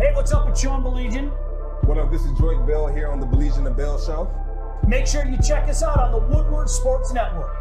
Hey, what's up? It's Sean Baligian. What up? This is Joique Bell here on the Baligian and Bell Show. Make sure you check us out on the Woodward Sports Network.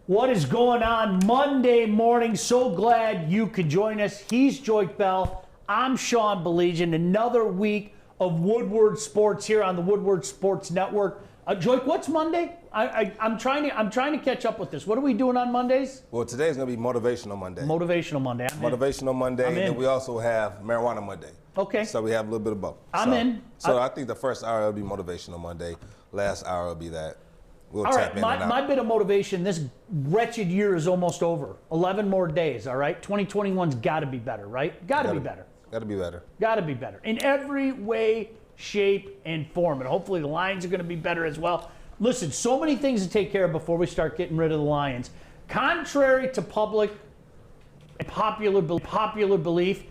What is going on Monday morning? So glad you could join us. He's Joique Bell. I'm Sean Baligian. Another week of Woodward Sports here on the Woodward Sports Network. Joique, what's Monday? I'm trying to catch up with this. What are we doing on Mondays? Well, today's going to be Motivational Monday. Motivational Monday. Motivational Monday, and then we also have Marijuana Monday. Okay. So we have a little bit of both. I'm in. So I think the first hour will be Motivational Monday. Last hour will be that. We'll all right, tap in my bit of motivation, this wretched year is almost over. 11 more days, all right? 2021's got to be better, right? Got to be better. Got to be better. Got to be better. In every way, shape, and form. And hopefully the Lions are going to be better as well. Listen, so many things to take care of before we start getting rid of the Lions. Contrary to public and popular belief,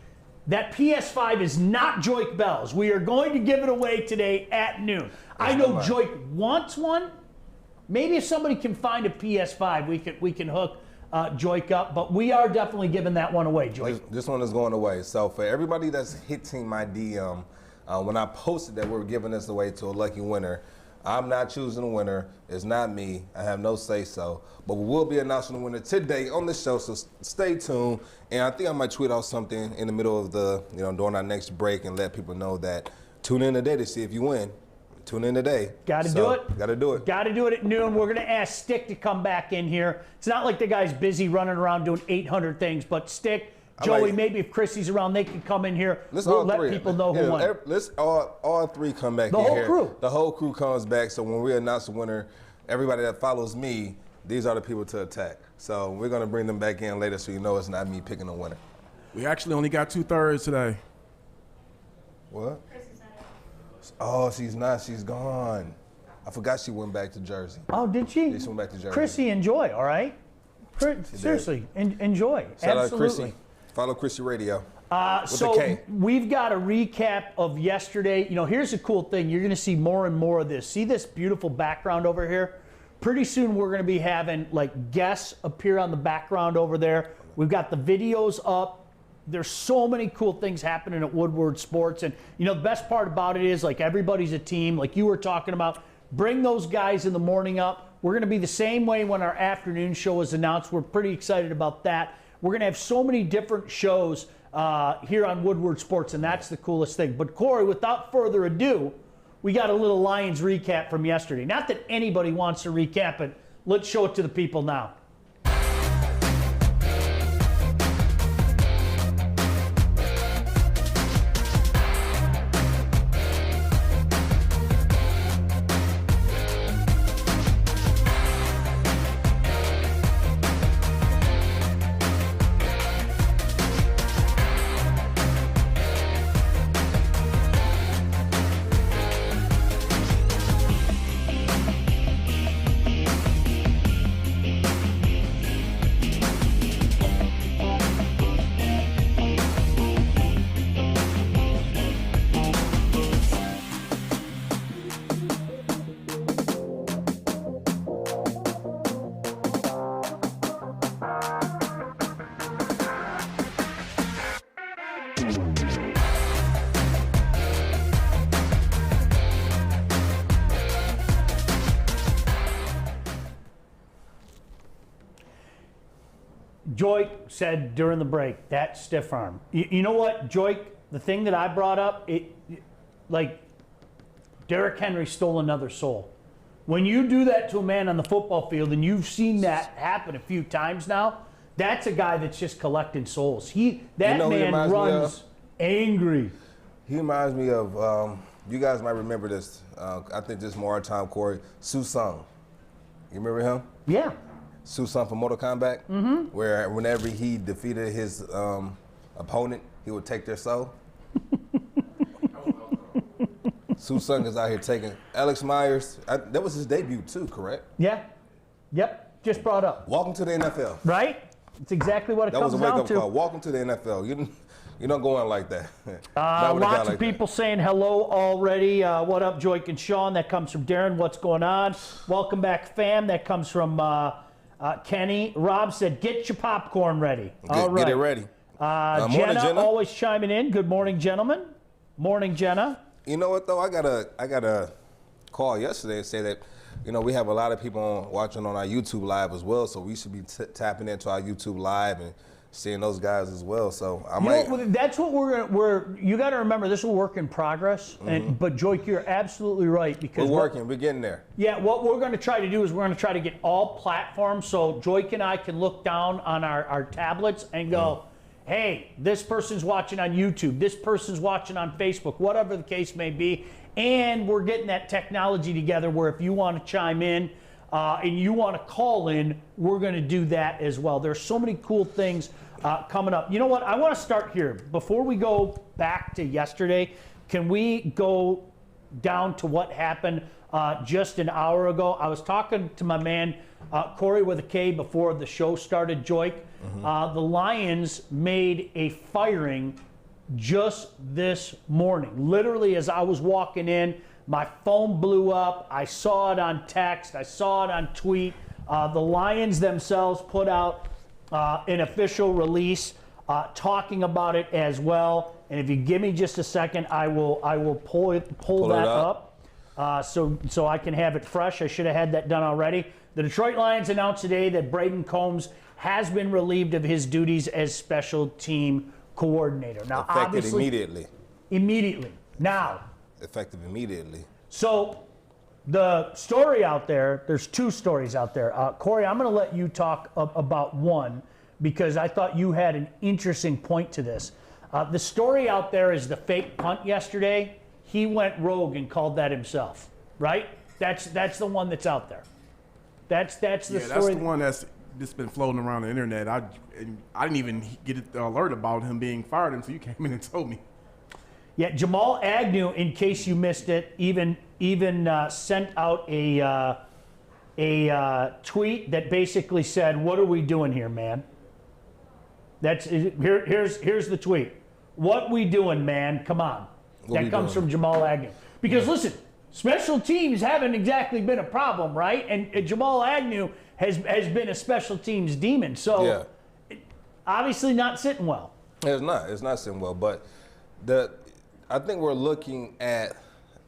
that PS5 is not Joique Bell's. We are going to give it away today at noon. I know Joique wants one. Maybe if somebody can find a PS5, we can hook Joique up, but we are definitely giving that one away, Joique. This one is going away. So for everybody that's hitting my DM, when I posted that we're giving this away to a lucky winner, I'm not choosing the winner. It's not me. I have no say-so. But we will be announcing the winner today on the show, so stay tuned. And I think I might tweet out something in the middle of the, during our next break and let people know that tune in today to see if you win. Tune in today. Got to do it. Got to do it. Got to do it at noon. We're going to ask Stick to come back in here. It's not like the guy's busy running around doing 800 things, but Stick, Joey, maybe if Krissy's around, they can come in here. We'll let people know who won. Let's all three come back in here. The whole crew. The whole crew comes back, so when we announce the winner, everybody that follows me, these are the people to attack. So we're going to bring them back in later so you know it's not me picking a winner. We actually only got 2/3 today. What? Oh, she's not. She's gone. I forgot she went back to Jersey. Oh, did she? Yeah, she went back to Jersey. Krissy, enjoy, all right? Seriously, enjoy. Shout Absolutely. out Krissy. Follow Krissy Radio. So we've got a recap of yesterday. Here's a cool thing. You're going to see more and more of this. See this beautiful background over here? Pretty soon we're going to be having guests appear on the background over there. We've got the videos up. There's so many cool things happening at Woodward Sports. And, the best part about it is, everybody's a team. Like you were talking about, bring those guys in the morning up. We're going to be the same way when our afternoon show is announced. We're pretty excited about that. We're going to have so many different shows here on Woodward Sports, and that's the coolest thing. But, Corey, without further ado, we got a little Lions recap from yesterday. Not that anybody wants to recap it. Let's show it to the people now. Joique said during the break, that stiff arm. You know what, Joique? The thing that I brought up, Derrick Henry stole another soul. When you do that to a man on the football field, and you've seen that happen a few times now, that's a guy that's just collecting souls. That man runs angry. He reminds me of, you guys might remember this. I think this is more our time, Corey. Susung. You remember him? Yeah. Susung from Mortal Kombat? Mm-hmm. Where whenever he defeated his opponent, he would take their soul. Susung is out here taking Alex Myers. That was his debut too, correct? Yeah. Yep. Just brought up. Welcome to the NFL. Right? It's exactly what it comes down to. That was a wake-up call. Welcome to the NFL. You don't go in like that. Lots of people saying hello already. What up, Joique and Sean? That comes from Darren. What's going on? Welcome back, fam. That comes from Kenny. Rob said, get your popcorn ready. All right. Get it ready. Morning, Jenna, always chiming in. Good morning, gentlemen. Morning, Jenna. You know what, though? I got a call yesterday and say that, we have a lot of people watching on our YouTube Live as well, so we should be tapping into our YouTube Live and seeing those guys as well. So that's what you got to remember, this is a work in progress. Mm-hmm. But Joique, you're absolutely right, because we're getting there. Yeah, what we're going to try to do is we're going to try to get all platforms, so Joique and I can look down on our tablets and go, hey, this person's watching on YouTube, this person's watching on Facebook, whatever the case may be. And we're getting that technology together where if you want to chime in and you want to call in, we're going to do that as well. There's so many cool things coming up. You know what? I want to start here. Before we go back to yesterday, can we go down to what happened just an hour ago? I was talking to my man, Corey with a K, before the show started, Joique. Mm-hmm. The Lions made a firing just this morning. Literally, as I was walking in, my phone blew up. I saw it on text. I saw it on tweet. The Lions themselves put out an official release talking about it as well. And if you give me just a second, I will pull that up so I can have it fresh. I should have had that done already. The Detroit Lions announced today that Braden Combs has been relieved of his duties as special team coordinator. Now, effective obviously, immediately. Now, effective immediately. So, the story out there, there's two stories out there. Corey, I'm going to let you talk about one because I thought you had an interesting point to this. The story out there is the fake punt yesterday. He went rogue and called that himself, right? That's the one that's out there. That's the story. That's the one that's been floating around the internet. I didn't even get the alert about him being fired until you came in and told me. Yeah, Jamal Agnew, in case you missed it, even sent out a tweet that basically said, "What are we doing here, man?" Here's the tweet. What we doing, man? Come on. That comes from Jamal Agnew. Because listen, special teams haven't exactly been a problem, right? And Jamal Agnew has been a special teams demon. So obviously not sitting well. It's not sitting well. But I think we're looking at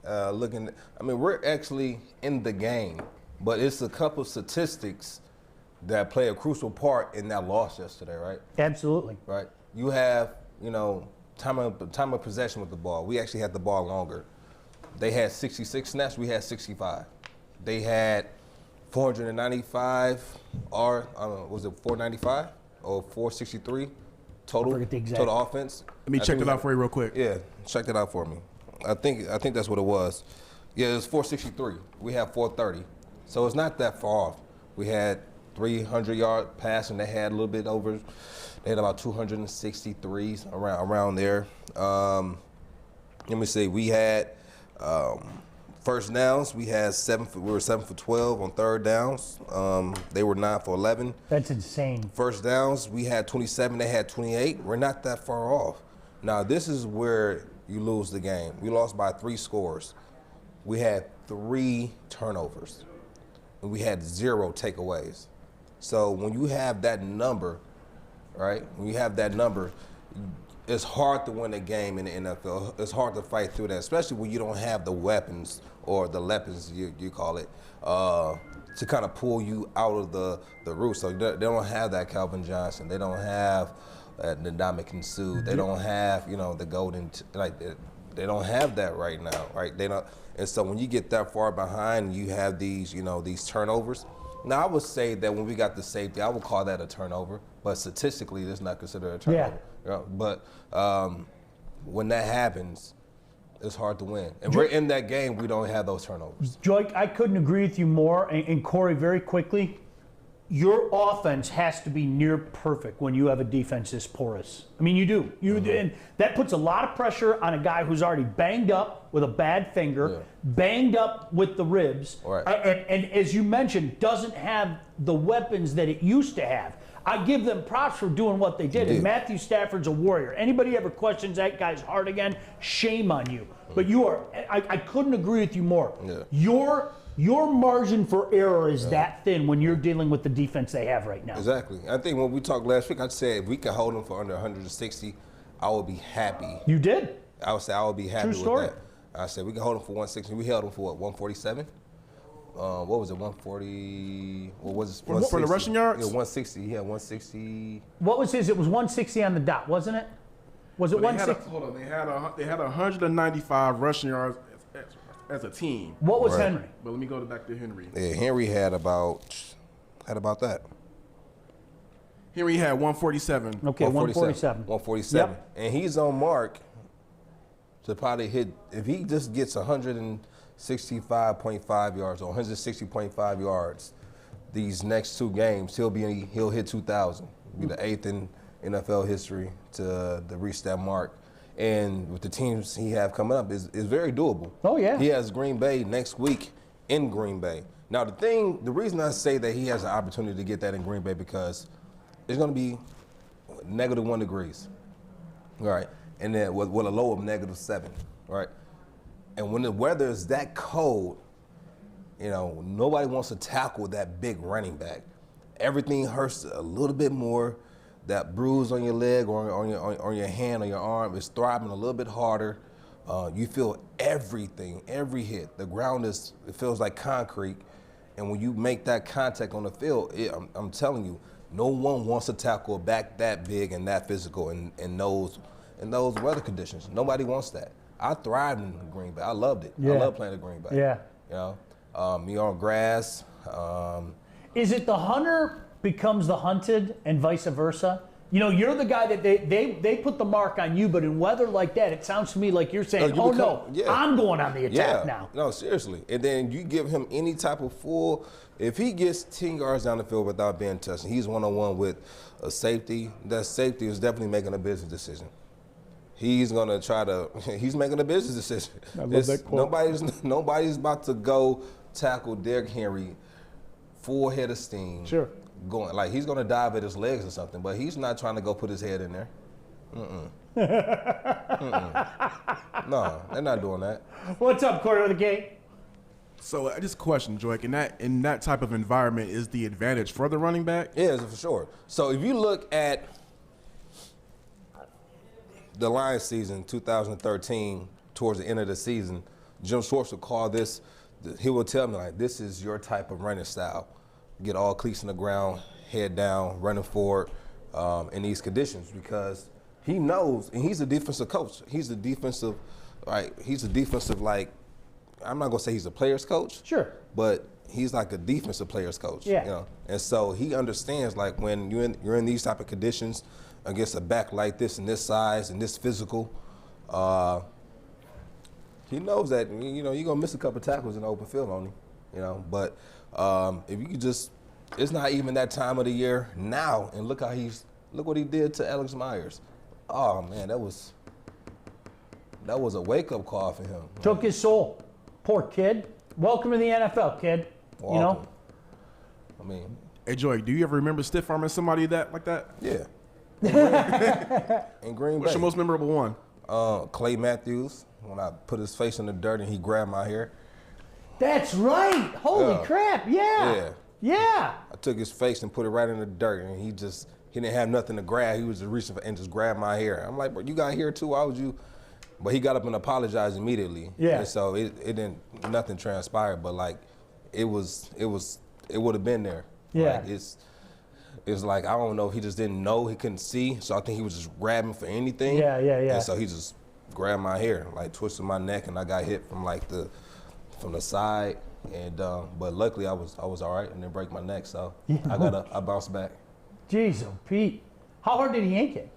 we're actually in the game, but it's a couple of statistics that play a crucial part in that loss yesterday, right? Absolutely. Right. You have, time of possession with the ball. We actually had the ball longer. They had 66 snaps. We had 65. They had 495 was it 495 or 463 total? I forget the exact. Total offense. Let me check that out for you real quick. Yeah, check that out for me. I think that's what it was. Yeah, it was 463. We have 430. So it's not that far off. We had 300-yard pass, and they had a little bit over. They had about 263s around there. Let me see. We had first downs. We were 7 for 12 on third downs. They were 9 for 11. That's insane. First downs, we had 27. They had 28. We're not that far off. Now this is where you lose the game. We lost by 3 scores. We had 3 turnovers, and we had 0 takeaways. So when you have that number, right? When you have that number, it's hard to win a game in the NFL. It's hard to fight through that, especially when you don't have the weapons or the weapons you call it to kind of pull you out of the root. So they don't have that Calvin Johnson. They don't have the Ndamukong Suh. They don't have the golden they don't have that right now, right? They don't. And so when you get that far behind, you have these these turnovers. Now I would say that when we got the safety, I would call that a turnover, but statistically, it's not considered a turnover. Yeah. But when that happens, it's hard to win. And we're in that game, we don't have those turnovers. Joique, I couldn't agree with you more. And Corey, very quickly, your offense has to be near perfect when you have a defense this porous. I mean, you do. And that puts a lot of pressure on a guy who's already banged up with a bad finger, banged up with the ribs, Right. and as you mentioned, doesn't have the weapons that it used to have. I give them props for doing what they did. And Matthew Stafford's a warrior. Anybody ever questions that guy's heart again, shame on you. But you are, I couldn't agree with you more. Yeah. Your margin for error is that thin when you're dealing with the defense they have right now. Exactly. I think when we talked last week, I said if we could hold them for under 160, I would be happy. You did. I would say I would be happy True story. with that. I said we can hold them for 160. We held them for what, 147? What was it, 140? What was it? For the rushing yards? Yeah, 160. He had 160. What was his? It was 160 on the dot, wasn't it? Was it 160? Hold on. They had 195 rushing yards as a team. What was Right. Henry? But let me go back to Henry. Yeah, Henry had about that. Henry had 147. Okay, 147. 147. Yep. And he's on mark to probably hit, if he just gets 165.5 yards or 160.5 yards these next two games, he'll hit 2,000. Be the 8th in NFL history to reach that mark. And with the teams he have coming up, is very doable. Oh, yeah. He has Green Bay next week in Green Bay. Now, the reason I say that he has an opportunity to get that in Green Bay because it's going to be -1 degrees, all right, and then with a low of -7, right? And when the weather is that cold, nobody wants to tackle that big running back. Everything hurts a little bit more. That bruise on your leg or on your hand or your arm is throbbing a little bit harder. You feel everything, every hit. The ground it feels like concrete. And when you make that contact on the field, I'm telling you, no one wants to tackle a back that big and that physical in those weather conditions. Nobody wants that. I thrived in Green Bay. I loved it. Yeah. I love playing at Green Bay. Yeah. You're on grass. Is it the hunter becomes the hunted and vice versa? You're the guy that they put the mark on you, but in weather like that, it sounds to me like you're saying, I'm going on the attack now. No, seriously. And then you give him any type of if he gets 10 yards down the field without being touched, and he's one-on-one with a safety, that safety is definitely making a business decision. He's making a business decision. I love that quote. Nobody's about to go tackle Derrick Henry full head of steam. Sure. Going like he's gonna dive at his legs or something, but he's not trying to go put his head in there. No, they're not doing that. What's up, Corey with the gate? So I just question, Joique, in that type of environment, is the advantage for the running back? Yeah, for sure. So if you look at the Lions season 2013, towards the end of the season, Jim Schwartz would call this. He would tell me like, "This is your type of running style. Get all cleats in the ground, head down, running forward in these conditions," because he knows, and he's a defensive coach. He's a defensive, like, I'm not gonna say he's a player's coach. Sure. But he's like a defensive player's coach. Yeah. And so he understands like when you're in these type of conditions against a back like this and this size and this physical, he knows that you're gonna miss a couple tackles in the open field on him. But if you could just, it's not even that time of the year now, and look what he did to Alex Myers. Oh man, that was a wake up call for him. Took his soul. Poor kid. Welcome to the NFL, kid. Welcome. I mean, Hey, Joique, do you ever remember stiff arming somebody like that? yeah. In Green Bay. What's your most memorable one? Clay Matthews, when I put his face in the dirt and he grabbed my hair. That's right. Holy crap. Yeah. I took his face and put it right in the dirt, and he didn't have nothing to grab. He was just reaching for and just grabbed my hair. I'm like, bro, you got hair too? Why would you? But he got up and apologized immediately. Yeah. And so nothing transpired, but like, it would have been there. Yeah. Like, it's like, I don't know if he just didn't know, he couldn't see, so I think he was just grabbing for anything. Yeah. And so he just grabbed my hair, like twisted my neck, and I got hit from the side, and but luckily I was all right and didn't break my neck, so I bounced back. Jeez, oh Pete, how hard did he yank it?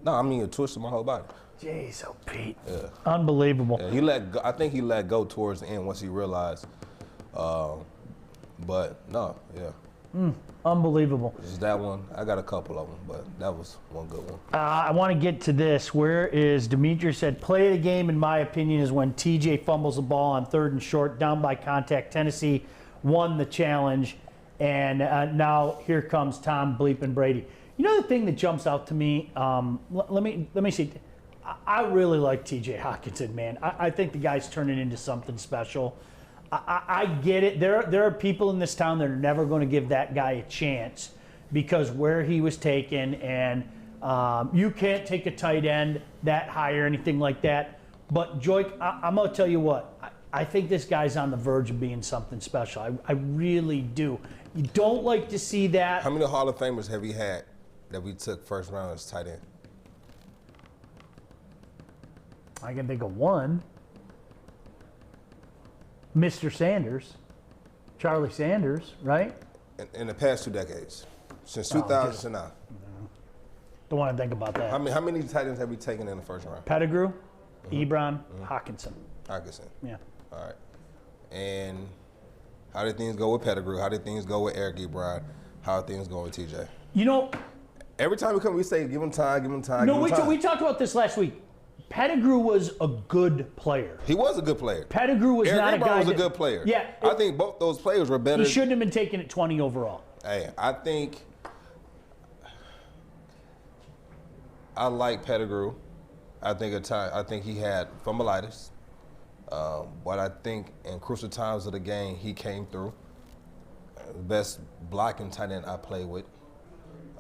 No, I mean it twisted my whole body. Jeez, oh Pete. Yeah. Unbelievable. Yeah, he let go, I think he let go towards the end once he realized. But no, yeah. Unbelievable. Just that one. I got a couple of them, but that was one good one. I want to get to this. Where is Demetrius said, play of the game, in my opinion, is when TJ fumbles the ball on 3rd and short, down by contact. Tennessee won the challenge. And now here comes Tom Bleepin Brady. You know the thing that jumps out to me? Let me see. I really like TJ Hawkinson, man. I think the guy's turning into something special. I get it. There are people in this town that are never going to give that guy a chance because where he was taken, and you can't take a tight end that high or anything like that. But Joique, I'm going to tell you what. I think this guy's on the verge of being something special. I really do. You don't like to see that. How many Hall of Famers have we had that we took first round as tight end? I can think of one. Mr. Sanders, Charlie Sanders, right? In the past 2 decades, since 2000 to now. Don't want to think about that. How many tight ends have we taken in the first round? Pettigrew, Ebron, Hawkinson. Hawkinson. Yeah. All right. And how did things go with Pettigrew? How did things go with Eric Ebron? How did things go with TJ? You know, every time we come, we say, give him time, give him time, no, give him time. we talked about this last week. Pettigrew was a good player. He was a good player. Pettigrew was Eric not a Ebron guy was that, a good player. Yeah. I think both those players were better. He shouldn't have been taken at 20 overall. Hey, I think I like Pettigrew. I think he had fumbleitis. But I think in crucial times of the game, he came through. Best blocking tight end I played with.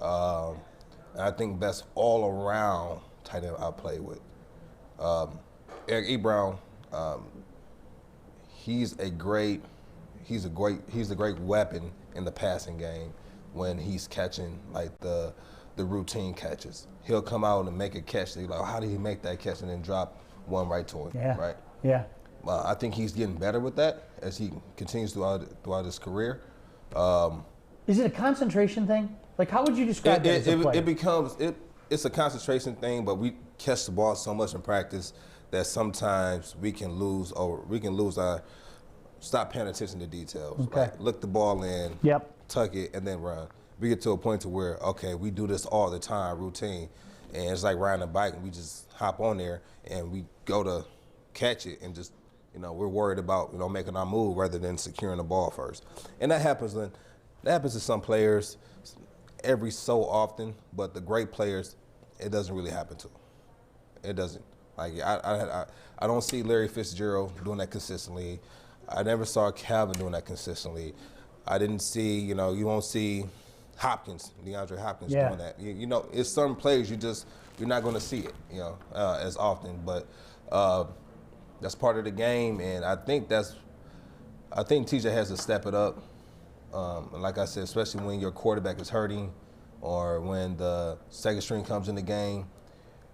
And I think best all-around tight end I played with. Eric Ebron, he's a great weapon in the passing game when he's catching like the routine catches. He'll come out and make a catch. They're like, how did he make that catch, and then drop one right to him? Yeah. Right. Yeah. I think he's getting better with that as he continues throughout his career. Is it a concentration thing? Like, how would you describe that as a player? It's a concentration thing, but we catch the ball so much in practice that sometimes we can lose our stop paying attention to details. Okay. Like look the ball in, tuck it, and then run. We get to a point to where, okay, we do this all the time, routine, and it's like riding a bike, and we just hop on there and we go to catch it and just, we're worried about, making our move rather than securing the ball first. And that happens to some players every so often, but the great players, it doesn't really happen to them. It doesn't. Like I don't see Larry Fitzgerald doing that consistently. I never saw Calvin doing that consistently. I didn't see, you won't see DeAndre Hopkins doing that. It's some players you're not going to see it, as often. But that's part of the game, and I think TJ has to step it up. Like I said, especially when your quarterback is hurting or when the second string comes in the game,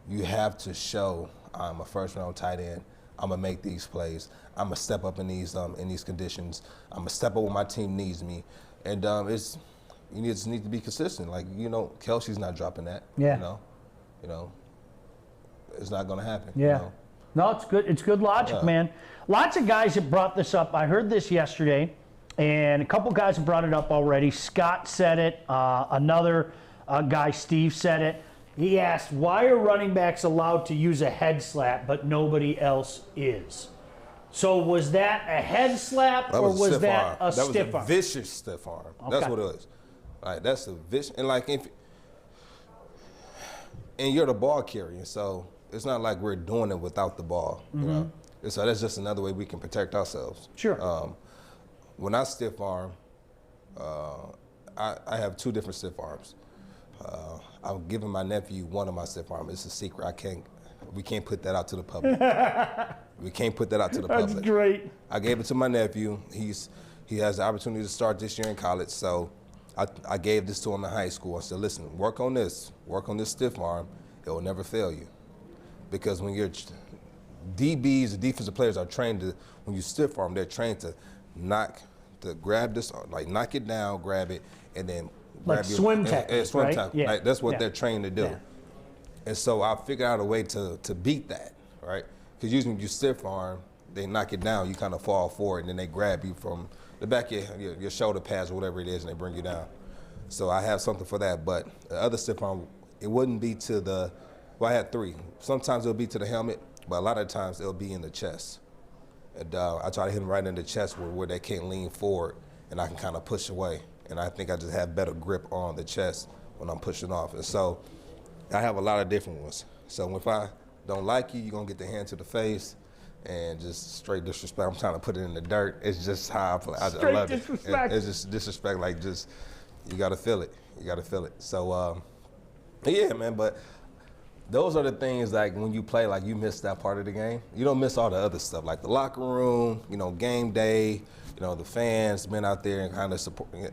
you have to show I'm a first-round tight end. I'm gonna make these plays. I'm gonna step up in these conditions. I'm gonna step up when my team needs me, and you just need to be consistent. Like Kelsey's not dropping that. Yeah. It's not gonna happen. Yeah. No, it's good. It's good logic, man. Lots of guys have brought this up. I heard this yesterday. And a couple guys have brought it up already. Scott said it. Another guy, Steve, said it. He asked, why are running backs allowed to use a head slap, but nobody else is? So was that a head slap, or was that a stiff arm? That was a vicious stiff arm. Okay. That's what it was. Like, that's a vicious. And you're the ball carrier, so it's not like we're doing it without the ball. So that's just another way we can protect ourselves. Sure. When I stiff arm, I have 2 different stiff arms. I'm giving my nephew one of my stiff arms. It's a secret. We can't put that out to the public. We can't put that out to the public. That's great. I gave it to my nephew. He has the opportunity to start this year in college, so I gave this to him in high school. I said, listen, work on this stiff arm. It will never fail you. Because when your DBs, the defensive players, are trained to, when you stiff arm, they're trained to grab this, like knock it down, grab it, and then like swim technique, swim right? tackle. Yeah. Like, that's what they're trained to do. Yeah. And so I figured out a way to beat that, right? Because usually when you stiff arm, they knock it down, you kind of fall forward, and then they grab you from the back of your shoulder pads or whatever it is, and they bring you down. So I have something for that. But the other stiff arm, it wouldn't be to the, well, I had 3. Sometimes it'll be to the helmet, but a lot of times it'll be in the chest. And I try to hit them right in the chest where they can't lean forward, and I can kind of push away. And I think I just have better grip on the chest when I'm pushing off. And so I have a lot of different ones. So if I don't like you, you're going to get the hand to the face and just straight disrespect. I'm trying to put it in the dirt. It's just how I play. I love disrespect. It's just disrespect, like just, you got to feel it. You got to feel it. So, yeah, man, but those are the things, like, when you play, like, you miss that part of the game. You don't miss all the other stuff, like the locker room, you know, game day, you know, the fans been out there and kind of supporting.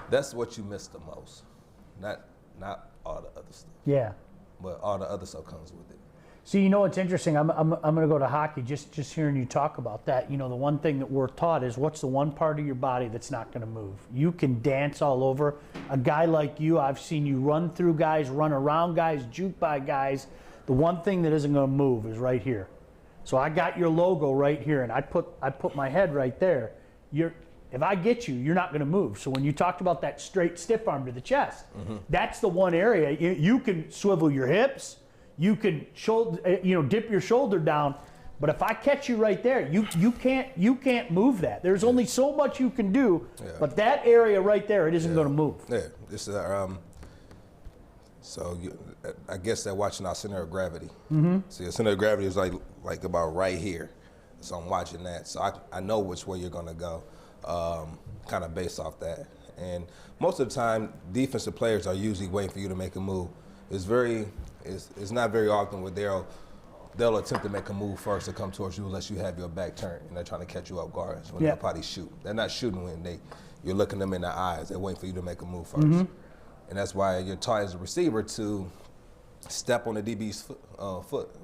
That's what you miss the most. Not all the other stuff. Yeah. But all the other stuff comes with it. See, you know what's interesting? I'm going to go to hockey. Just hearing you talk about that. You know, the one thing that we're taught is, what's the one part of your body that's not going to move? You can dance all over. A guy like you, I've seen you run through guys, run around guys, juke by guys. The one thing that isn't going to move is right here. So I got your logo right here, and I put my head right there. If I get you, you're not going to move. So when you talked about that straight stiff arm to the chest, that's the one area you can swivel your hips. You can dip your shoulder down, but if I catch you right there, you can't move that. There's only so much you can do, but that area right there, it isn't going to move. Yeah, this is I guess they're watching our center of gravity. See, the center of gravity is like about right here, so I'm watching that. So I know which way you're going to go, kind of based off that. And most of the time, defensive players are usually waiting for you to make a move. It's not very often where they'll attempt to make a move first to come towards you unless you have your back turned and they're trying to catch you off guard. When they'll probably shoot. They're not shooting when you're looking them in the eyes. They're waiting for you to make a move first. And that's why you're taught as a receiver to step on the DB's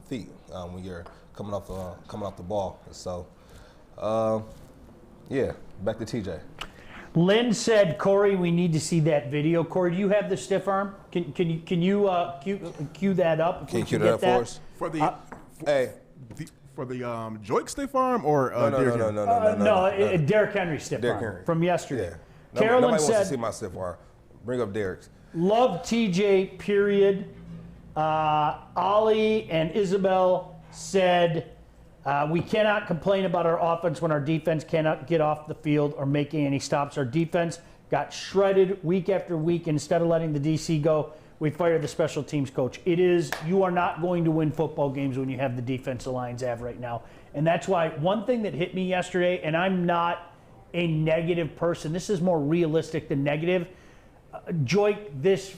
feet when you're coming off the ball. So, yeah, back to TJ. Lynn said, Corey, we need to see that video. Corey, do you have the stiff arm? Can you cue that up? Can you cue that up for us? For the Joique stiff arm or No, Derrick Henry stiff arm Henry. From yesterday. Yeah. Carolyn nobody said, wants to see my stiff arm. Bring up Derrick's. Love TJ, period. Ollie and Isabel said, we cannot complain about our offense when our defense cannot get off the field or making any stops. Our defense got shredded week after week. Instead of letting the DC go, we fired the special teams coach. You are not going to win football games when you have the defensive lines have right now. And that's why one thing that hit me yesterday, and I'm not a negative person, this is more realistic than negative. Joique, this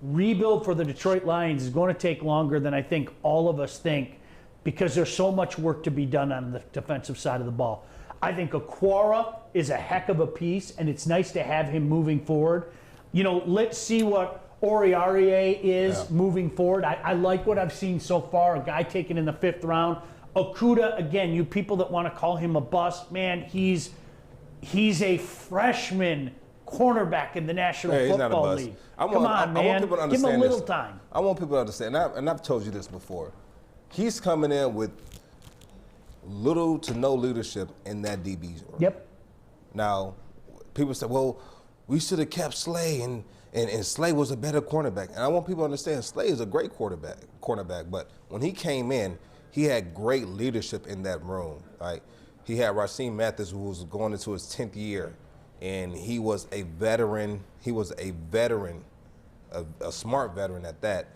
rebuild for the Detroit Lions is going to take longer than I think all of us think, because there's so much work to be done on the defensive side of the ball. I think Aquara is a heck of a piece, and it's nice to have him moving forward. You know, let's see what Oriarie is moving forward. I like what I've seen so far, a guy taken in the 5th round. Okudah, again, you people that want to call him a bust, man, he's a freshman cornerback in the National Football League. Come on, man. I want people to understand Give him a little time. I want people to understand, and I've told you this before. He's coming in with little to no leadership in that DB room. Yep. Now, people say, well, we should have kept Slay, and Slay was a better cornerback. And I want people to understand, Slay is a great cornerback, but when he came in, he had great leadership in that room. Right? He had Rasheem Mathis, who was going into his 10th year, and he was a veteran. He was a veteran, a smart veteran at that.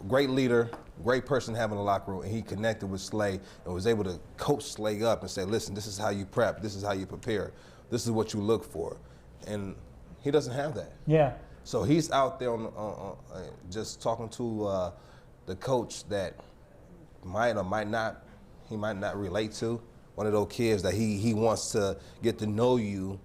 Great leader, great person having a locker room, and he connected with Slay and was able to coach Slay up and say, listen, this is how you prep, this is how you prepare, this is what you look for. And he doesn't have that. Yeah. So he's out there just talking to the coach that might or might not relate to, one of those kids that he wants to get to know you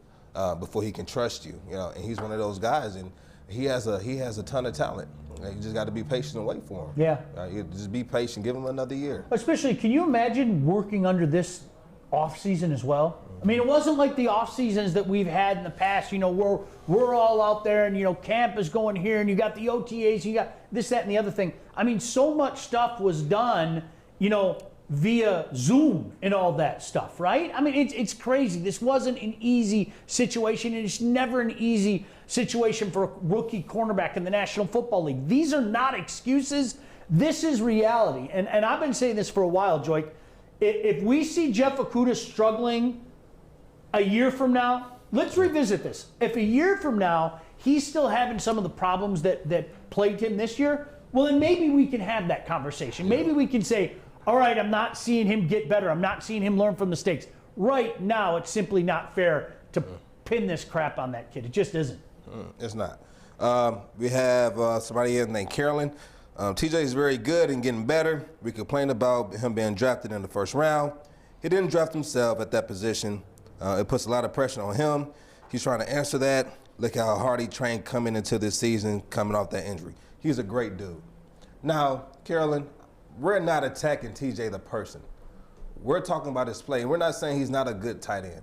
before he can trust you. You know, and he's one of those guys, and he has a ton of talent. You just got to be patient and wait for him. Yeah. You just be patient. Give him another year. Especially, can you imagine working under this off season as well? I mean, it wasn't like the off seasons that we've had in the past, where we're all out there and, camp is going here and you got the OTAs, you got this, that, and the other thing. I mean, so much stuff was done, via Zoom and all that stuff, right? I mean, it's crazy. This wasn't an easy situation, and it's never an easy situation for a rookie cornerback in the National Football League. These are not excuses. This is reality. And I've been saying this for a while, Joique. If we see Jeff Okudah struggling a year from now, let's revisit this. If a year from now he's still having some of the problems that plagued him this year, well, then maybe we can have that conversation. Maybe we can say, all right, I'm not seeing him get better. I'm not seeing him learn from mistakes. Right now, it's simply not fair to pin this crap on that kid. It just isn't. It's not. We have somebody here named Carolyn. TJ is very good and getting better. We complained about him being drafted in the first round. He didn't draft himself at that position. It puts a lot of pressure on him. He's trying to answer that. Look how hard he trained coming into this season, coming off that injury. He's a great dude. Now, Carolyn, we're not attacking TJ the person. We're talking about his play. We're not saying he's not a good tight end.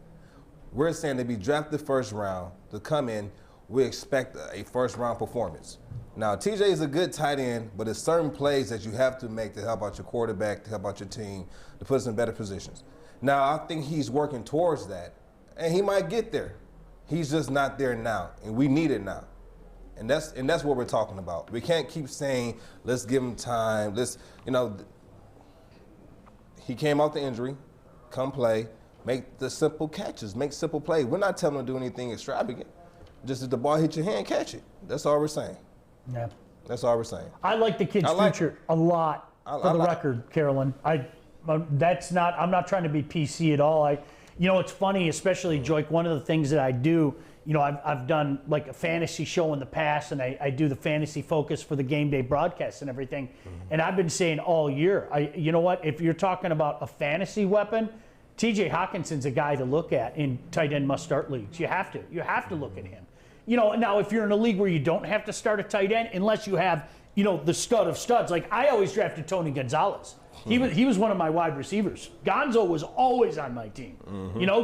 We're saying to be drafted first round, to come in, we expect a first round performance. Now, TJ is a good tight end, but there's certain plays that you have to make to help out your quarterback, to help out your team, to put us in better positions. Now, I think he's working towards that, and he might get there. He's just not there now, and we need it now. And that's what we're talking about. We can't keep saying, let's give him time. He came off the injury, come play, make the simple catches, make simple plays. We're not telling him to do anything extravagant. Just if the ball hits your hand, catch it. That's all we're saying. Yeah. That's all we're saying. I like the kid's future a lot, for the record, Carolyn. I'm not trying to be PC at all. It's funny, especially Joique, one of the things that I do, I've done like a fantasy show in the past, and I do the fantasy focus for the game day broadcast and everything. Mm-hmm. And I've been saying all year, you know what, if you're talking about a fantasy weapon, TJ Hawkinson's a guy to look at in tight end must start leagues. You have to look at him. Now if you're in a league where you don't have to start a tight end, unless you have, the stud of studs, like I always drafted Tony Gonzalez. He was one of my wide receivers. Gonzo was always on my team,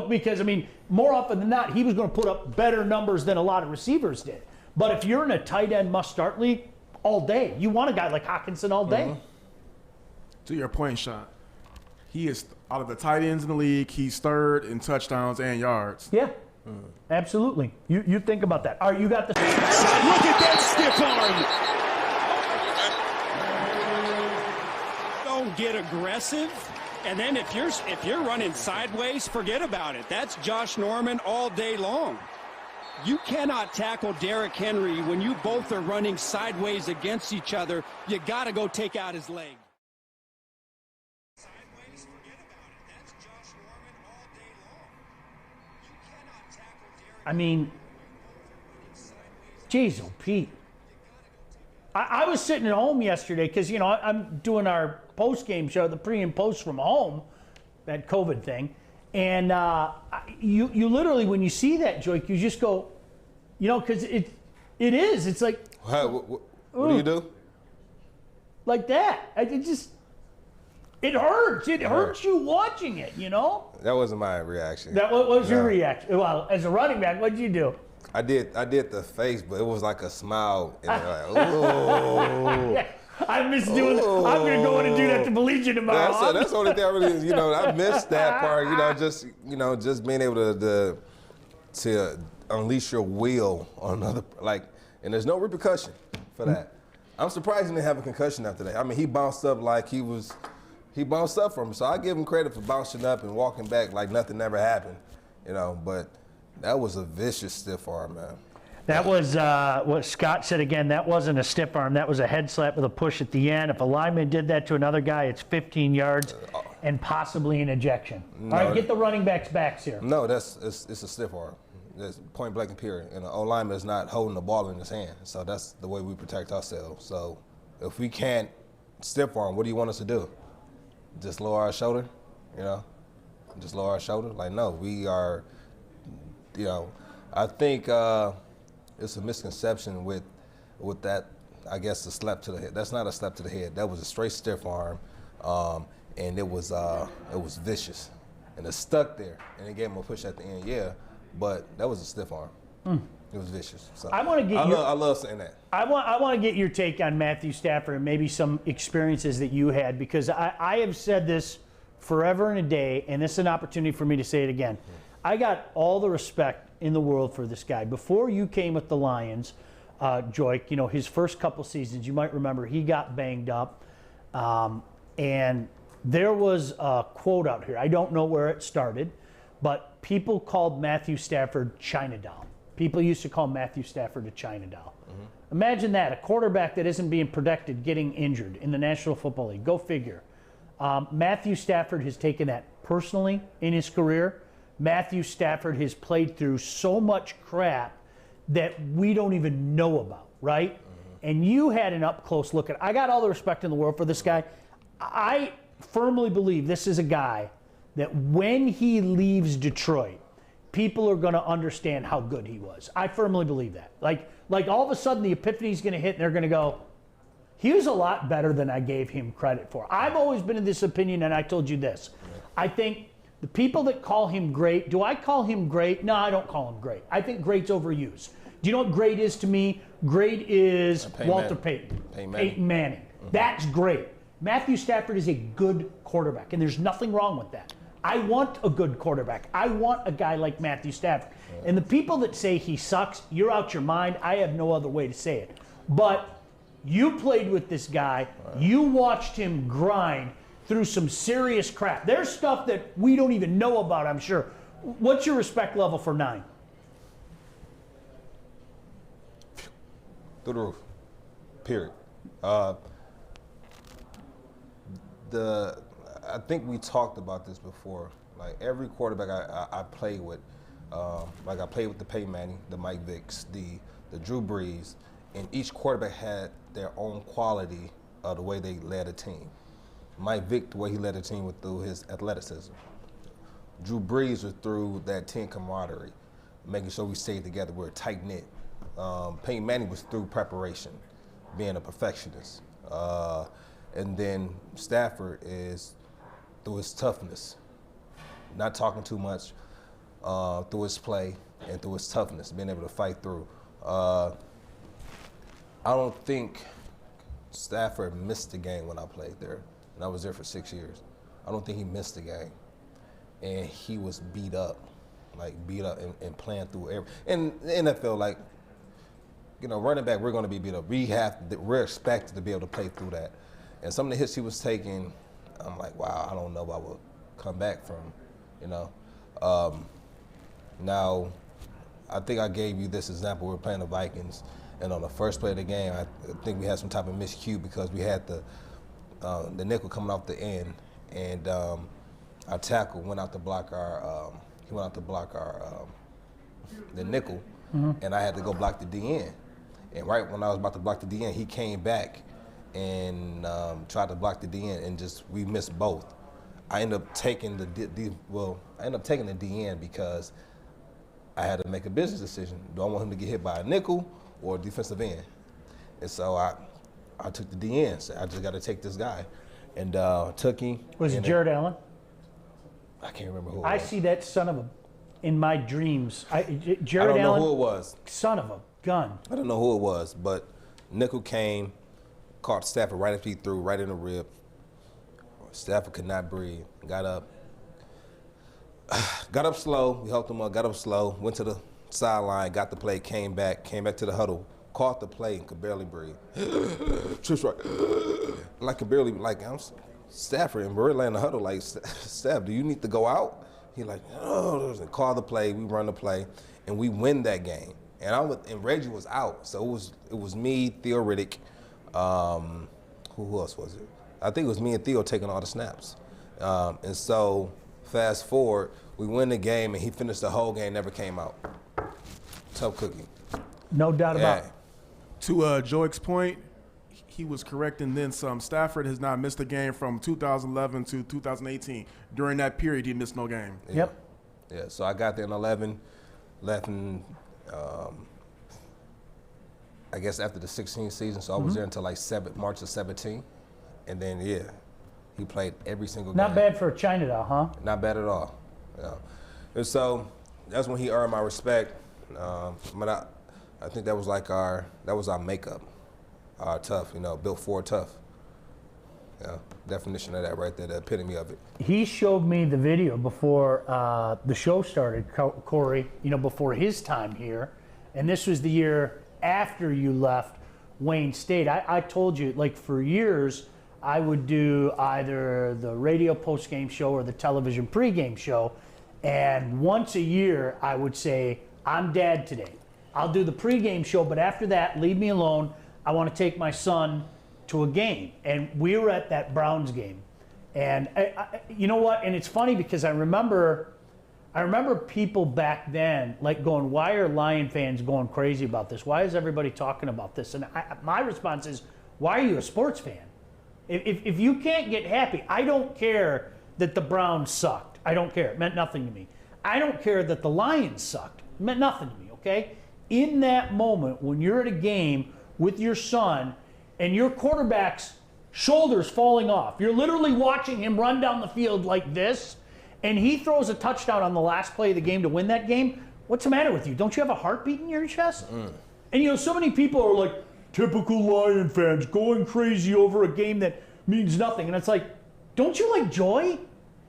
because, more often than not, he was going to put up better numbers than a lot of receivers did. But if you're in a tight end must-start league all day, you want a guy like Hawkinson all day. Mm-hmm. To your point, Sean, he is, out of the tight ends in the league, he's third in touchdowns and yards. Yeah, absolutely. You think about that. All right, you got the... Look at that stiff arm! Get aggressive, and then if you're running sideways, forget about it. That's Josh Norman all day long. You cannot tackle Derrick Henry when you both are running sideways against each other. You got to go take out his leg. Sideways, forget about it. That's Josh Norman all day long. You cannot tackle Derrick. Jeez, oh Pete. I was sitting at home yesterday because, I'm doing our post-game show, the pre and post from home, that COVID thing. And you literally, when you see that, Joique, you just go, because it is. It's like. What do you do? Like that. It hurts. It hurts you watching it, That wasn't my reaction. What was your reaction? Well, as a running back, what did you do? I did the face, but it was like a smile. And like, yeah, I miss doing that. I'm going to go in and do that to Baligian tomorrow. That's the only thing I really, I missed that part, just being able to unleash your will on another, and there's no repercussion for that. I'm surprised he didn't have a concussion after that. He bounced up like he bounced up from him. So I give him credit for bouncing up and walking back like nothing ever happened, but that was a vicious stiff arm, man. That was what Scott said again. That wasn't a stiff arm. That was a head slap with a push at the end. If a lineman did that to another guy, it's 15 yards and possibly an ejection. No, all right, get the running backs' backs here. No, it's a stiff arm. That's point blank and period. And the O-lineman is not holding the ball in his hand. So that's the way we protect ourselves. So if we can't stiff arm, what do you want us to do? Just lower our shoulder? Just lower our shoulder? No, we are... I think it's a misconception with that. I guess a slap to the head. That's not a slap to the head. That was a straight stiff arm, and it was vicious. and it stuck there, and it gave him a push at the end. Yeah, but that was a stiff arm. It was vicious. So I want to get I love saying that. I want to get your take on Matthew Stafford and maybe some experiences that you had, because I have said this forever and a day, and this is an opportunity for me to say it again. I got all the respect in the world for this guy. Before you came with the Lions, Joique, you know, his first couple seasons, you might remember he got banged up, and there was a quote out here. I don't know where it started, but people called Matthew Stafford China doll. People used to call Matthew Stafford a China doll. Imagine that, a quarterback that isn't being protected getting injured in the National Football League. Go figure. Matthew Stafford has taken that personally in his career. Matthew Stafford has played through so much crap that we don't even know about, right? And you had an up-close look at it. I got all the respect in the world for this guy. I firmly believe this is a guy that when he leaves Detroit, people are going to understand how good he was. I firmly believe that. Like all of a sudden the epiphany is going to hit and they're going to go, he was a lot better than I gave him credit for. I've always been in this opinion, and I told you this. I think the people that call him great, do I call him great? No, I don't call him great. I think great's overused. Do you know what great is to me? Great is Walter Payton. Peyton Manning. That's great. Matthew Stafford is a good quarterback, and there's nothing wrong with that. I want a good quarterback. I want a guy like Matthew Stafford. And the people that say he sucks, you're out your mind. I have no other way to say it. But you played with this guy. You watched him grind through some serious crap. There's stuff that we don't even know about, I'm sure. What's your respect level for 9? Through the roof. Period. I think we talked about this before. Like every quarterback I play with, like I played with the Peyton Manning, the Mike Vicks, the Drew Brees, and each quarterback had their own quality of the way they led a team. Mike Vick, the way he led a team was through his athleticism. Drew Brees was through that team camaraderie, making sure we stayed together, we were tight-knit. Peyton Manning was through preparation, being a perfectionist. And then Stafford is through his toughness, not talking too much, through his play and through his toughness, being able to fight through. I don't think Stafford missed the game when I played there, and I was there for 6 years. I don't think he missed the game, and he was beat up and playing through every. In the NFL, like, you know, running back, we're going to be beat up. We're expected to be able to play through that. And some of the hits he was taking, I'm like, wow, I don't know if I will come back from, you know. Now, I think I gave you this example. We were playing the Vikings, and on the first play of the game, I think we had some type of miscue because we had the nickel coming off the end, and our tackle went out to block the nickel, and I had to go block the DN. And right when I was about to block the DN, he came back and tried to block the DN, and we missed both. I ended up taking the DN because I had to make a business decision. Do I want him to get hit by a nickel or a defensive end? And so I took the DN. So I just got to take this guy, and took him. Was it Jared Allen? I can't remember who it was. I see that son of a in my dreams. Jared I don't Allen, know who it was. Son of a gun. I don't know who it was, but nickel came, caught Stafford right after he threw, right in the rib. Stafford could not breathe. Got up slow. We helped him up. Got up slow. Went to the sideline. Got the play. Came back to the huddle. Caught the play and could barely breathe. Trips right. Like could barely. Like I'm Stafford and we're in the huddle. Like, Staff, do you need to go out? He like, oh, call the play. We run the play, and we win that game. And Reggie was out, so it was me, Theo Riddick. Who else was it? I think it was me and Theo taking all the snaps. And so fast forward, we win the game, and he finished the whole game, never came out. Tough cookie. No doubt about it. To Joique's point, he was correct and then some. Stafford has not missed a game from 2011 to 2018. During that period, he missed no game. Yeah. Yep. Yeah, so I got there in 11, left in, I guess after the 16th season, so I was there until like March of 17. And then, yeah, he played every single game. Not bad for a China doll, huh? Not bad at all. And so that's when he earned my respect. I think that was like our makeup, tough, built for tough. Definition of that right there, the epitome of it. He showed me the video before the show started, Corey, before his time here. And this was the year after you left Wayne State. I told you, like, for years, I would do either the radio post-game show or the television pre-game show. And once a year, I would say, I'm dad today. I'll do the pre-game show, but after that, leave me alone. I want to take my son to a game. And we were at that Browns game. And you know what? And it's funny because I remember people back then like going, why are Lion fans going crazy about this? Why is everybody talking about this? And my response is, why are you a sports fan? If you can't get happy, I don't care that the Browns sucked. I don't care. It meant nothing to me. I don't care that the Lions sucked. It meant nothing to me, okay? In that moment, when you're at a game with your son and your quarterback's shoulders falling off, you're literally watching him run down the field like this, and he throws a touchdown on the last play of the game to win that game, what's the matter with you? Don't you have a heartbeat in your chest? And so many people are like, typical Lion fans going crazy over a game that means nothing. And it's like, don't you like joy?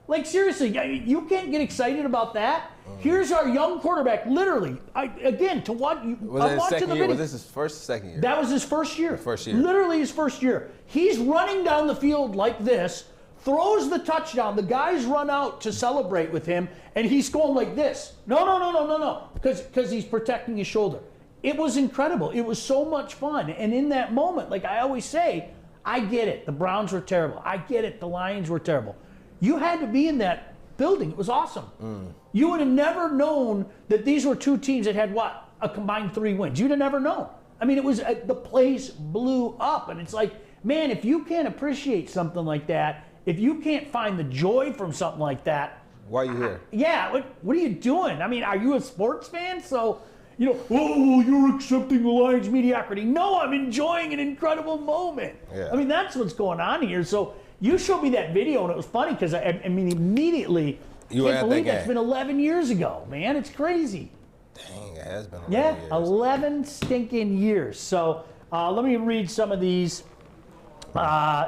Like, seriously, you can't get excited about that? Here's our young quarterback, literally, again, to what you... Was that his second year? Was this his first or second year? That was his first year. First year. Literally his first year. He's running down the field like this, throws the touchdown. The guys run out to celebrate with him, and he's going like this. No, because he's protecting his shoulder. It was incredible. It was so much fun. And in that moment, like I always say, I get it. The Browns were terrible. I get it. The Lions were terrible. You had to be in that building. It was awesome. You would have never known that these were two teams that had a combined 3 wins. You'd have never known. I mean, it was the place blew up, and it's like, man, if you can't appreciate something like that, if you can't find the joy from something like that, why are you here? Yeah, what are you doing? I mean, are you a sports fan? So, oh, you're accepting the Lions' mediocrity. No, I'm enjoying an incredible moment. Yeah. I mean, that's what's going on here. So. You showed me that video, and it was funny because, I mean, immediately, I can't believe that's been 11 years ago, man. It's crazy. Dang, it has been 11 years. 11 stinking years. So let me read some of these.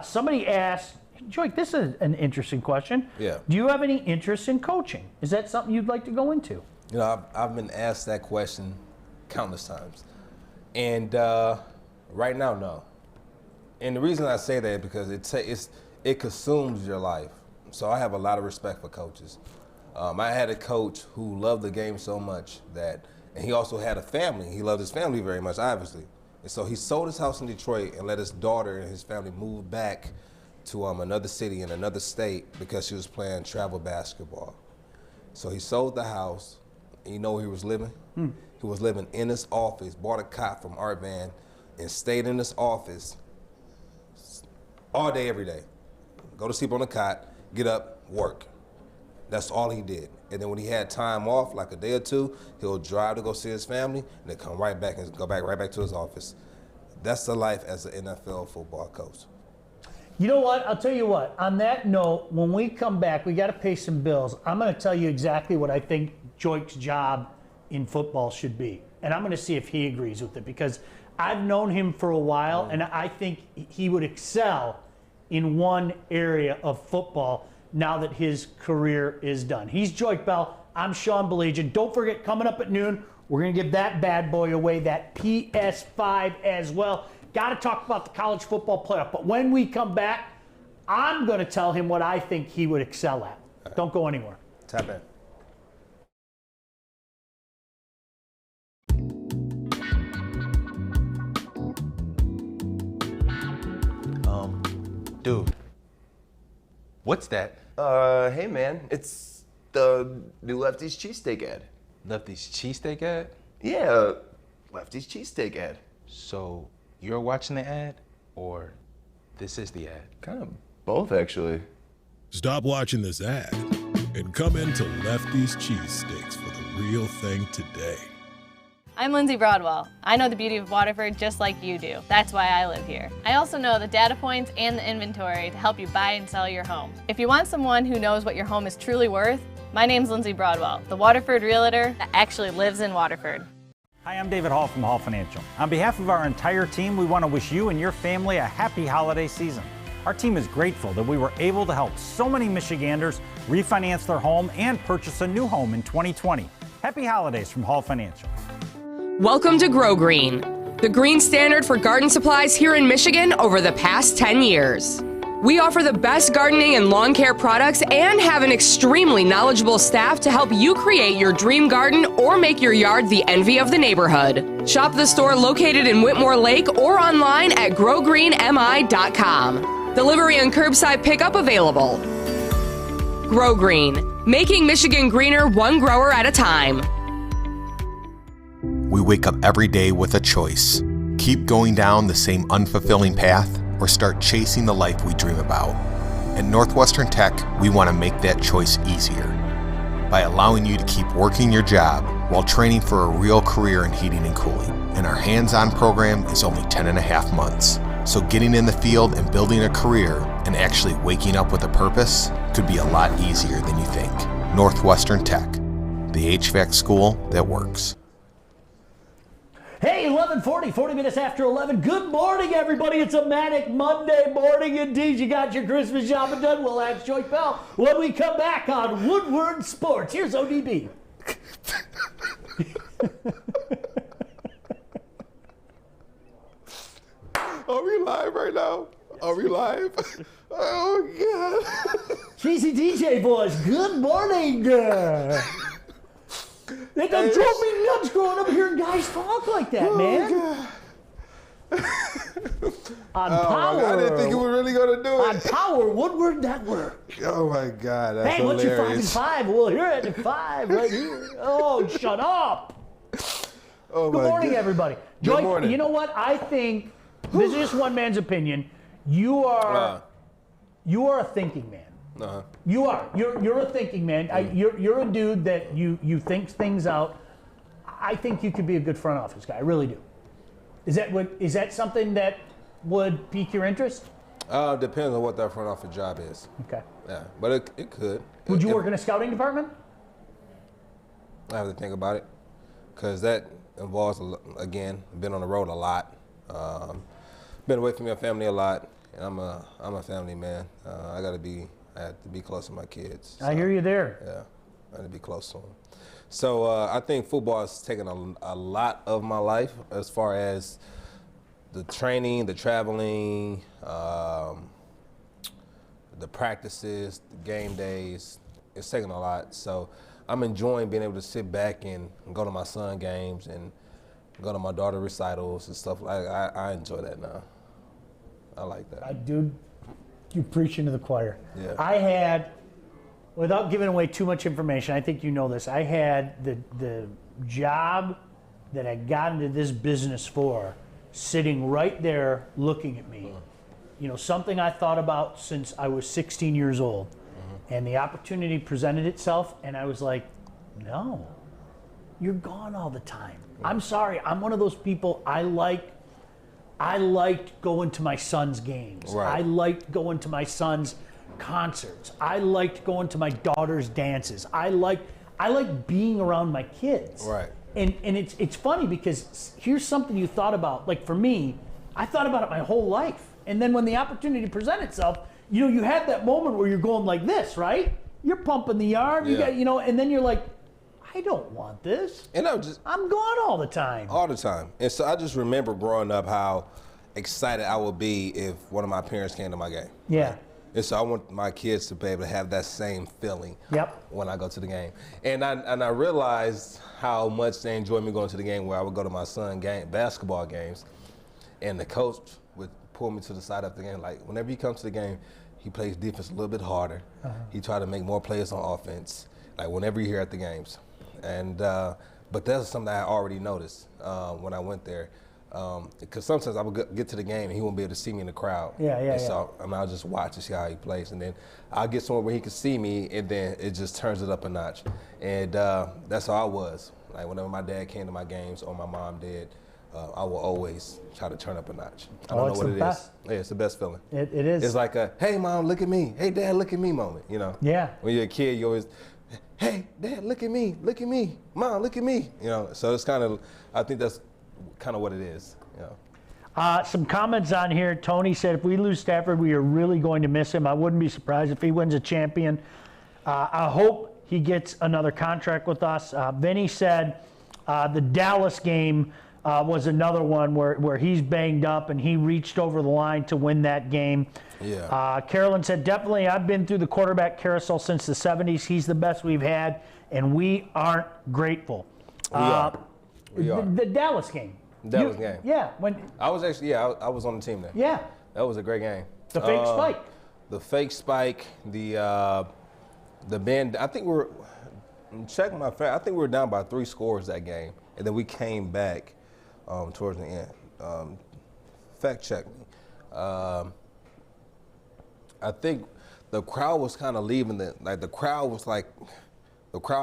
Somebody asked, Joique, this is an interesting question. Yeah. Do you have any interest in coaching? Is that something you'd like to go into? I've been asked that question countless times. And right now, no. And the reason I say that is because it consumes your life. So I have a lot of respect for coaches. I had a coach who loved the game so much and he also had a family. He loved his family very much, obviously. And so he sold his house in Detroit and let his daughter and his family move back to another city in another state because she was playing travel basketball. So he sold the house, and you know where he was living? He was living in his office, bought a cot from Art Van, and stayed in his office all day, every day. Go to sleep on the cot, get up, work. That's all he did. And then when he had time off, like a day or two, he'll drive to go see his family, and then come right back and go right back to his office. That's the life as an NFL football coach. You know what? I'll tell you what. On that note, when we come back, we got to pay some bills. I'm going to tell you exactly what I think Joique's job in football should be. And I'm going to see if he agrees with it, because I've known him for a while, and I think he would excel in one area of football now that his career is done. He's Joique Bell. I'm Sean Baligian. Don't forget, coming up at noon, we're going to give that bad boy away, that PS5 as well. Got to talk about the college football playoff. But when we come back, I'm going to tell him what I think he would excel at. Don't go anywhere. Tap in. Dude, what's that? Hey man, it's the new Lefty's cheesesteak ad. Lefty's cheesesteak ad? Yeah, Lefty's cheesesteak ad. So you're watching the ad, or this is the ad? Kind of both, actually. Stop watching this ad and come into Lefty's Cheesesteaks for the real thing today. I'm Lindsay Broadwell. I know the beauty of Waterford just like you do. That's why I live here. I also know the data points and the inventory to help you buy and sell your home. If you want someone who knows what your home is truly worth, My name's Lindsay Broadwell, the Waterford realtor that actually lives in Waterford. Hi, I'm David Hall from Hall Financial. On behalf of our entire team, we want to wish you and your family a happy holiday season. Our team is grateful that we were able to help so many Michiganders refinance their home and purchase a new home in 2020. Happy holidays from Hall Financial. Welcome to Grow Green, the green standard for garden supplies here in Michigan over the past 10 years. We offer the best gardening and lawn care products and have an extremely knowledgeable staff to help you create your dream garden or make your yard the envy of the neighborhood. Shop the store located in Whitmore Lake or online at growgreenmi.com. Delivery and curbside pickup available. Grow Green, making Michigan greener one grower at a time. We wake up every day with a choice. Keep going down the same unfulfilling path or start chasing the life we dream about. At Northwestern Tech, we want to make that choice easier by allowing you to keep working your job while training for a real career in heating and cooling. And our hands-on program is only 10.5 months. So getting in the field and building a career and actually waking up with a purpose could be a lot easier than you think. Northwestern Tech, the HVAC school that works. Hey, 11:40, 40 minutes after 11. Good morning, everybody. It's a manic Monday morning indeed. You got your Christmas shopping done? Well, that's Joique Bell. When we come back on Woodward Sports, here's ODB. Are we live right now? Are we live? Oh, God. Cheesy DJ boys, good morning. It drove me nuts growing up hearing guys talk like that, man. On Power. I didn't think you were really going to do it. On Power Woodward Network. Oh, my God. That's hey, what's hilarious. your 5 and 5? Well, you're at the 5 right here. Oh, shut up. Oh, Good morning, everybody. Good Joique, morning. you know what? I think, this is just one man's opinion, you are a thinking man. Uh-huh. You are. You're a thinking man. You're a dude that you think things out. I think you could be a good front office guy. I really do. Is that something that would pique your interest? Depends on what that front office job is. Okay. Yeah, but it could. Would you work in a scouting department? I have to think about it, because that involves, again, been on the road a lot, been away from your family a lot, and I'm a family man. I have to be close to my kids. So, I hear you there. Yeah, I have to be close to them. So I think football has taken a lot of my life, as far as the training, the traveling, the practices, the game days. It's taken a lot. So I'm enjoying being able to sit back and go to my son games and go to my daughter recitals and stuff like that. I enjoy that now. I like that. Dude, you're preaching to the choir. Yeah. I had, without giving away too much information, I think you know this, I had the job that I got into this business for sitting right there looking at me. You know, something I thought about since I was 16 years old. And the opportunity presented itself, and I was like, no, you're gone all the time. I'm sorry, I'm one of those people, I liked going to my son's games. Right. I liked going to my son's concerts. I liked going to my daughter's dances. I like being around my kids. Right. And it's funny because here's something you thought about. Like for me, I thought about it my whole life. And then when the opportunity presented itself, you know, you have that moment where you're going like this, right? You're pumping the yard, you got, you know, and then you're like, I don't want this. And I'm gone all the time. All the time. And so I just remember growing up how excited I would be if one of my parents came to my game. Yeah. And so I want my kids to be able to have that same feeling when I go to the game. And I realized how much they enjoy me going to the game, where I would go to my son's basketball games, and the coach would pull me to the side after the game. Like, whenever he comes to the game, he plays defense a little bit harder. He tried to make more plays on offense, like whenever you're here at the games. And but that's something I already noticed when I went there. Because sometimes I would get to the game and he won't be able to see me in the crowd. So I'll just watch to see how he plays. And then I'll get somewhere where he can see me, and then it just turns it up a notch. And that's how I was. Like, whenever my dad came to my games or my mom did, I will always try to turn up a notch. I don't know what it is. Yeah, it's the best feeling. It is. It's like a, hey, Mom, look at me. Hey, Dad, look at me moment, you know? Yeah. When you're a kid, you always, hey, Dad, look at me, Mom, look at me. You know, so it's kind of, I think that's kind of what it is. You know. Some comments on here. Tony said, if we lose Stafford, we are really going to miss him. I wouldn't be surprised if he wins a champion. I hope he gets another contract with us. Vinny said the Dallas game was another one where he's banged up and he reached over the line to win that game. Yeah. Carolyn said, definitely, I've been through the quarterback carousel since the 70s. He's the best we've had, and we aren't grateful. We are. The Dallas game. Dallas game. Yeah. I was actually, I was on the team there. Yeah. That was a great game. The fake spike. The fake spike, the band. I think check my fact. I think we were down by 3 scores that game, and then we came back towards the end. Fact check me. I think the crowd was kind of leaving. The crowd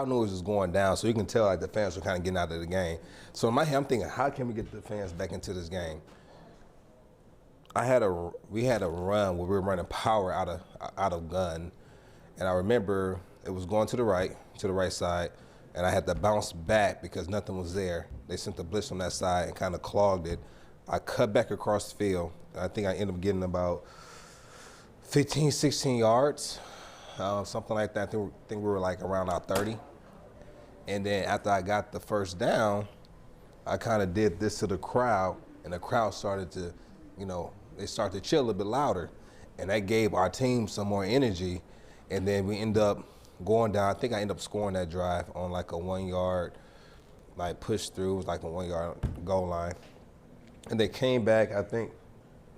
knew it was going down, so you can tell like the fans were kind of getting out of the game. So in my head, I'm thinking, how can we get the fans back into this game? We had a run where we were running power out of gun, and I remember it was going to the right side, and I had to bounce back because nothing was there. They sent the blitz on that side and kind of clogged it. I cut back across the field. I think I ended up getting about 15, 16 yards, something like that. I think we were like around our 30. And then after I got the first down, I kind of did this to the crowd, and the crowd started to, they started to chill a little bit louder. And that gave our team some more energy. And then we end up going down. I think I ended up scoring that drive on like a 1 yard, like push through. It was like a 1 yard goal line. And they came back, I think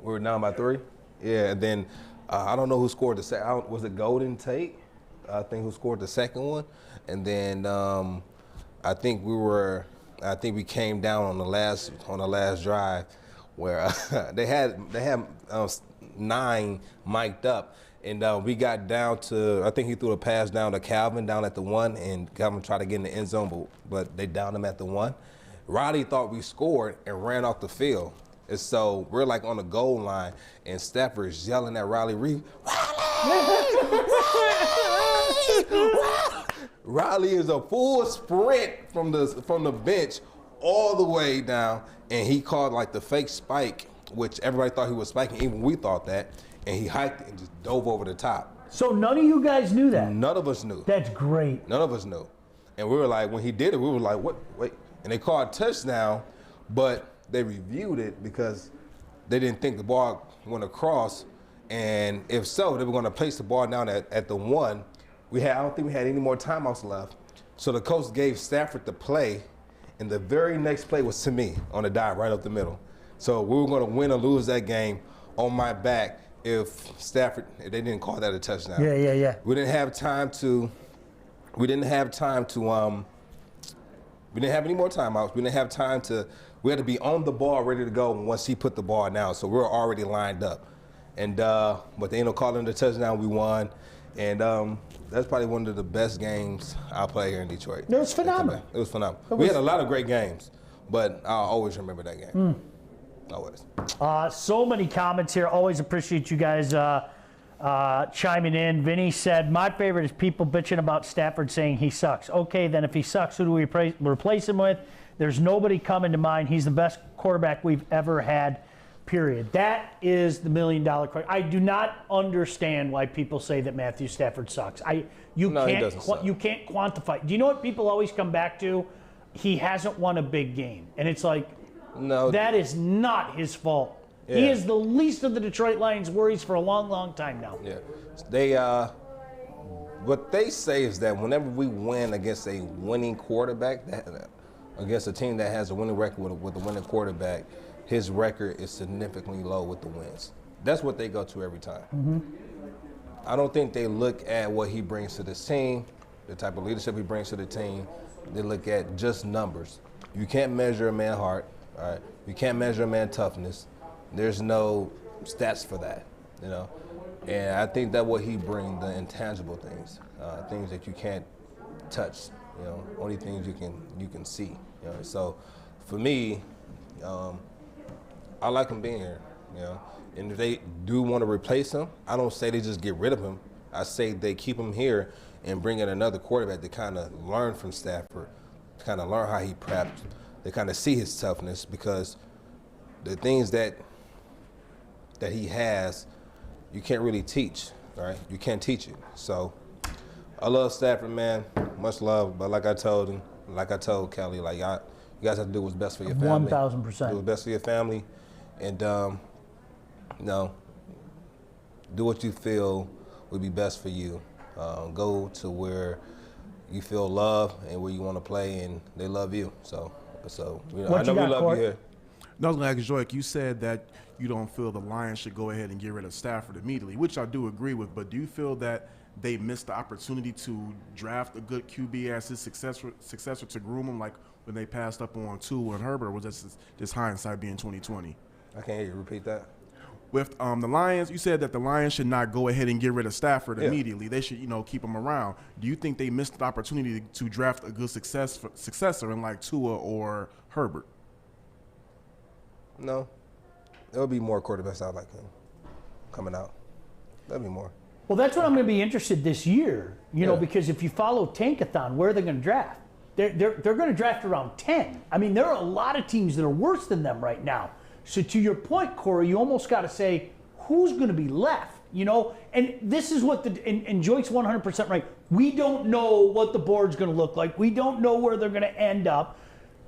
we were down by 3. Yeah, and then I don't know who scored the second. Was it Golden Tate? I think who scored the second one. And then I think we came down on the last drive where they had 9 mic'd up. And we got down to, I think he threw a pass down to Calvin down at the 1, and Calvin tried to get in the end zone, but they downed him at the 1. Riley thought we scored and ran off the field. And so we're like on the goal line, and Stafford's yelling at Riley Reed, Riley is a full sprint from the bench all the way down, and he called like the fake spike, which everybody thought he was spiking, even we thought that, and he hiked it and just dove over the top. So none of you guys knew that? None of us knew. That's great. None of us knew. And we were like, when he did it, we were like, what, wait. And they called touchdown, but they reviewed it because they didn't think the ball went across. And if so, they were going to place the ball down at the 1. I don't think we had any more timeouts left. So the coach gave Stafford the play, and the very next play was to me on a dive right up the middle. So we were going to win or lose that game on my back if they didn't call that a touchdown. Yeah. We didn't have any more timeouts. We had to be on the ball, ready to go once he put the ball down. So we were already lined up. And but they ended up calling the touchdown. We won. And that's probably one of the best games I played here in Detroit. It was phenomenal. It was phenomenal. We had a lot of great games, but I'll always remember that game. Always. So many comments here. Always appreciate you guys chiming in. Vinny said, my favorite is people bitching about Stafford saying he sucks. Okay, then if he sucks, who do we replace him with? There's nobody coming to mind. He's the best quarterback we've ever had, period. That is the $1 million question. I do not understand why people say that Matthew Stafford sucks. You can't quantify. Do you know what people always come back to? He hasn't won a big game. And it's like, no, that is not his fault. Yeah. He is the least of the Detroit Lions' worries for a long, long time now. Yeah. What they say is that whenever we win against a winning quarterback, against a team that has a winning record with a winning quarterback, his record is significantly low with the wins. That's what they go to every time. Mm-hmm. I don't think they look at what he brings to this team, the type of leadership he brings to the team. They look at just numbers. You can't measure a man's heart. All right? You can't measure a man's toughness. There's no stats for that, And I think that what he brings, the intangible things, things that you can't touch, only things you can see. So for me, I like him being here, And if they do want to replace him, I don't say they just get rid of him. I say they keep him here and bring in another quarterback to kind of learn from Stafford, kind of learn how he prepped, to kind of see his toughness, because the things that he has, you can't really teach, right? You can't teach it. So I love Stafford, man. Much love, but like I told him, like I told Kelly, like you guys have to do what's best for your family. 1,000%. Do what's best for your family, and you know, do what you feel would be best for you. Go to where you feel love and where you want to play, and they love you. So you know, I know we love you here. No, I was going to ask Joique, you said that you don't feel the Lions should go ahead and get rid of Stafford immediately, which I do agree with, but do you feel that they missed the opportunity to draft a good QB as his successor to groom him, like when they passed up on Tua and Herbert, or was this hindsight being 2020? I can't hear you. Repeat that. With the Lions, you said that the Lions should not go ahead and get rid of Stafford immediately. They should, keep him around. Do you think they missed the opportunity to draft a good successor in like Tua or Herbert? No. There'll be more quarterbacks out like him coming out. There'll be more. Well, that's what I'm going to be interested this year, because if you follow Tankathon, where are they going to draft? They're going to draft around 10. I mean, there are a lot of teams that are worse than them right now. So to your point, Corey, you almost got to say, who's going to be left? And this is what and Joique's 100% right. We don't know what the board's going to look like. We don't know where they're going to end up.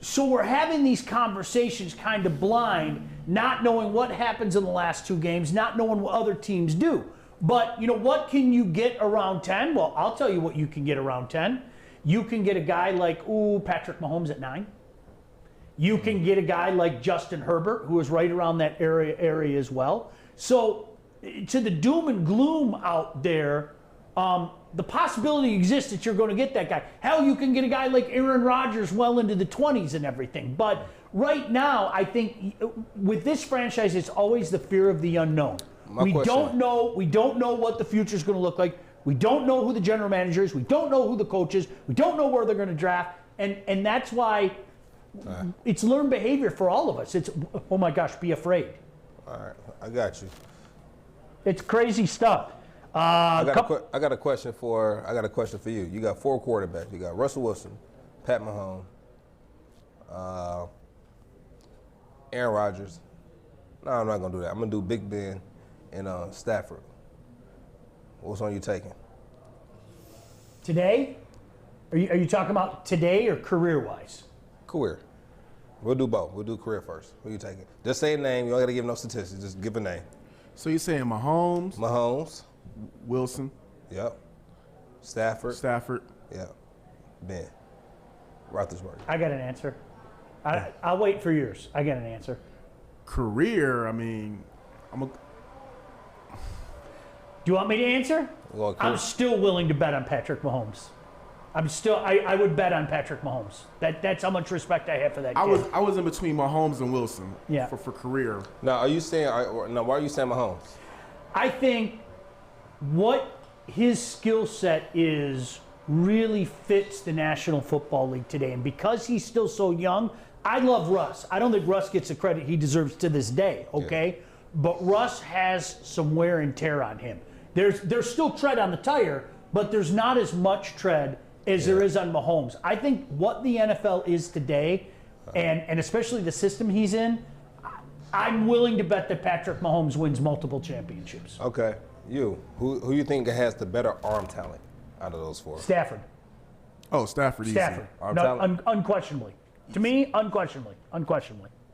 So we're having these conversations kind of blind, not knowing what happens in the last two games, not knowing what other teams do. But, what can you get around 10? Well, I'll tell you what you can get around 10. You can get a guy like, Patrick Mahomes at 9. You can get a guy like Justin Herbert, who is right around that area as well. So to the doom and gloom out there, the possibility exists that you're going to get that guy. Hell, you can get a guy like Aaron Rodgers well into the 20s and everything. But right now, I think with this franchise, it's always the fear of the unknown. We don't know what the future is going to look like. We don't know who the general manager is. We don't know who the coach is. We don't know where they're going to draft. And that's why it's learned behavior for all of us. It's, oh my gosh, be afraid. All right, I got you. It's crazy stuff. I got a question for you. You got 4 quarterbacks. You got Russell Wilson, Pat Mahomes, Aaron Rodgers. No, I'm not gonna do that. I'm gonna do Big Ben and Stafford. What's on you taking? Today? Are you talking about today or career-wise? Career. We'll do both. We'll do career first. Who are you taking? Just say a name. You don't got to give no statistics. Just give a name. So you're saying Mahomes? Mahomes. Wilson. Yep. Stafford. Yep. Ben. Roethlisberger. I got an answer. I'll wait for yours. I got an answer. Career, I mean, Do you want me to answer? I'm still willing to bet on Patrick Mahomes. I would bet on Patrick Mahomes. That's how much respect I have for that kid. I was in between Mahomes and Wilson for career. Now, why are you saying Mahomes? I think what his skill set is really fits the National Football League today. And because he's still so young, I love Russ. I don't think Russ gets the credit he deserves to this day, okay? Yeah. But Russ has some wear and tear on him. There's still tread on the tire, but there's not as much tread as there is on Mahomes. I think what the NFL is today, and especially the system he's in, I'm willing to bet that Patrick Mahomes wins multiple championships. Okay. Who you think has the better arm talent out of those 4? Stafford. Oh, Stafford. Stafford. Unquestionably. To me, unquestionably.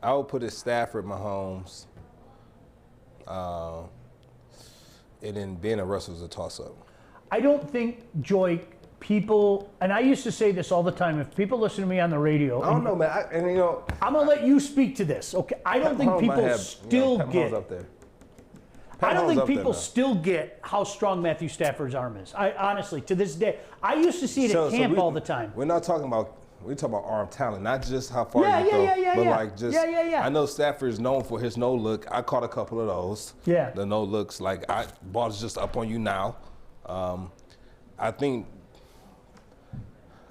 I would put it Stafford, Mahomes, and then Ben and Russell's a toss-up. I don't think, Joique, people, and I used to say this all the time, if people listen to me on the radio. I don't know, man. I'm going to let you speak to this, okay? I don't think people still get. I don't think people still get how strong Matthew Stafford's arm is. Honestly, to this day, I used to see it at camp all the time. We're talking about arm talent, not just how far you throw, but like just. I know Stafford is known for his no look. I caught a couple of those. Yeah. The no looks, like ball is just up on you now. I think.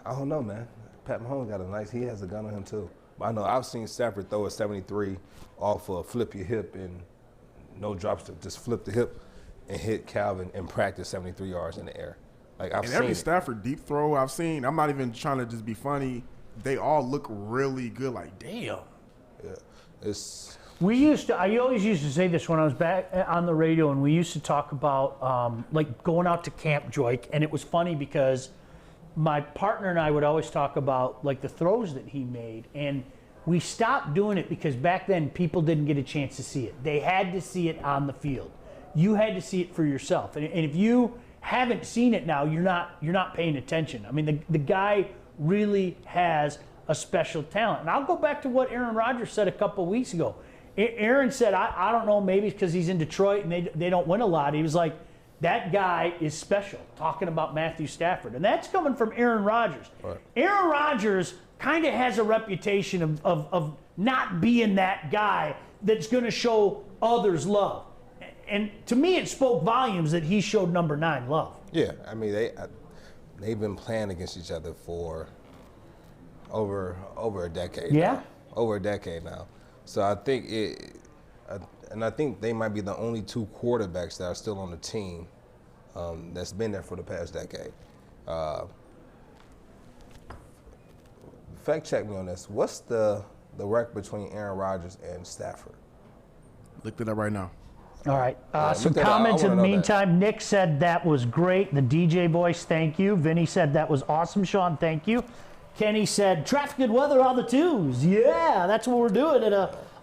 I don't know, man. Pat Mahomes he has a gun on him too. But I know I've seen Stafford throw a 73 off a flip your hip and no drop step, just flip the hip and hit Calvin and practice 73 yards in the air. Like I've And seen every it. Stafford deep throw I've seen, I'm not even trying to just be funny. They all look really good. Like, damn. Yeah, it's. I always used to say this when I was back on the radio, and we used to talk about like going out to camp, Joique, and it was funny because my partner and I would always talk about like the throws that he made, and we stopped doing it because back then people didn't get a chance to see it. They had to see it on the field. You had to see it for yourself, and if you haven't seen it now, you're not paying attention. I mean, the guy really has a special talent, and I'll go back to what Aaron Rodgers said a couple of weeks ago. Aaron said, I don't know, maybe it's because he's in Detroit and they don't win a lot. He was like, that guy is special, talking about Matthew Stafford. And that's coming from Aaron Rodgers. Right. Aaron Rodgers kind of has a reputation of not being that guy that's going to show others love. And to me, it spoke volumes that he showed number 9 love. Yeah, I mean, they've been playing against each other for over a decade. Yeah. Now. Over a decade now. So I think I think they might be the only 2 quarterbacks that are still on the team that's been there for the past decade. Fact check me on this. What's the record between Aaron Rodgers and Stafford? Looked it up right now. All right. Some comments in the meantime. Nick said that was great. The DJ voice, thank you. Vinny said that was awesome. Sean, thank you. Kenny said, traffic and weather on the 2s. Yeah, that's what we're doing at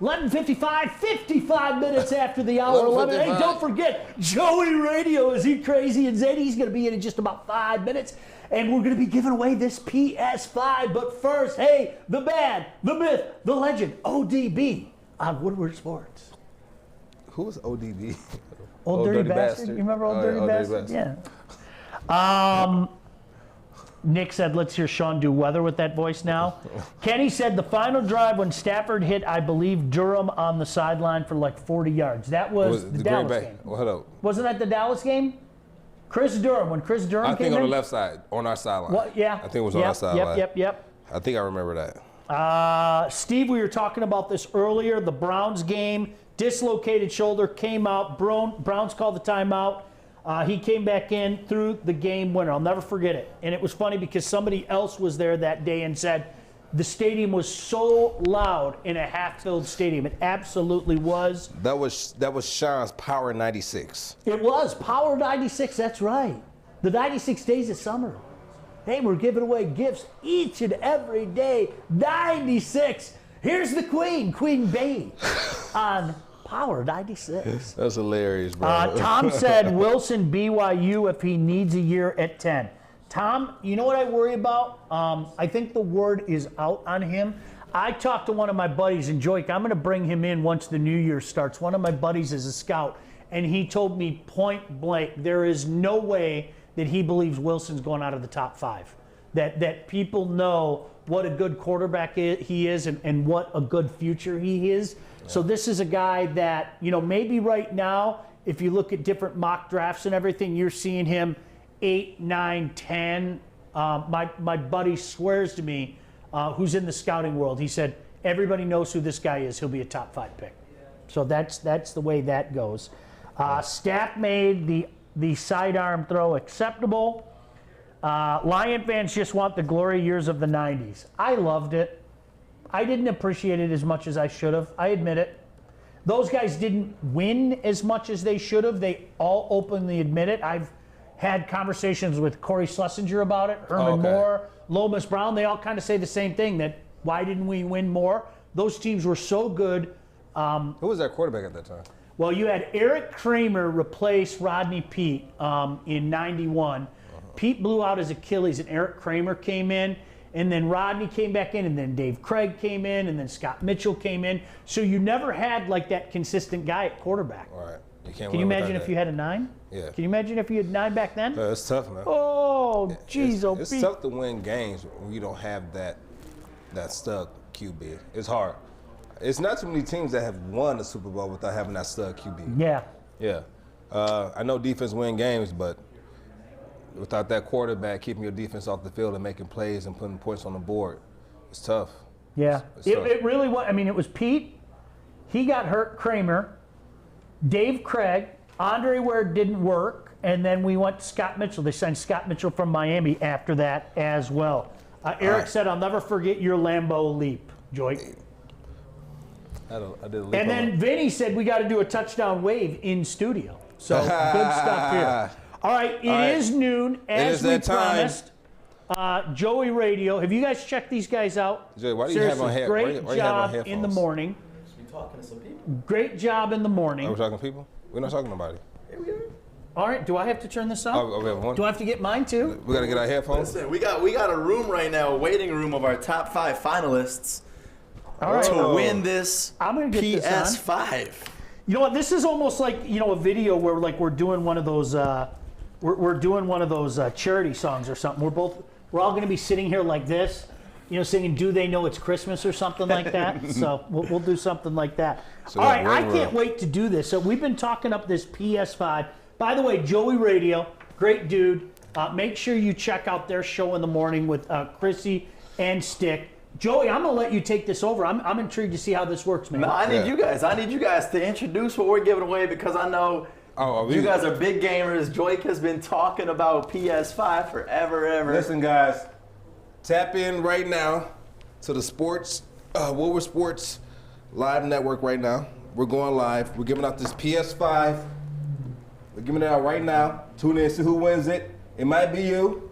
11:55, 55 minutes after the hour 11. Hey, don't forget, Joey Radio. Is he crazy and zany? He's going to be in just about 5 minutes. And we're going to be giving away this PS5. But first, hey, the man, the myth, the legend, ODB on Woodward Sports. Who was ODB? Old Dirty Bastard? You remember Old Dirty Bastard? Yeah. Nick said, let's hear Sean do weather with that voice now. Kenny said the final drive when Stafford hit, I believe, Durham on the sideline for like 40 yards. That was the Dallas game. Well, hold up. Wasn't that the Dallas game? Chris Durham, when Chris Durham came in? I think on the left side, on our sideline. Well, yeah. I think it was on our sideline. Yep. I think I remember that. Steve, we were talking about this earlier. The Browns game, dislocated shoulder, came out. Browns called the timeout. He came back in, threw the game winner. I'll never forget it. And it was funny because somebody else was there that day and said the stadium was so loud in a half-filled stadium. It absolutely was. That was Sean's Power 96. It was Power 96. That's right. The 96 days of summer. Hey, we're giving away gifts each and every day. 96. Here's the Queen, Queen Bee, on Power 96. That's hilarious, bro. Tom said Wilson BYU if he needs a year at 10. Tom, you know what I worry about? I think the word is out on him. I talked to one of my buddies, and Joique, I'm going to bring him in once the new year starts. One of my buddies is a scout, and he told me point blank, there is no way that he believes Wilson's going out of the top 5. That people know what a good quarterback he is and what a good future he is. Yeah. So this is a guy that, maybe right now, if you look at different mock drafts and everything, you're seeing him 8, 9, 10. My buddy swears to me, who's in the scouting world, he said, everybody knows who this guy is. He'll be a top 5 pick. So that's the way that goes. Staff made the sidearm throw acceptable. Lion fans just want the glory years of the 90s. I loved it. I didn't appreciate it as much as I should have. I admit it. Those guys didn't win as much as they should have. They all openly admit it. I've had conversations with Corey Schlesinger about it, Herman Moore, Lomas Brown. They all kind of say the same thing, that why didn't we win more? Those teams were so good. Who was that quarterback at that time? Well, you had Eric Kramer replace Rodney Peete in 91. Pete blew out his Achilles, and Eric Kramer came in, and then Rodney came back in, and then Dave Craig came in, and then Scott Mitchell came in. So you never had like that consistent guy at quarterback. All right. Can you imagine if you had a 9? Yeah. Can you imagine if you had 9 back then? It's tough, man. Oh, geez, It's tough to win games when you don't have that stud QB. It's hard. It's not too many teams that have won the Super Bowl without having that stud QB. Yeah. Yeah. I know defense win games, but without that quarterback keeping your defense off the field and making plays and putting points on the board, it's tough. Yeah. It's tough. It really was. I mean, it was Pete. He got hurt, Kramer. Dave Craig. Andre Ware didn't work. And then we went to Scott Mitchell. They signed Scott Mitchell from Miami after that as well. Eric said, I'll never forget your Lambeau leap, Joique. I did a leap. And then Vinny said we got to do a touchdown wave in studio. So good stuff here. All right, it is noon, as we promised. Joey Radio. Have you guys checked these guys out? Joey, why do you Seriously, have on great why job you have on in the morning. Talking to some people. Great job in the morning. Are we talking to people? We're not talking to nobody. All right, do I have to turn this up? Oh, do I have to get mine too? We got to get our headphones. Listen, we got a room right now, a waiting room of our top 5 finalists to win this I'm gonna get PS5. This on. You know what? This is almost like a video where we're doing one of those we're doing one of those charity songs or something. We're all going to be sitting here like this, singing "Do They Know It's Christmas" or something like that. So we'll do something like that. So all right, I can't wait to do this. So we've been talking up this PS5. By the way, Joey Radio, great dude. Make sure you check out their show in the morning with Krissy and Stick. Joey, I'm gonna let you take this over. I'm intrigued to see how this works, man. No, I need you guys. I need you guys to introduce what we're giving away because I know you guys are big gamers. Joique has been talking about PS5 forever. Listen, guys, tap in right now to the Woodward Sports Live Network right now. We're going live. We're giving out this PS5. We're giving it out right now. Tune in, see who wins it. It might be you.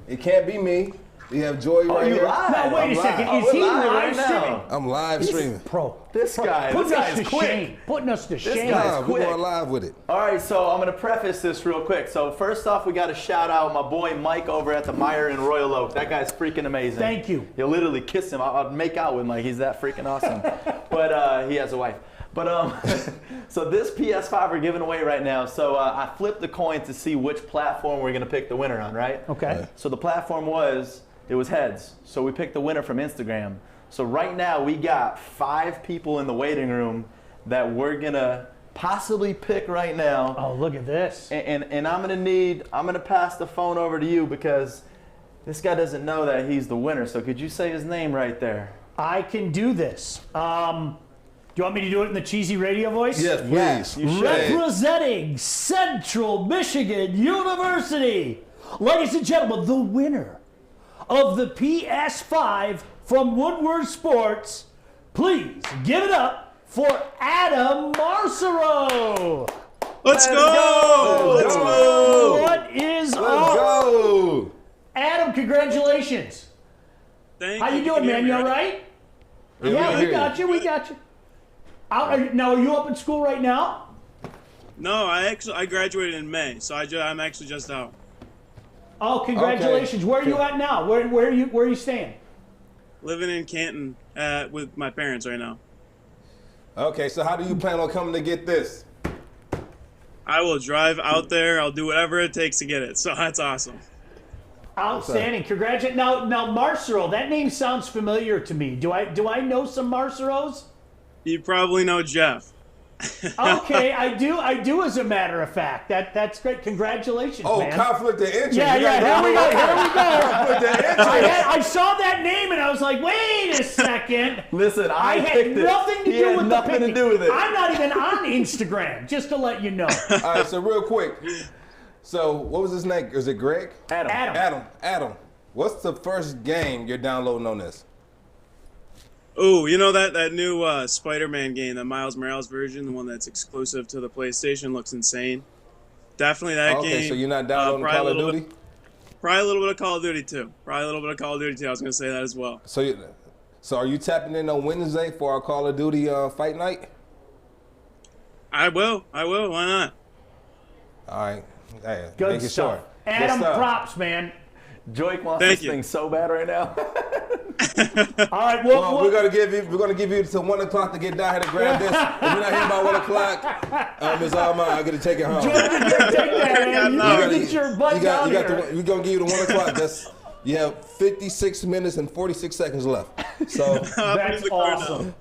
It can't be me. We have Joey right here. Now, wait a second. Is he live streaming? I'm live streaming. This guy is quick. Putting us to shame. This guy's quick. We're going live with it. All right, so I'm going to preface this real quick. So first off, we got to shout out my boy Mike over at the Meyer in Royal Oak. That guy's freaking amazing. Thank you. You'll literally kiss him. I'll make out with him like he's that freaking awesome. But he has a wife. But so this PS5 we're giving away right now. So I flipped the coin to see which platform we're going to pick the winner on, right? Okay. So the platform was heads. So we picked the winner from Instagram. So right now we got 5 people in the waiting room that we're going to possibly pick right now. Oh, look at this. And I'm going to pass the phone over to you because this guy doesn't know that he's the winner. So could you say his name right there? I can do this. Do you want me to do it in the cheesy radio voice? Yes, please. Yeah, representing Central Michigan University, ladies and gentlemen, the winner of the PS5 from Woodward Sports. Please give it up for Adam Marcero. Let's go! Let's go! What is up? Let's go! Adam, congratulations. Thank How you doing, man? You all right? Yeah, we got you. We got you. Now, are you up in school right now? No, I graduated in May, so I'm actually just out. Oh, congratulations! Okay. Where are you at now? Where are you staying? Living in Canton with my parents right now. Okay, so how do you plan on coming to get this? I will drive out there. I'll do whatever it takes to get it. So that's awesome. Outstanding! Congratulations! Now, Marcero, that name sounds familiar to me. Do I know some Marceros? You probably know Jeff. Okay, I do. As a matter of fact, that's great. Congratulations, man. Conflict of interest. Yeah. Here we go. Conflict of interest. I saw that name and I was like, wait a second. Listen, I had nothing to do with the picking. to do with it. I'm not even on Instagram, just to let you know. All right, so real quick. So what was his name? Is it Greg? Adam. What's the first game you're downloading on this? Oh, you know that new Spider-Man game, the Miles Morales version, the one that's exclusive to the PlayStation, looks insane. Definitely that game. Okay, so you're not downloading Call of Duty? Probably a little bit of Call of Duty too. I was going to say that as well. So are you tapping in on Wednesday for our Call of Duty fight night? I will. Why not? All right. Hey, Good stuff. Sure. Adam, props, man. Joique wants this thing so bad right now. All right, we're gonna give you till 1 o'clock to get down here to grab this. If you're not here by 1 o'clock, it's all mine. I'm gonna take it home. Take that, man. You get your butt down here. We're gonna give you the 1 o'clock. You have 56 minutes and 46 seconds left. So that's awesome.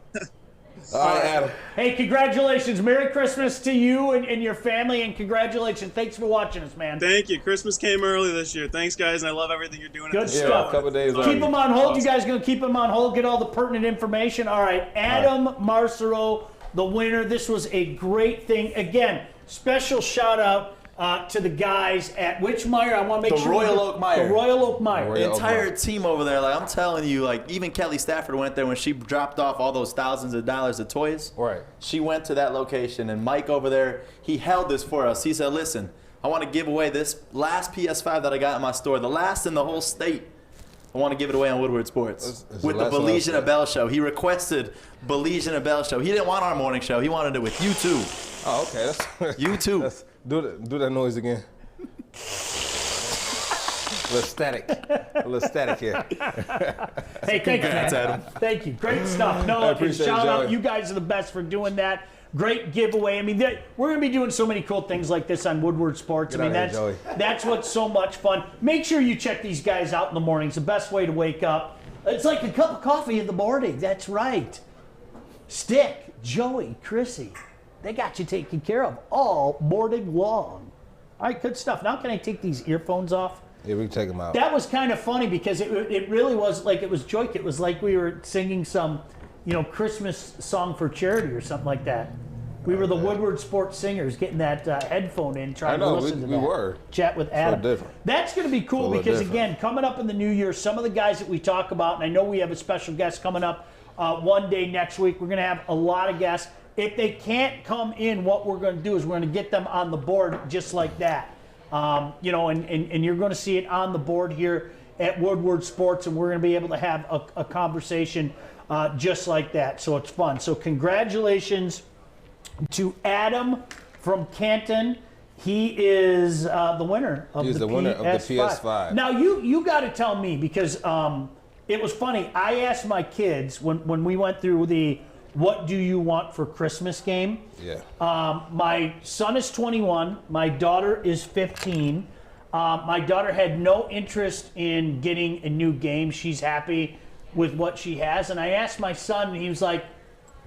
All right, Adam. Hey, congratulations. Merry Christmas to you and your family, and congratulations. Thanks for watching us, man. Thank you. Christmas came early this year. Thanks, guys, and I love everything you're doing. Good stuff. A couple days keep them on hold. You guys going to keep them on hold, get all the pertinent information. All right, Adam Marcero, the winner. This was a great thing. Again, special shout-out to the guys at which Meyer? I want to make The sure. Royal Oak Meyer. The Royal Oak Meyer. The entire team over there, like I'm telling you, like even Kelly Stafford went there when she dropped off all those thousands of dollars of toys. Right. She went to that location, and Mike over there, he held this for us. He said, listen, I want to give away this last PS5 that I got in my store, the last in the whole state. I want to give it away on Woodward Sports with the Baligian and Bell show. He requested Baligian and Bell show. He didn't want our morning show. He wanted it with you too. Oh, okay. You too. Do that noise again. A little static here. Hey, thank you, man. Thank you. Great stuff. No, I appreciate shout it, out. Joey. You guys are the best for doing that. Great giveaway. I mean, we're going to be doing so many cool things like this on Woodward Sports. Get I mean, out here, that's what's so much fun. Make sure you check these guys out in the mornings. The best way to wake up. It's like a cup of coffee in the morning. That's right. Stick, Joey, Krissy, they got you taken care of all morning long. All right, good stuff. Now can I take these earphones off? Yeah, we can take them out. That was kind of funny because it really was like it was Joique. It was like we were singing some, Christmas song for charity or something like that. We were the Woodward Sports Singers getting that headphone in, trying to listen to that. We were. Chat with Adam. So different. That's going to be cool because, again, coming up in the new year, some of the guys that we talk about, and I know we have a special guest coming up one day next week. We're going to have a lot of guests. If they can't come in, what we're going to do is we're going to get them on the board just like that. And you're going to see it on the board here at Woodward Sports, and we're going to be able to have a conversation just like that. So it's fun. So congratulations to Adam from Canton. He is the winner of the PS5. Now, you got to tell me, because it was funny. I asked my kids when we went through the what do you want for Christmas game. Yeah. My son is 21. My daughter is 15. My daughter had no interest in getting a new game. She's happy with what she has. And I asked my son, and he was like,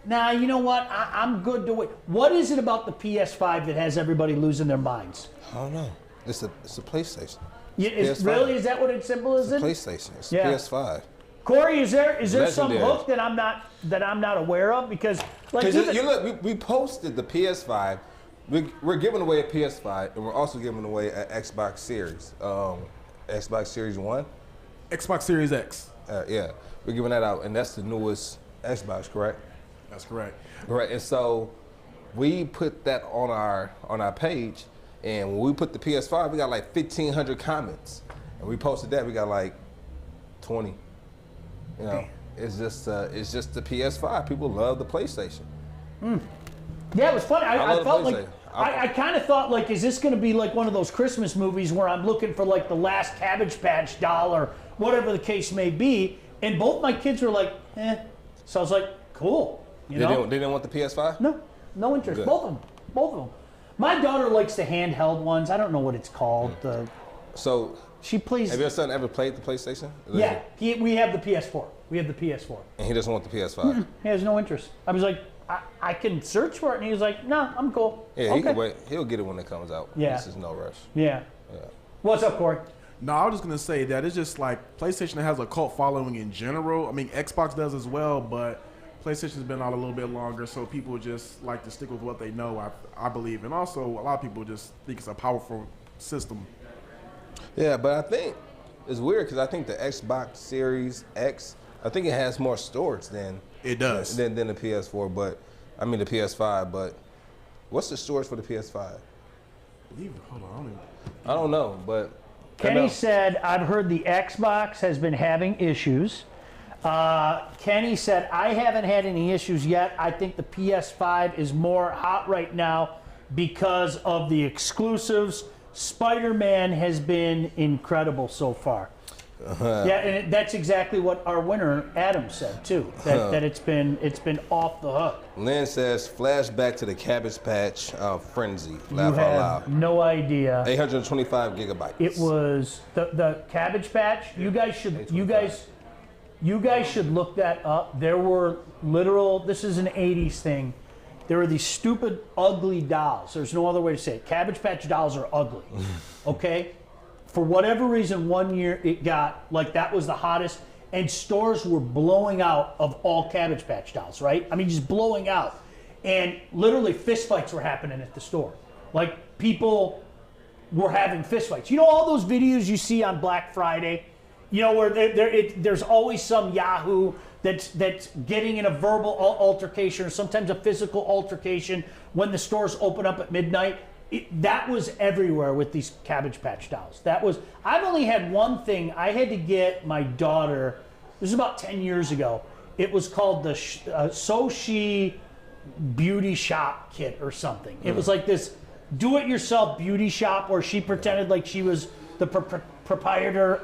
nah, you know what? I'm good to wait. What is it about the PS5 that has everybody losing their minds? I don't know. It's a PlayStation. Really? Is that what it's simple as it? PlayStation. It's PS5. Corey, is there some Legendary. hook that I'm not aware of? Because we posted the PS5. We're giving away a PS5, and we're also giving away an Xbox Series. Xbox Series 1? Xbox Series X. Yeah, we're giving that out, and that's the newest Xbox, correct? That's correct. Right, and so we put that on our page, and when we put the PS5, we got like 1,500 comments, and we posted that, we got like 20. It's just the PS5. People love the PlayStation. Yeah, it was funny. I felt like I kind of thought like, is this going to be like one of those Christmas movies where I'm looking for like the last Cabbage Patch doll or whatever the case may be? And both my kids were like, eh. So I was like, cool. They didn't want the PS5? No interest. Good. Both of them. My daughter likes the handheld ones. I don't know what it's called. So she plays. Have your son ever played the PlayStation? Yeah, we have the PS4. And he doesn't want the PS5. He has no interest. I was like, I can search for it, and he was like, no, I'm cool. Yeah, okay. He can wait. He'll get it when it comes out. Yeah. This is no rush. Yeah. What's up, Corey? No, I was just going to say that it's just like PlayStation has a cult following in general. I mean, Xbox does as well, but PlayStation's been out a little bit longer, so people just like to stick with what they know, I believe. And also, a lot of people just think it's a powerful system. Yeah, but I think it's weird because I think the Xbox Series X, I think it has more storage than it does than the PS4. But I mean the PS5. But what's the storage for the PS5? Hold on, I don't know, but Kenny said, I've heard the Xbox has been having issues. Kenny said, I haven't had any issues yet. I think the PS5 is more hot right now because of the exclusives. Spider-Man has been incredible so far. Yeah, and that's exactly what our winner Adam said too. That it's been off the hook. Lynn says flashback to the Cabbage Patch frenzy. Laugh You out have loud. no idea. 825 gigabytes. It was the Cabbage Patch. You guys should look that up. There were literal. This is an '80s thing. There were these stupid, ugly dolls. There's no other way to say it. Cabbage Patch dolls are ugly. Okay? For whatever reason, one year it got, like, that was the hottest, and stores were blowing out of all Cabbage Patch dolls, right? I mean, just blowing out. And literally fist fights were happening at the store. Like, people were having fistfights. You know all those videos you see on Black Friday, you know, where there's always some yahoo that's getting in a verbal altercation or sometimes a physical altercation when the stores open up at midnight. That was everywhere with these Cabbage Patch dolls. I've only had one thing. I had to get my daughter, this was about 10 years ago. It was called the So-She Beauty Shop Kit or something. It was like this do-it-yourself beauty shop where she pretended like she was the proprietor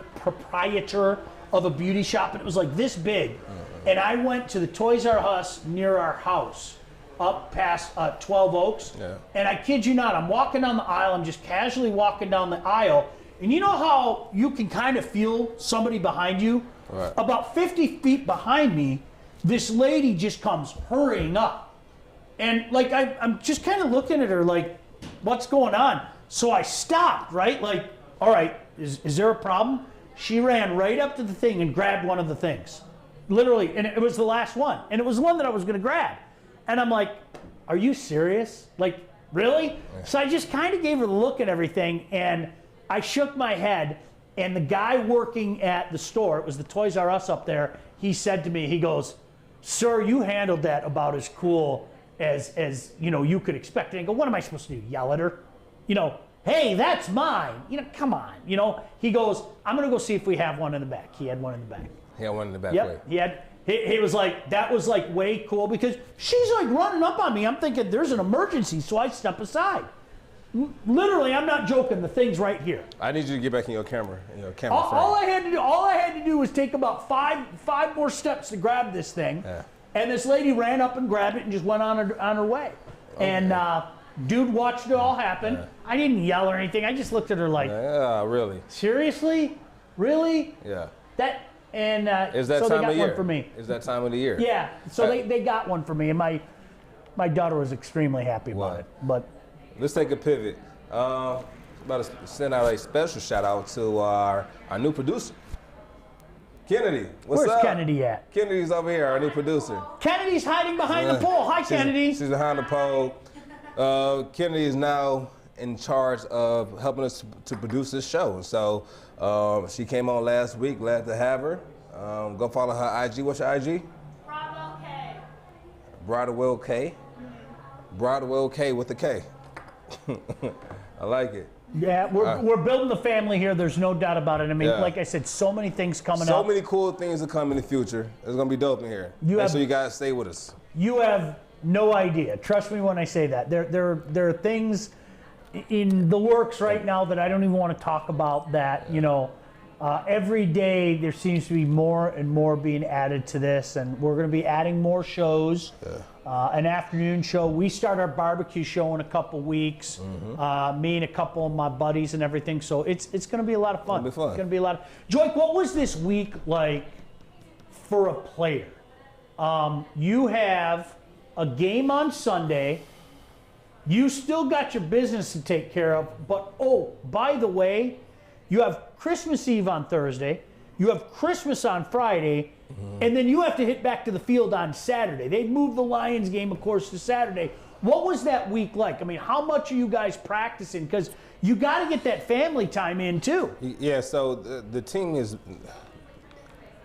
of a beauty shop, and it was like this big. And I went to the Toys R Us near our house, up past 12 Oaks, and I kid you not, I'm walking down the aisle, I'm just casually walking down the aisle, and you know how you can kind of feel somebody behind you? Right. About 50 feet behind me, this lady just comes hurrying up. And like I'm just kind of looking at her like, what's going on? So I stopped, right? Like, all right, is there a problem? She ran right up to the thing and grabbed one of the things. Literally, and it was the last one. And it was the one that I was gonna grab. And I'm like, are you serious? Like, really? So I just kind of gave her the look and everything, and I shook my head, and the guy working at the store, it was the Toys R Us up there, he said to me, he goes, sir, you handled that about as cool as you know, you could expect. And I go, what am I supposed to do, yell at her? You know, hey, that's mine. You know, come on. You know, he goes, I'm gonna go see if we have one in the back. He had one in the back. He had one in the back. Yep, he had. He was like, that was like way cool because she's like running up on me. I'm thinking there's an emergency, so I step aside. Literally, I'm not joking. The thing's right here. I need you to get back in your camera. All I had to do was take about five more steps to grab this thing, and this lady ran up and grabbed it and just went on her way. Okay. And dude watched it all happen. I didn't yell or anything. I just looked at her like, really? Seriously? Really? Yeah. That. And is that so time they got of year? one for me. Is that time of the year? Yeah. So they got one for me, and my daughter was extremely happy about it. But let's take a pivot. About to send out a special shout out to our new producer, Kennedy. What's up? Where's Kennedy at? Kennedy's over here, our new producer. Kennedy's hiding behind the pole. Hi, Kennedy. She's behind the pole. Kennedy is now in charge of helping us to produce this show. And so she came on last week. Glad to have her. Go follow her IG. What's your IG? Broadwell K. Broadwell K. Broadwell K with a K. I like it. Yeah, we're building the family here. There's no doubt about it. I mean, like I said, so many things coming up. So many cool things to come in the future. It's gonna be dope in here. So you guys stay with us. You have no idea. Trust me when I say that. There are things in the works right now that I don't even want to talk about. That you know, every day there seems to be more and more being added to this, and we're going to be adding more shows. An afternoon show. We start our barbecue show in a couple weeks. Me and a couple of my buddies and everything. So it's going to be a lot of fun. It's going to be a lot of. Joique, what was this week like for a player? You have a game on Sunday. You still got your business to take care of, but oh, by the way, you have Christmas Eve on Thursday, you have Christmas on Friday, and then you have to hit back to the field on Saturday. They moved the Lions game, of course, to Saturday. What was that week like? I mean, how much are you guys practicing? Because you got to get that family time in, too. Yeah, so the team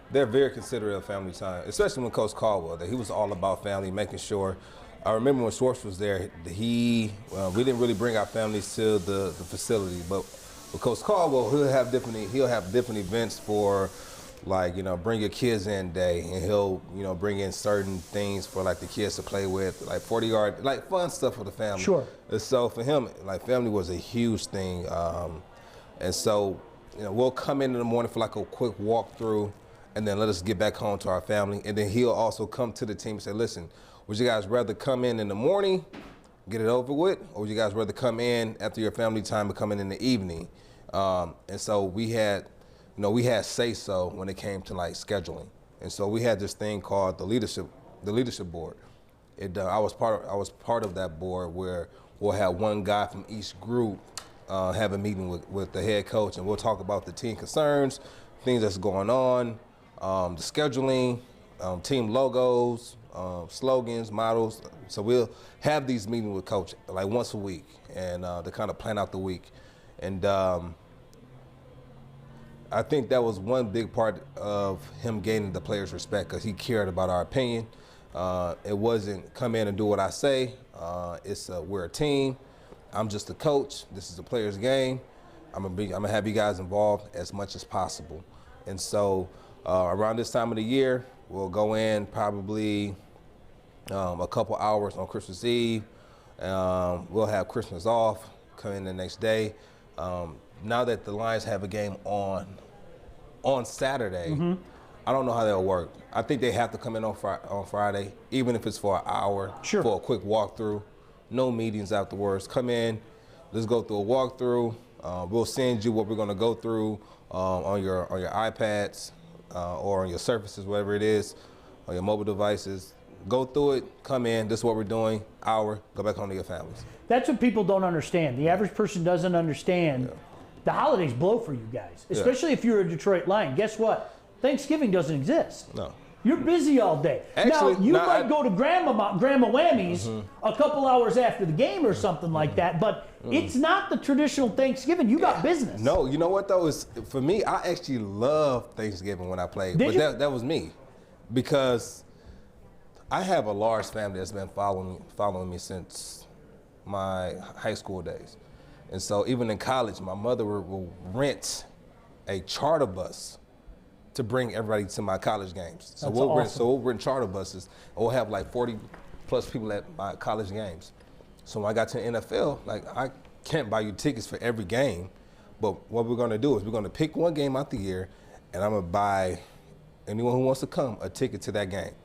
they're very considerate of family time, especially when Coach Caldwell. He was all about family, making sure. I remember when Schwartz was there, we didn't really bring our families to the facility, but with Coach Caldwell, he'll have different events for, like, you know, bring your kids in day, and he'll, you know, bring in certain things for like the kids to play with, like 40-yard, like fun stuff for the family. Sure. And so for him, like family was a huge thing, and so you know we'll come in the morning for like a quick walkthrough, and then let us get back home to our family, and then he'll also come to the team and say, listen. Would you guys rather come in the morning, get it over with, or would you guys rather come in after your family time and come in the evening? And so we had say-so when it came to like scheduling. And so we had this thing called the leadership board. I was part of that board where we'll have one guy from each group have a meeting with the head coach, and we'll talk about the team concerns, things that's going on, the scheduling, team logos, slogans, models. So we'll have these meetings with coach like once a week, and to kind of plan out the week. And I think that was one big part of him gaining the players' respect, because he cared about our opinion. It wasn't come in and do what I say. We're a team. I'm just a coach. This is a players' game. I'm gonna have you guys involved as much as possible. And so around this time of the year, we'll go in probably a couple hours on Christmas Eve. We'll have Christmas off, come in the next day. Now that the Lions have a game on Saturday, I don't know how that'll work. I think they have to come in on Friday, even if it's for an hour, for a quick walkthrough. No meetings afterwards. Come in, let's go through a walkthrough. We'll send you what we're gonna go through on your iPads or on your Surfaces, whatever it is, on your mobile devices. Go through it, come in, this is what we're doing, hour, go back home to your families. That's what people don't understand. The average person doesn't understand. The holidays blow for you guys, especially if you're a Detroit Lion. Guess what? Thanksgiving doesn't exist. No. You're busy all day. Actually, now, you might go to Grandma Whammy's a couple hours after the game or something like that, but it's not the traditional Thanksgiving. You got business. No, you know what though? For me, I actually love Thanksgiving when I played. Did but you? that was me, because I have a large family that's been following me since my high school days. And so even in college, my mother will rent a charter bus to bring everybody to my college games. So we'll rent charter buses, and we'll have like 40 plus people at my college games. So when I got to the NFL, like, I can't buy you tickets for every game, but what we're gonna do is we're gonna pick one game out the year, and I'm gonna buy anyone who wants to come a ticket to that game.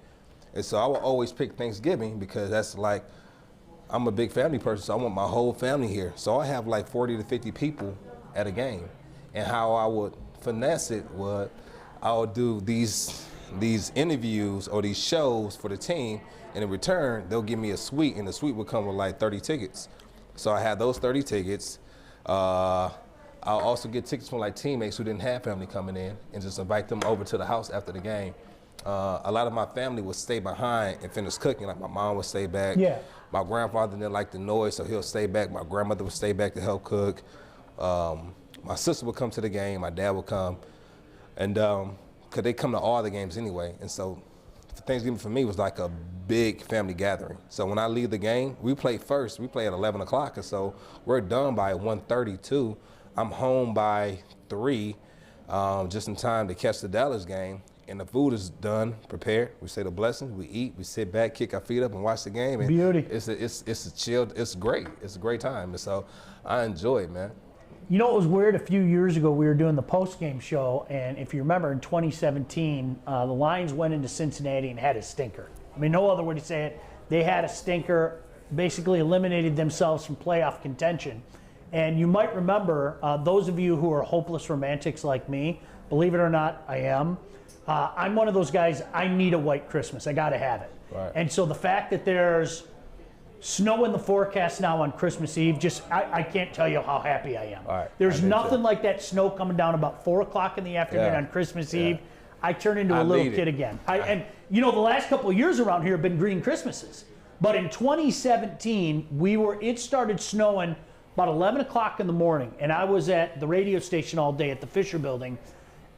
And so I will always pick Thanksgiving, because that's like, I'm a big family person, so I want my whole family here. So I have like 40 to 50 people at a game. And how I would finesse it would, I would do these interviews or these shows for the team, and in return, they'll give me a suite, and the suite would come with like 30 tickets. So I had those 30 tickets. I'll also get tickets from like teammates who didn't have family coming in, and just invite them over to the house after the game. A lot of my family would stay behind and finish cooking. Like, my mom would stay back. Yeah. My grandfather didn't like the noise, so he'll stay back. My grandmother would stay back to help cook. My sister would come to the game. My dad would come. And because they come to all the games anyway. And so Thanksgiving for me was like a big family gathering. So when I leave the game, we play first. We play at 11 o'clock. And so we're done by 1:32. I'm home by 3, just in time to catch the Dallas game. And the food is done, prepared. We say the blessing, we eat, we sit back, kick our feet up, and watch the game. And Beauty. It's a chill. It's great. It's a great time. And so I enjoy it, man. You know, it was weird. A few years ago, we were doing the post-game show, and if you remember, in 2017, the Lions went into Cincinnati and had a stinker. I mean, no other way to say it. They had a stinker, basically eliminated themselves from playoff contention. And you might remember, those of you who are hopeless romantics like me, believe it or not, I am. I'm one of those guys, I need a white Christmas. I got to have it. Right. And so the fact that there's snow in the forecast now on Christmas Eve, I can't tell you how happy I am. Right. There's nothing like that snow coming down about 4 o'clock in the afternoon on Christmas Eve. I turn into a little kid again. And you know, the last couple of years around here have been green Christmases. But in 2017, it started snowing about 11 o'clock in the morning, and I was at the radio station all day at the Fisher Building.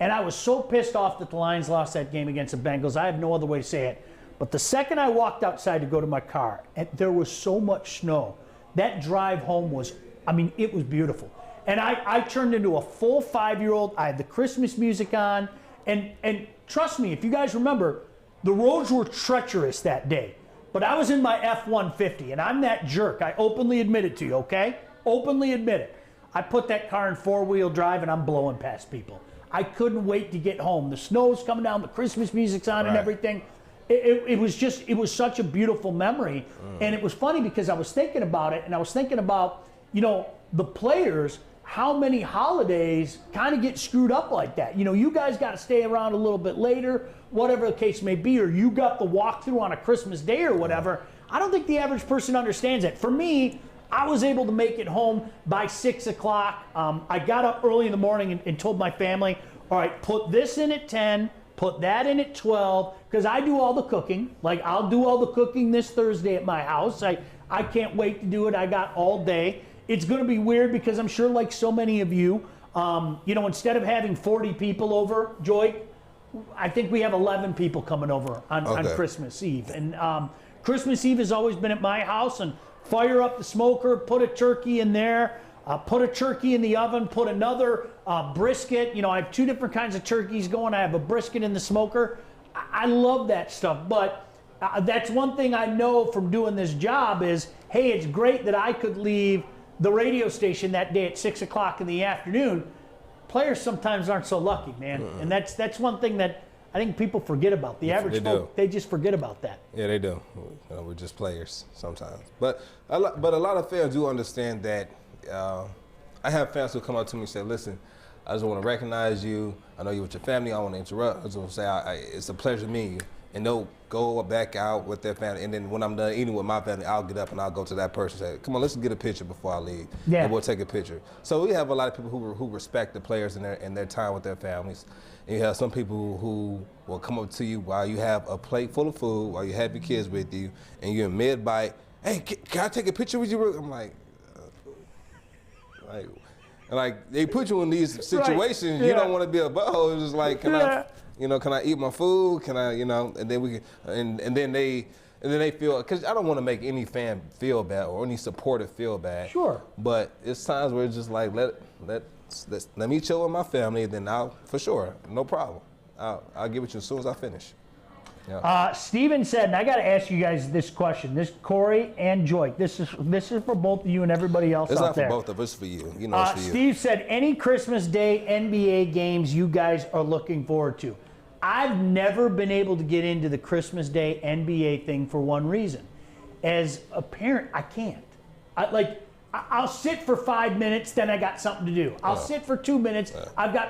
And I was so pissed off that the Lions lost that game against the Bengals. I have no other way to say it. But the second I walked outside to go to my car, and there was so much snow, that drive home was, I mean, it was beautiful. And I turned into a full 5-year-old. I had the Christmas music on. And trust me, if you guys remember, the roads were treacherous that day. But I was in my F-150, and I'm that jerk. I openly admit it to you, okay? Openly admit it. I put that car in 4-wheel drive, and I'm blowing past people. I couldn't wait to get home. The snow's coming down, the Christmas music's on and everything. It was such a beautiful memory. And it was funny because I was thinking about it, and I was thinking about, you know, the players, how many holidays kind of get screwed up like that. You know, you guys got to stay around a little bit later, whatever the case may be, or you got the walkthrough on a Christmas day or whatever. I don't think the average person understands it. For me, I was able to make it home by 6 o'clock. I got up early in the morning and told my family, all right, put this in at 10, put that in at 12, because I do all the cooking. Like, I'll do all the cooking this Thursday at my house. I can't wait to do it. I got all day. It's going to be weird because I'm sure, like so many of you, instead of having 40 people over, Joique, I think we have 11 people coming over on Christmas Eve. And Christmas Eve has always been at my house, and fire up the smoker, put a turkey in there, put a turkey in the oven, put another brisket. I have 2 different kinds of turkeys going. I have a brisket in the smoker. I love that stuff, but that's one thing I know from doing this job is, hey, it's great that I could leave the radio station that day at 6 o'clock in the afternoon. Players sometimes aren't so lucky, man. And that's one thing that I think people forget about. The average folk, they just forget about that. Yeah, they do. We're just players sometimes. But a lot of fans do understand that. I have fans who come up to me and say, listen, I just want to recognize you. I know you're with your family. I want to interrupt. I just want to say it's a pleasure meeting you. And they'll go back out with their family. And then when I'm done eating with my family, I'll get up and I'll go to that person and say, come on, let's get a picture before I leave. Yeah. And we'll take a picture. So we have a lot of people who respect the players and their time with their families. And you have some people who will come up to you while you have a plate full of food, while you have your kids with you, and you're in mid-bite. Hey, can I take a picture with you? I'm like, they put you in these situations. Right. You don't want to be a butthole. It's just like, can I eat my food? Can I, and then we can, and then they feel, because I don't want to make any fan feel bad or any supporter feel bad. Sure. But it's times where it's just like, let me chill with my family, then for sure, no problem. I'll give it to you as soon as I finish. Yeah. Steven said, and I got to ask you guys this question. This Corey and Joique. This is for both of you and everybody else out there. It's not for both of us. For you. It's for you. Steve said, any Christmas Day NBA games you guys are looking forward to? I've never been able to get into the Christmas Day NBA thing for one reason. As a parent, I can't. I'll sit for 5 minutes, then I got something to do. I'll sit for 2 minutes.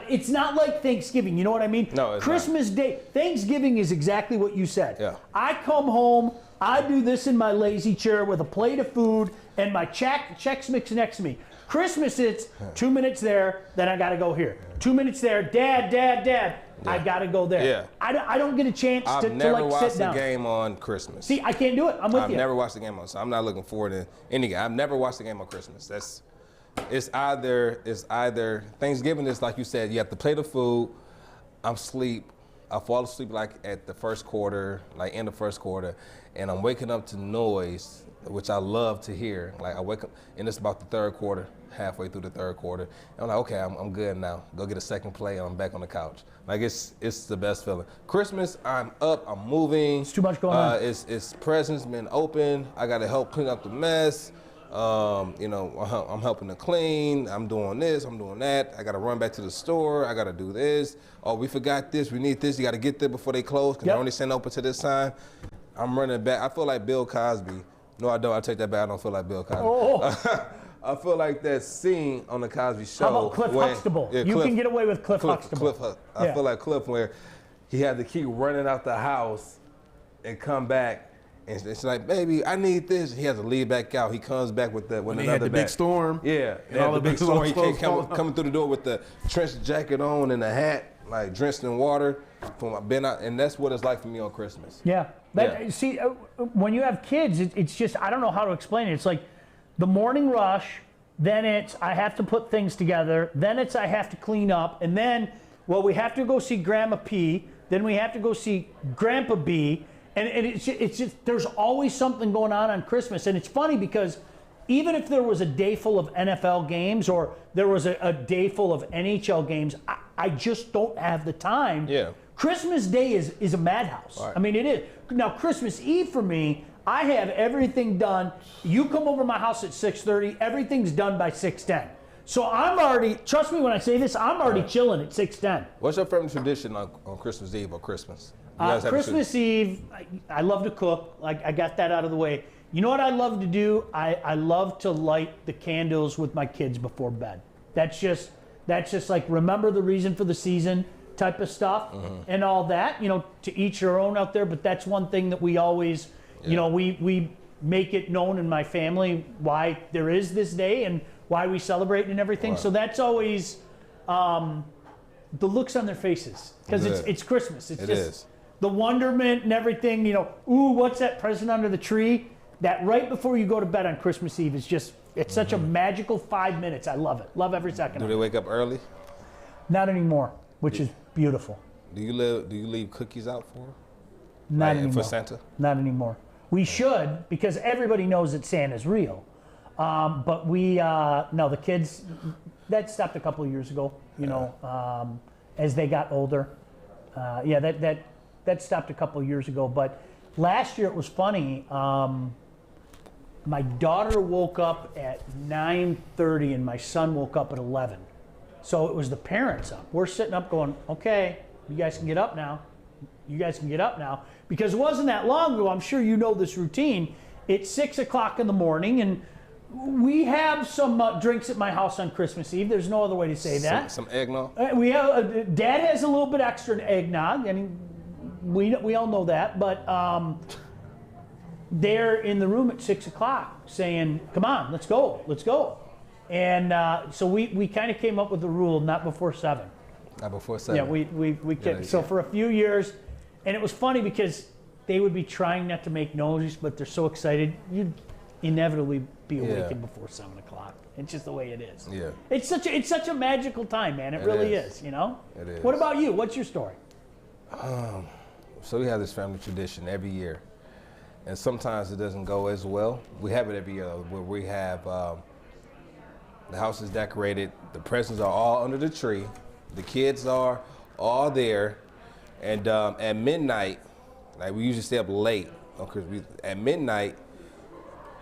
It's not like Thanksgiving, you know what I mean? No, it's Christmas Day, Thanksgiving is exactly what you said. Yeah. I come home, I do this in my lazy chair with a plate of food and my Chex Mix next to me. Christmas, it's 2 minutes there, then I gotta go here. 2 minutes there, Dad. Yeah. I gotta go there. Yeah. I don't get a chance to sit down. I've never watched a game on Christmas. See, I can't do it. I'm with you. I've never watched a game on, so I'm not looking forward to any game. I've never watched a game on Christmas. It's either Thanksgiving is like you said, you have to plate of food. I'm asleep. I fall asleep like at the first quarter, like in the first quarter, and I'm waking up to noise, which I love to hear. Like I wake up, and it's about the third quarter, halfway through the third quarter. And I'm like, okay, I'm good now. Go get a second play, and I'm back on the couch. Like it's the best feeling. Christmas, I'm up, I'm moving. It's too much going on. It's presents been open. I got to help clean up the mess. I'm helping to clean. I'm doing this. I'm doing that. I got to run back to the store. I got to do this. Oh, we forgot this. We need this. You got to get there before they close because they're only sent open to this time. I'm running back. I feel like Bill Cosby. No, I don't. I take that back. I don't feel like Bill Cosby. Oh. I feel like that scene on the Cosby Show. How about Cliff Huxtable? Yeah, you can get away with Cliff Huxtable. I feel like Cliff, where he had to keep running out the house and come back, and it's like, baby, I need this. He has to leave back out. He comes back with another had the big storm. Yeah, and all the big storm. He came coming through the door with the trench jacket on and a hat, like drenched in water. And that's what it's like for me on Christmas. Yeah. See, when you have kids, it's just, I don't know how to explain it. It's like the morning rush, then it's I have to put things together, then it's I have to clean up, and then, we have to go see Grandma P, then we have to go see Grandpa B, and it's just there's always something going on Christmas. And it's funny because even if there was a day full of NFL games or there was a day full of NHL games, I just don't have the time. Yeah. Christmas Day is a madhouse. Right. I mean, it is. Now, Christmas Eve for me, I have everything done. You come over to my house at 6:30, everything's done by 6:10. So I'm already, trust me when I say this, I'm already chilling at 6:10. What's your favorite tradition on Christmas Eve or Christmas? Christmas Eve, I love to cook. I got that out of the way. You know what I love to do? I love to light the candles with my kids before bed. That's just like remember the reason for the season type of stuff and all that. To each your own out there, but that's one thing that we always, we make it known in my family why there is this day and why we celebrate and everything. Right. So that's always the looks on their faces because it's Christmas. It's just the wonderment and everything. Ooh, what's that present under the tree? That right before you go to bed on Christmas Eve is just It's such a magical 5 minutes. I love it. Love every second Do of they it. wake up early? Not anymore, which is beautiful. Do you leave cookies out for them? Not anymore. For Santa? Not anymore. We should, because everybody knows that Santa's real. But we, no, the kids, that stopped a couple of years ago, you know, as they got older. Yeah, that stopped a couple of years ago. But last year it was funny. My daughter woke up at 9:30 and my son woke up at 11. So it was the parents up. We're sitting up going, okay, you guys can get up now. You guys can get up now. Because it wasn't that long ago, I'm sure you know this routine. It's 6 o'clock in the morning and we have some drinks at my house on Christmas Eve. There's no other way to say that. Some eggnog? We have, Dad has a little bit extra eggnog, and we all know that. But they're in the room at 6 o'clock saying, come on, let's go, let's go. And so we kind of came up with the rule, not before 7. Not before 7. Yeah, we kept, so for a few years, and it was funny because they would be trying not to make noises, but they're so excited, you'd inevitably be awakened before 7 o'clock. It's just the way it is. Yeah. It's such a magical time, man. It really is, you know? It is. What about you? What's your story? So we have this family tradition every year. And sometimes it doesn't go as well. We have it every year where we have the house is decorated, the presents are all under the tree, the kids are all there, and at midnight, like we usually stay up late on Christmas. At midnight,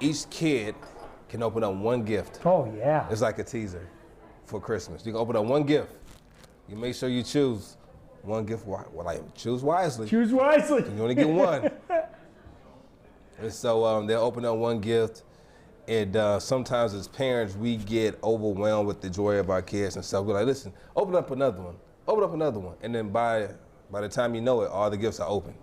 each kid can open up one gift. Oh yeah. It's like a teaser for Christmas. You can open up one gift. You make sure you choose one gift. Well, like choose wisely. Choose wisely. You only get one. And so they'll open up one gift, and sometimes as parents we get overwhelmed with the joy of our kids and stuff. We're like, listen, open up another one. Open up another one. And then by the time you know it, all the gifts are open.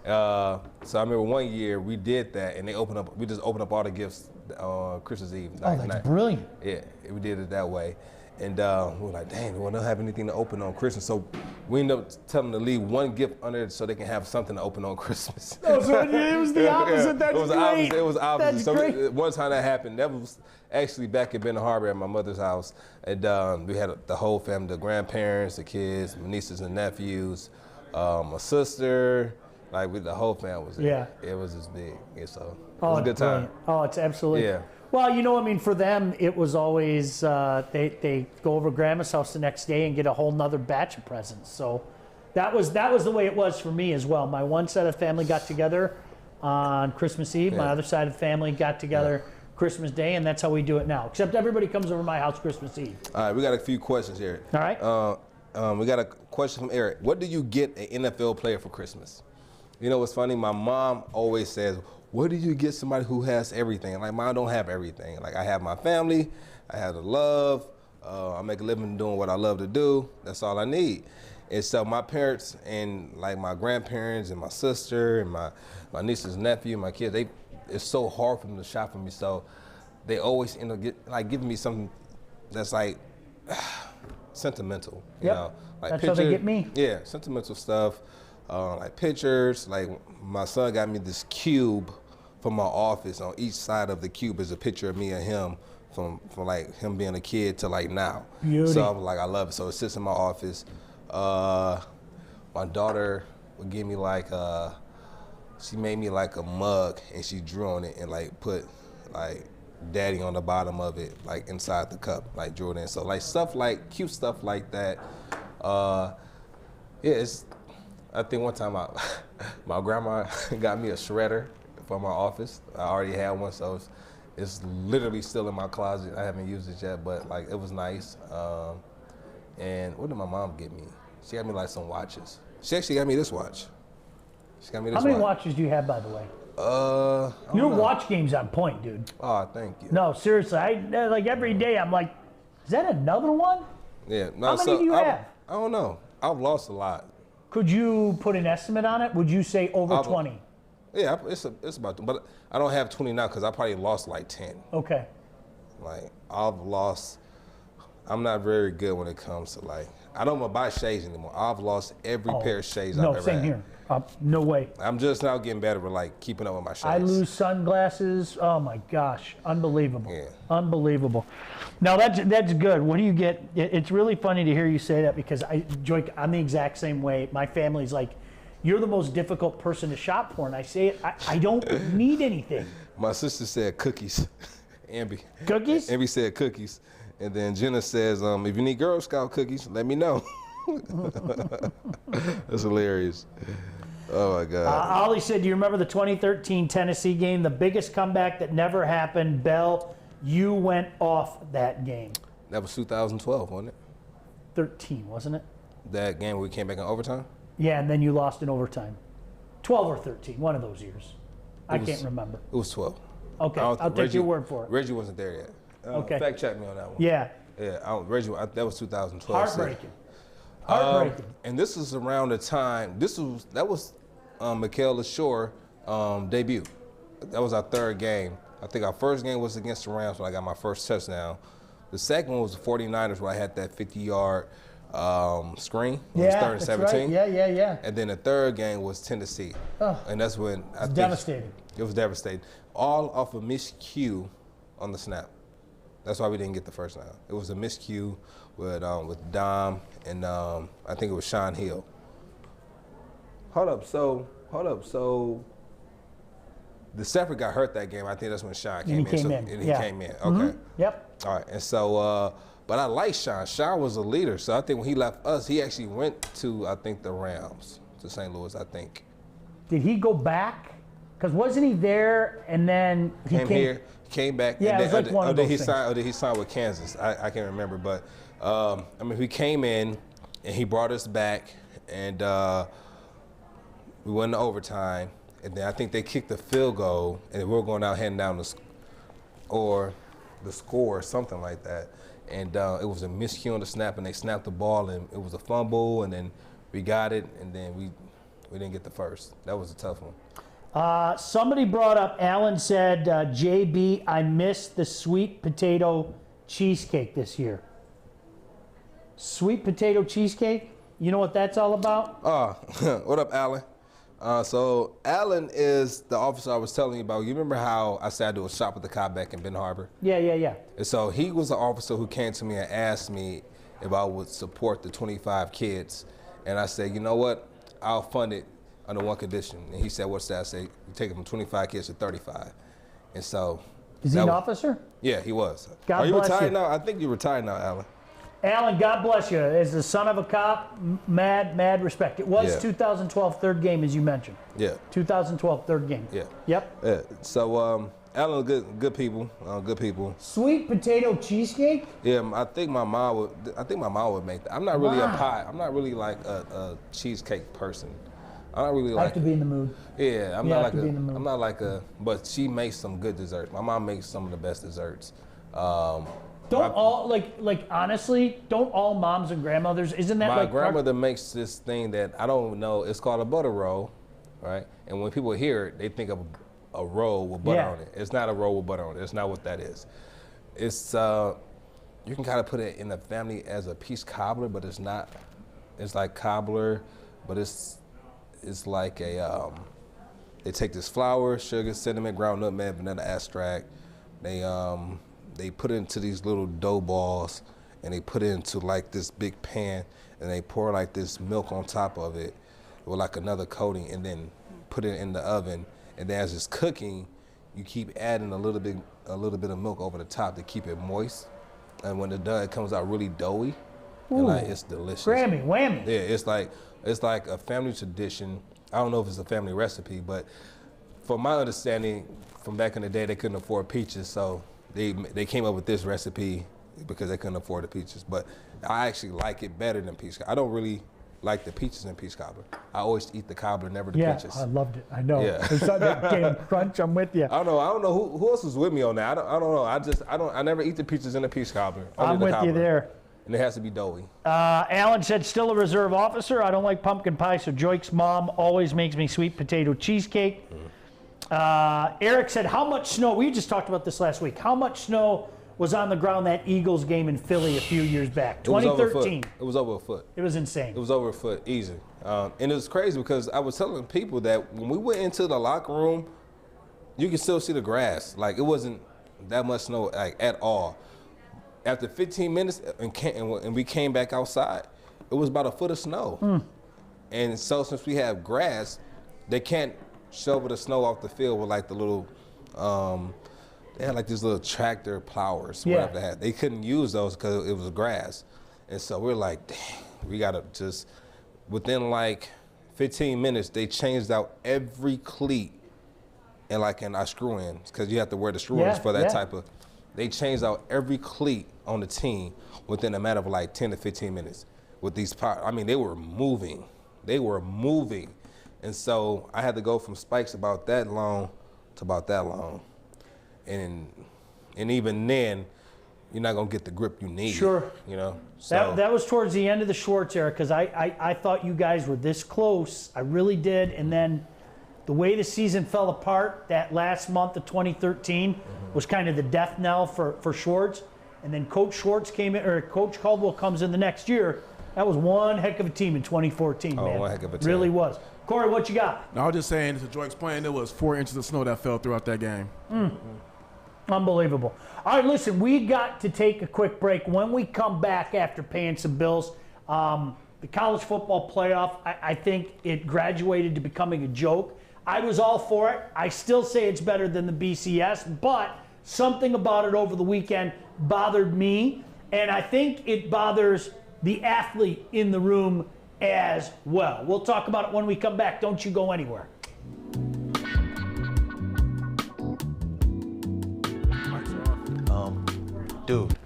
So I remember one year we did that, and we just opened up all the gifts on Christmas Eve. Oh, that's brilliant. Yeah, we did it that way. And we were like, dang, we don't have anything to open on Christmas. So we ended up telling them to leave one gift under it so they can have something to open on Christmas. Oh, so it was the opposite. That's it was great. Opposite. It was opposite. That's so great. One time that happened, that was actually back at Benton Harbor at my mother's house. And we had the whole family, the grandparents, the kids, my nieces and nephews, my sister, like with the whole family was there. Yeah. It was just big. Yeah, so it was a good time. Brilliant. Oh, it's absolutely. Yeah. Well, you know, I mean, for them, it was always, they go over to Grandma's house the next day and get a whole nother batch of presents. So that was the way it was for me as well. My one side of the family got together on Christmas Eve. My other side of the family got together Christmas Day, and that's how we do it now. Except everybody comes over to my house Christmas Eve. All right, we got a few questions here. All right. We got a question from Eric. What do you get an NFL player for Christmas? You know what's funny? My mom always says, what do you get somebody who has everything? Like, mine don't have everything. Like, I have my family, I have the love, I make a living doing what I love to do. That's all I need. And so my parents and like my grandparents and my sister and my nieces and nephew, my kids, it's so hard for them to shop for me. So they always end up giving me something that's like sentimental. You know? Like that's how they get me. Yeah, sentimental stuff. Like pictures, like my son got me this cube from my office. On each side of the cube is a picture of me and him from like him being a kid to like now. Beauty. So I'm like, I love it. So it sits in my office. My daughter would give me she made me like a mug and she drew on it and like put like daddy on the bottom of it, like inside the cup, like drew it in. So like stuff like cute stuff like that. I think one time my grandma got me a shredder for my office. I already had one, so it's literally still in my closet. I haven't used it yet, but like it was nice. And what did my mom get me? She got me like some watches. She actually got me this watch. She got me this watch. How many watches do you have, by the way? Your watch game's on point, dude. Oh, thank you. No, seriously, like every day I'm like, is that another one? Yeah. No, How many do you have? I don't know. I've lost a lot. Could you put an estimate on it? Would you say over 20? Yeah, it's about, but I don't have 20 now because I probably lost like 10. Okay. Like I've lost I'm not very good when it comes to like, I don't buy shades anymore. I've lost every pair of shades I've ever had. No, same here. No way. I'm just now getting better with like keeping up with my shades. I lose sunglasses. Oh my gosh, unbelievable. Yeah. Unbelievable. Now that's good. What do you get? It's really funny to hear you say that because Joique, I'm the exact same way. My family's like, you're the most difficult person to shop for, and I say it. I don't need anything. My sister said cookies. Ambi. Cookies? Ambi said cookies. And then Jenna says, if you need Girl Scout cookies, let me know. That's hilarious. Oh, my God. Ollie said, do you remember the 2013 Tennessee game? The biggest comeback that never happened. Bell, you went off that game. That was 2012, wasn't it? 13, wasn't it? That game where we came back in overtime? Yeah, and then you lost in overtime. 12 or 13, one of those years. I can't remember. It was 12. Okay, I'll take your word for it. Reggie wasn't there yet. Okay. Fact check me on that one. Yeah. Yeah, Reggie, that was 2012. Heartbreaking. Heartbreaking. And this was around the time, that was Michaela Shore debut. That was our third game. I think our first game was against the Rams when I got my first touchdown. The second one was the 49ers where I had that 50-yard screen. It was 3rd and 17. Right. Yeah. And then the third game was Tennessee. Oh, and that's when I think devastating. It was devastating. All off a miscue on the snap. That's why we didn't get the first down. It was a miscue with Dom and I think it was Sean Hill. Hold up. So the Separate got hurt that game. I think that's when Sean came in. And he came in. Okay. Mm-hmm. Yep. All right. And so, but I like Sean. Sean was a leader. So I think when he left us, he actually went to, I think, the Rams, to St. Louis, I think. Did he go back? Because wasn't he there and then he came here? Came back. Yeah, and it was like one of those things. Did he sign with Kansas? I can't remember. But, I mean, he came in and he brought us back and we went to overtime. And then I think they kicked the field goal and we were going out heading down the score or something like that. And it was a miscue on the snap and they snapped the ball and it was a fumble and then we got it and then we didn't get the first. That was a tough one. Somebody brought up, Alan said, JB, I missed the sweet potato cheesecake this year. Sweet potato cheesecake? You know what that's all about? What up, Alan? So Alan is the officer I was telling you about. You remember how I said I do a shop at the cop back in Ben Harbor? Yeah. And so he was the officer who came to me and asked me if I would support the 25 kids. And I said, you know what? I'll fund it under one condition. And he said, what's that? I said, you take it from 25 kids to 35. And so. Is he an officer? Yeah, he was. God Are you bless retired you. now? I think you're retired now, Alan. Alan, God bless you. As the son of a cop, mad respect. It was 2012 third game, as you mentioned. Yeah. 2012 third game. Yeah. Yep. Yeah. So Alan, good people. Good people. Sweet potato cheesecake? Yeah, I think my mom would make that. I'm not really a pie. I'm not really like a cheesecake person. I'm not really like. I have to be in the mood. Yeah, I'm not like a. But she makes some good desserts. My mom makes some of the best desserts. Honestly, don't all moms and grandmothers, isn't that my grandmother makes this thing that I don't know, it's called a butter roll, right? And when people hear it, they think of a roll with butter on it. It's not a roll with butter on it. It's not what that is. It's, you can kind of put it in the family as a peach cobbler, but it's not. It's like cobbler, but it's like a, they take this flour, sugar, cinnamon, ground nutmeg, vanilla extract. They put it into these little dough balls and they put it into like this big pan and they pour like this milk on top of it with like another coating and then put it in the oven. And then as it's cooking, you keep adding a little bit of milk over the top to keep it moist. And when it's done, it comes out really doughy. And like, it's delicious. Grammy, whammy. Yeah, it's like a family tradition. I don't know if it's a family recipe, but from my understanding, from back in the day, they couldn't afford peaches, so they came up with this recipe because they couldn't afford the peaches. But I actually like it better than peach cobbler. I don't really like the peaches in peach cobbler. I always eat the cobbler, never the peaches. Yeah, I loved it. I know. Yeah. It's not that damn crunch. I'm with you. I don't know who else was with me on that. I don't know. I never eat the peaches in the peach cobbler. Only I'm the with cobbler. you there. And it has to be doughy. Alan said, still a reserve officer. I don't like pumpkin pie, so Joique's mom always makes me sweet potato cheesecake. Eric said, how much snow, we just talked about this last week, how much snow was on the ground that Eagles game in Philly a few years back. 2013. It was over a foot. It was insane. It was over a foot, easy. And it was crazy because I was telling people that when we went into the locker room, you could still see the grass. Like, it wasn't that much snow, like, at all. After 15 minutes, and we came back outside, it was about a foot of snow. And so since we have grass, they can't shovel the snow off the field with, like, the little, they had, like, these little tractor plowers, whatever they had. They couldn't use those because it was grass. And so we're like, dang, we got to just, within, like, 15 minutes, they changed out every cleat and, like, in our screw-ins, because you have to wear the screw-ins for that type of. They changed out every cleat on the team within a matter of like 10 to 15 minutes with these I mean, they were moving. They were moving. And so I had to go from spikes about that long to about that long. And even then, you're not going to get the grip you need. Sure. You know? So. That was towards the end of the Schwartz era, because I thought you guys were this close. I really did. And then the way the season fell apart that last month of 2013 was kind of the death knell for Schwartz. And then Coach Schwartz came in, or Coach Caldwell comes in the next year. That was one heck of a team in 2014, man. One heck of a team. Really was. Corey, what you got? No, I was just saying, to Joique's point, there was 4 inches of snow that fell throughout that game. Unbelievable. All right, listen, we got to take a quick break. When we come back after paying some bills, the college football playoff, I think it graduated to becoming a joke. I was all for it. I still say it's better than the BCS, but something about it over the weekend bothered me, and I think it bothers the athlete in the room as well. We'll talk about it when we come back. Don't you go anywhere. Dude,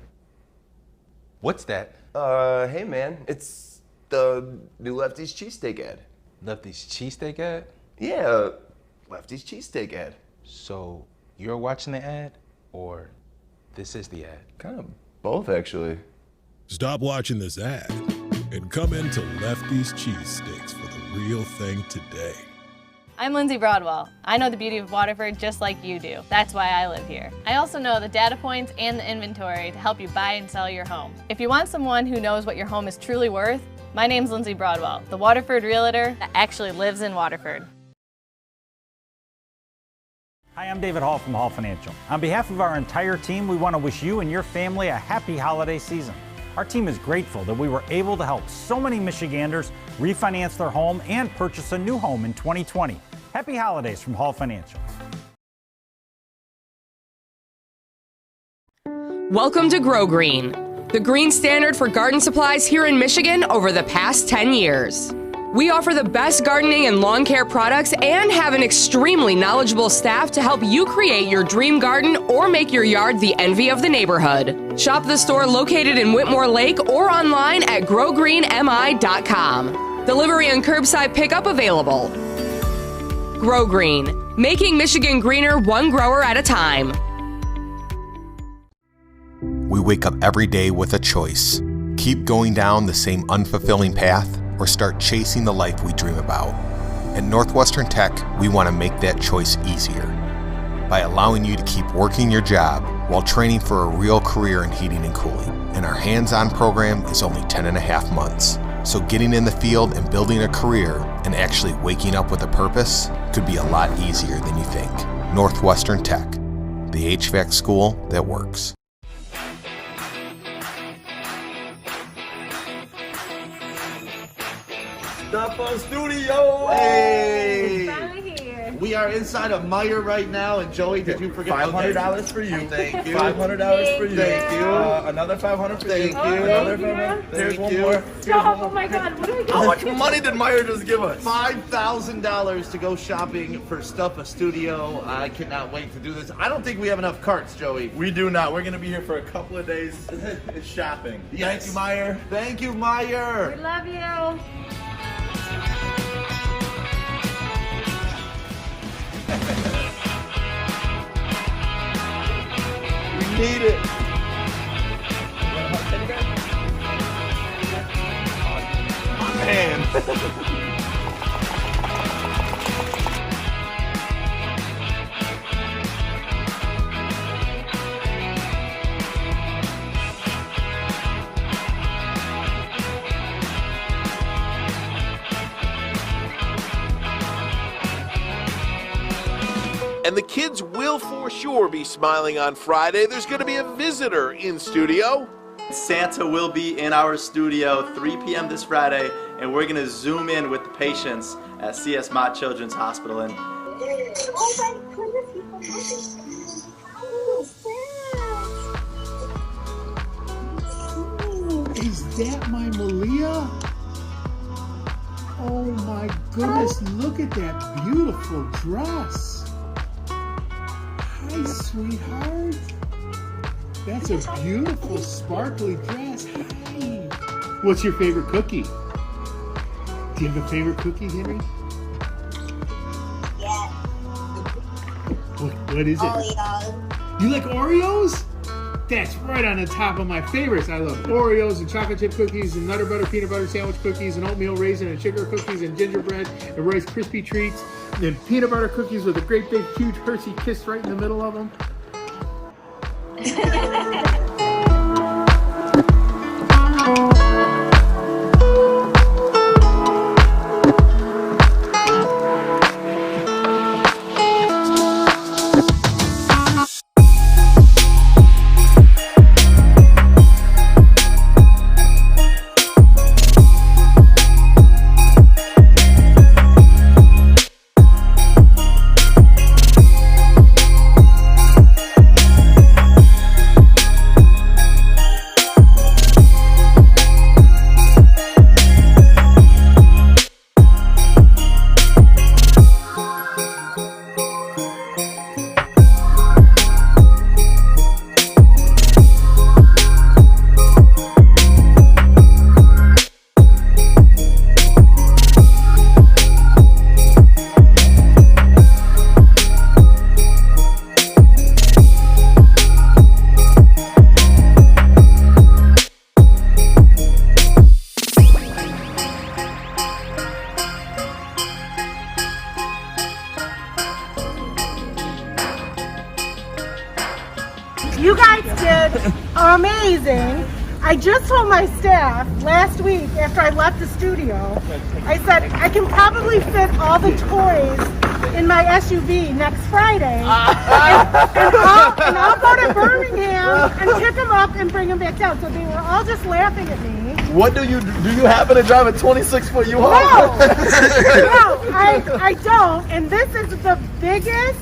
what's that? Hey man, it's the new Lefty's cheesesteak ad. Lefty's cheesesteak ad? Yeah, Lefty's cheesesteak ad. So you're watching the ad, or this is the ad? Kind of both, actually. Stop watching this ad and come into Lefty's Cheesesteaks for the real thing today. I'm Lindsay Broadwell. I know the beauty of Waterford just like you do. That's why I live here. I also know the data points and the inventory to help you buy and sell your home. If you want someone who knows what your home is truly worth, my name's Lindsay Broadwell, the Waterford realtor that actually lives in Waterford. Hi, I'm David Hall from Hall Financial. On behalf of our entire team, we want to wish you and your family a happy holiday season. Our team is grateful that we were able to help so many Michiganders refinance their home and purchase a new home in 2020. Happy holidays from Hall Financial. Welcome to Grow Green, the green standard for garden supplies here in Michigan over the past 10 years. We offer the best gardening and lawn care products and have an extremely knowledgeable staff to help you create your dream garden or make your yard the envy of the neighborhood. Shop the store located in Whitmore Lake or online at growgreenmi.com. Delivery and curbside pickup available. Grow Green, making Michigan greener one grower at a time. We wake up every day with a choice. Keep going down the same unfulfilling path, or start chasing the life we dream about. At Northwestern Tech, we want to make that choice easier by allowing you to keep working your job while training for a real career in heating and cooling. And our hands-on program is only 10.5 months. So getting in the field and building a career and actually waking up with a purpose could be a lot easier than you think. Northwestern Tech, the HVAC school that works. Stuff Studio! Hey! Finally here. We are inside of Meyer right now, and Joey, did you forget? $500 for you. Thank you. $500 for you. Thank you. Another $500 for you. Thank you. Another $500. There's one more. Stop! Oh my God! What are we doing? How much money did Meyer just give us? $5,000 to go shopping for Stuff a Studio. I cannot wait to do this. I don't think we have enough carts, Joey. We do not. We're going to be here for a couple of days shopping. Yes. Thank you, Meyer. Thank you, Meyer. We love you. We need it. Man. And the kids will for sure be smiling on Friday. There's going to be a visitor in studio. Santa will be in our studio 3 p.m. this Friday, and we're going to zoom in with the patients at CS Mott Children's Hospital. And Is that my Malia? Oh my goodness, look at that beautiful dress. Hi, sweetheart. That's a beautiful, sparkly dress. Hi. What's your favorite cookie? Do you have a favorite cookie, Henry? Yeah. What is it? Oreos. You like Oreos? That's right on the top of my favorites. I love Oreos and chocolate chip cookies and Nutter Butter peanut butter sandwich cookies and oatmeal raisin and sugar cookies and gingerbread and Rice Krispie treats and peanut butter cookies with a great big huge Hershey kiss right in the middle of them. You guys did amazing. I just told my staff last week after I left the studio, I said I can probably fit all the toys in my SUV next Friday. And I'll go to Birmingham and pick them up and bring them back down. So they were all just laughing at me. what do you happen to drive a 26-foot U-Haul? No, I don't. And this is the biggest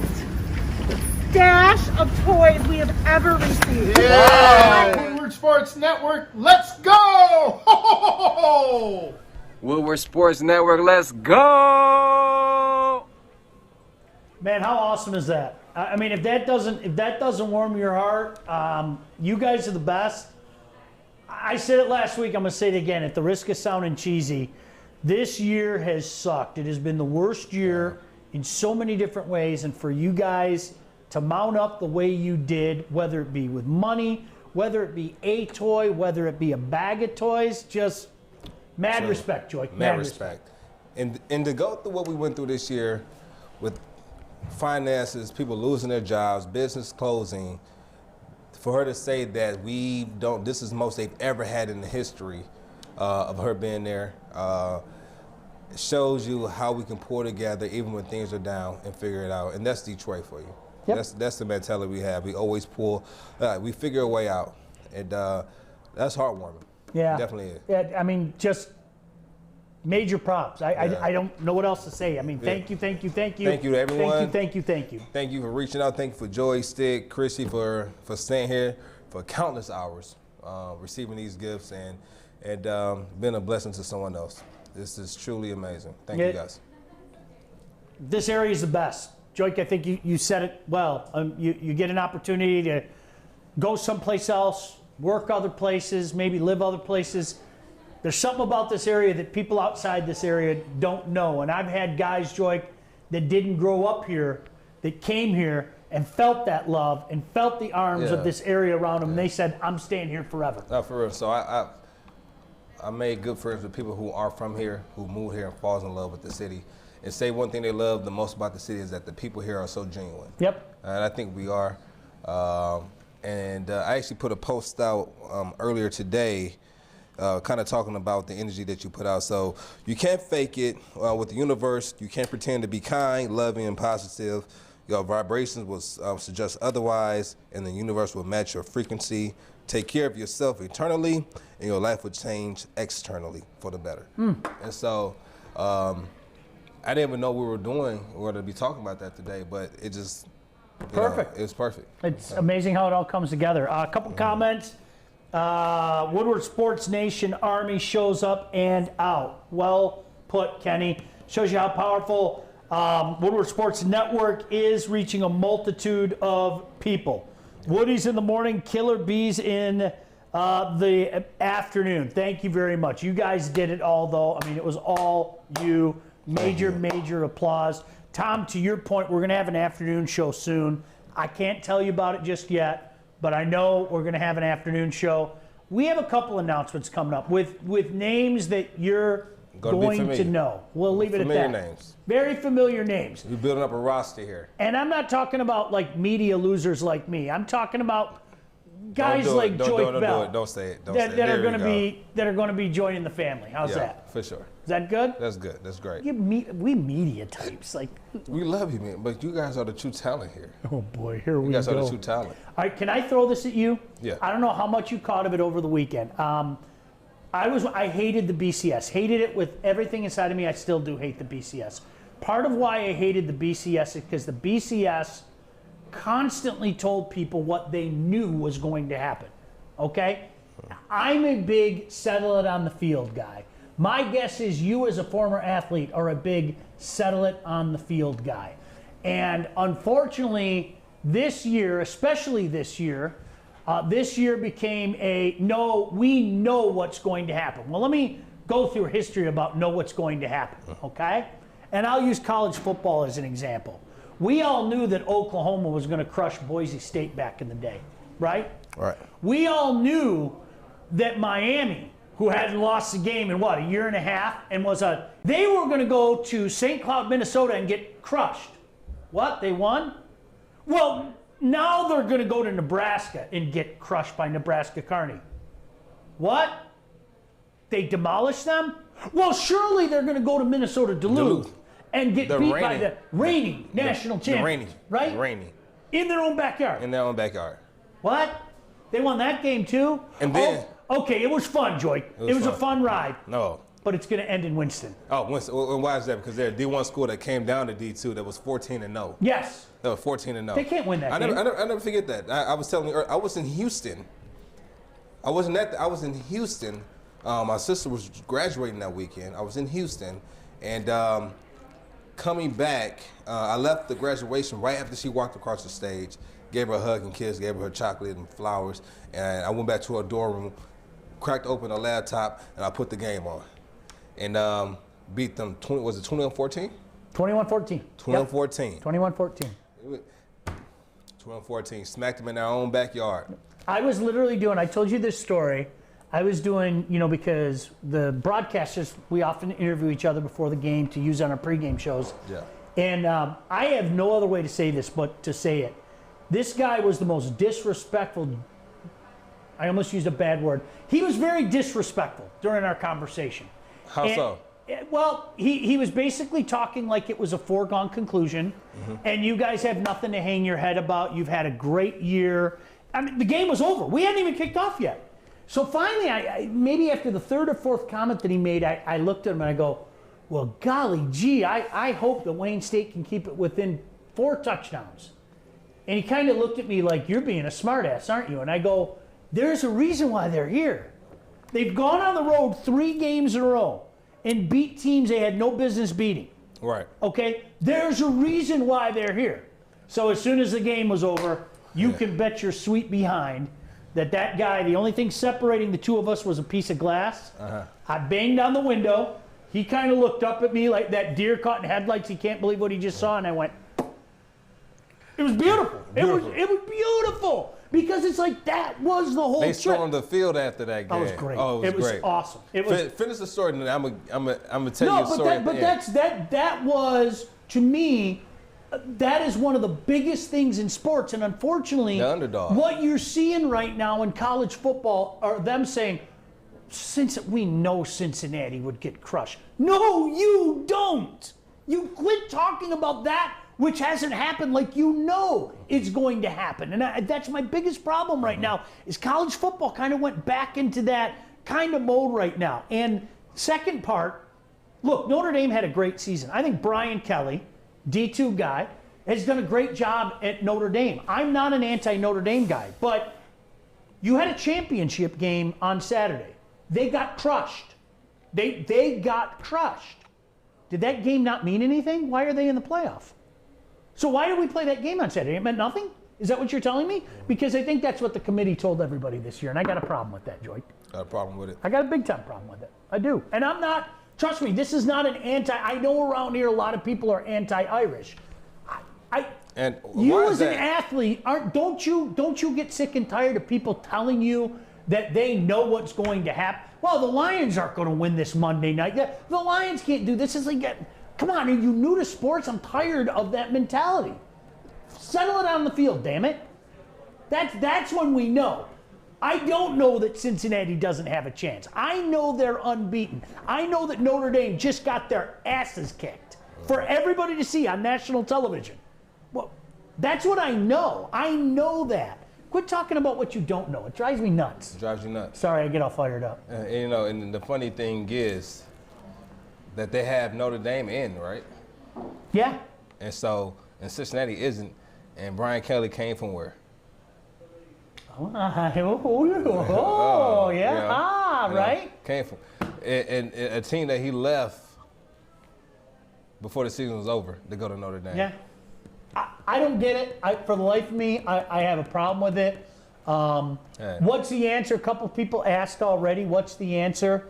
stash of toys we have ever received. Yeah! Woodward Sports Network, let's go! Ho, ho, ho, ho! Woodward Sports Network, let's go! Man, how awesome is that? I mean, if that doesn't warm your heart, you guys are the best. I said it last week, I'm gonna say it again, at the risk of sounding cheesy. This year has sucked. It has been the worst year in so many different ways, and for you guys to mount up the way you did, whether it be with money, whether it be a toy, whether it be a bag of toys, just mad respect, Joique. Mad respect. And to go through what we went through this year with finances, people losing their jobs, business closing, for her to say that this is the most they've ever had in the history of her being there, it shows you how we can pull together even when things are down and figure it out. And that's Detroit for you. Yep. That's the mentality we have. We always pull, we figure a way out. And that's heartwarming. Yeah. It definitely is. Yeah, I mean, just major props. I don't know what else to say. I mean, thank you. Thank you to everyone. Thank you. Thank you for reaching out. Thank you for Joystick, Krissy for staying here for countless hours, receiving these gifts and being a blessing to someone else. This is truly amazing. Thank you guys. This area is the best. Joique, I think you said it well. You get an opportunity to go someplace else, work other places, maybe live other places. There's something about this area that people outside this area don't know. And I've had guys, Joique, that didn't grow up here, that came here and felt that love and felt the arms of this area around them. And they said, I'm staying here forever. No, for real. So I made good friends with people who are from here, who moved here and falls in love with the city. And say one thing they love the most about the city is that the people here are so genuine. Yep. And I think we are. I actually put a post out earlier today kind of talking about the energy that you put out. So you can't fake it with the universe. You can't pretend to be kind, loving, and positive. Your vibrations will suggest otherwise, and the universe will match your frequency. Take care of yourself eternally, and your life will change externally for the better. And so, I didn't even know we were going to be talking about that today, but it just Perfect. It's perfect. It's amazing how it all comes together. A couple comments. Woodward Sports Nation Army shows up and out. Well put, Kenny. Shows you how powerful Woodward Sports Network is, reaching a multitude of people. Woody's in the morning, Killer Bees in the afternoon. Thank you very much. You guys did it all, though. I mean, it was all you. Major applause. Tom, to your point, we're going to have an afternoon show soon. I can't tell you about it just yet, but I know we're going to have an afternoon show. We have a couple announcements coming up with names that you're going to know. We'll leave it at that. Familiar names. Very familiar names. You're building up a roster here. And I'm not talking about like media losers like me. I'm talking about guys like Joique Bell. Don't say it. That are going to be joining the family. How's that? For sure. Is that good? That's good. That's great. We media types. Like, we love you, man. But you guys are the true talent here. Oh boy, here we go. You guys are the true talent. All right, can I throw this at you? Yeah. I don't know how much you caught of it over the weekend. I hated the BCS. Hated it with everything inside of me. I still do hate the BCS. Part of why I hated the BCS is because the BCS constantly told people what they knew was going to happen. Okay? I'm a big settle it on the field guy. My guess is you as a former athlete are a big settle it on the field guy. And unfortunately, this year, especially this year became a no, we know what's going to happen. Well, let me go through history about know what's going to happen, okay? And I'll use college football as an example. We all knew that Oklahoma was going to crush Boise State back in the day, right? Right. We all knew that Miami, who hadn't lost a game in a year and a half, and they were going to go to St. Cloud, Minnesota and get crushed. What? They won? Well, now they're going to go to Nebraska and get crushed by Nebraska Kearney. What? They demolished them? Well, surely they're going to go to Minnesota Duluth and get beat by the reigning national champions, right? Reigning. In their own backyard. In their own backyard. What? They won that game too? And then... Okay, it was fun, Joique. It was a fun ride. No. But it's going to end in Winston. Oh, Winston. Well, why is that? Because they're a D1 school that came down to D2 that was 14-0. Yes. They were 14-0. They can't win that game. I never forget that. I was telling you, I was in Houston. I was in Houston. My sister was graduating that weekend. I was in Houston. And coming back, I left the graduation right after she walked across the stage, gave her a hug and kiss, gave her chocolate and flowers. And I went back to her dorm room, cracked open a laptop, and I put the game on. And beat them, was it 21-14? 21-14. 21-14. 21-14. 21-14. Smacked them in their own backyard. I was literally doing, I told you this story. I was doing, because the broadcasters, we often interview each other before the game to use on our pregame shows. Yeah. And I have no other way to say this but to say it. This guy was the most disrespectful. I almost used a bad word. He was very disrespectful during our conversation. How so? Well, he was basically talking like it was a foregone conclusion, and you guys have nothing to hang your head about. You've had a great year. I mean, the game was over. We hadn't even kicked off yet. So finally, I maybe after the third or fourth comment that he made, I looked at him and I go, well, golly gee, I hope that Wayne State can keep it within 4 touchdowns. And he kind of looked at me like, you're being a smartass, aren't you? And I go, there's a reason why they're here. They've gone on the road 3 games in a row and beat teams they had no business beating. Right. Okay? There's a reason why they're here. So as soon as the game was over, you can bet your sweet behind that guy, the only thing separating the two of us was a piece of glass. I banged on the window. He kind of looked up at me like that deer caught in headlights. He can't believe what he just saw. And I went, it was beautiful. It was beautiful. Because it's like that was the whole They trip. stormed the field after that game. That was great. Oh, it was great. Awesome. It was Finish the story, and then I'm gonna tell you a story. That was, to me, that is one of the biggest things in sports. And unfortunately, the underdog. What you're seeing right now in college football are them saying, since we know Cincinnati would get crushed. No, you don't. You quit talking about that which hasn't happened like it's going to happen. And that's my biggest problem right now is college football kind of went back into that kind of mode right now. And second part, look, Notre Dame had a great season. I think Brian Kelly, D2 guy, has done a great job at Notre Dame. I'm not an anti-Notre Dame guy, but you had a championship game on Saturday. They got crushed. They got crushed. Did that game not mean anything? Why are they in the playoff? So why did we play that game on Saturday? It meant nothing? Is that what you're telling me? Because I think that's what the committee told everybody this year, and I got a problem with that, Joique. Got a problem with it? I got a big-time problem with it. I do. And I'm not, trust me, this is not an I know around here a lot of people are anti-Irish. And you as an athlete, don't you get sick and tired of people telling you that they know what's going to happen? Well, the Lions aren't going to win this Monday night. The Lions can't do this. It's like, come on, are you new to sports? I'm tired of that mentality. Settle it on the field, damn it. That's when we know. I don't know that Cincinnati doesn't have a chance. I know they're unbeaten. I know that Notre Dame just got their asses kicked for everybody to see on national television. Well, that's what I know. I know that. Quit talking about what you don't know. It drives me nuts. It drives you nuts. Sorry, I get all fired up. And the funny thing is that they have Notre Dame in, right? Yeah. And so, and Cincinnati isn't. And Brian Kelly came from where? Right? Came from. And a team that he left before the season was over to go to Notre Dame. Yeah. I don't get it. For the life of me, I have a problem with it. What's the answer? A couple of people asked already. What's the answer?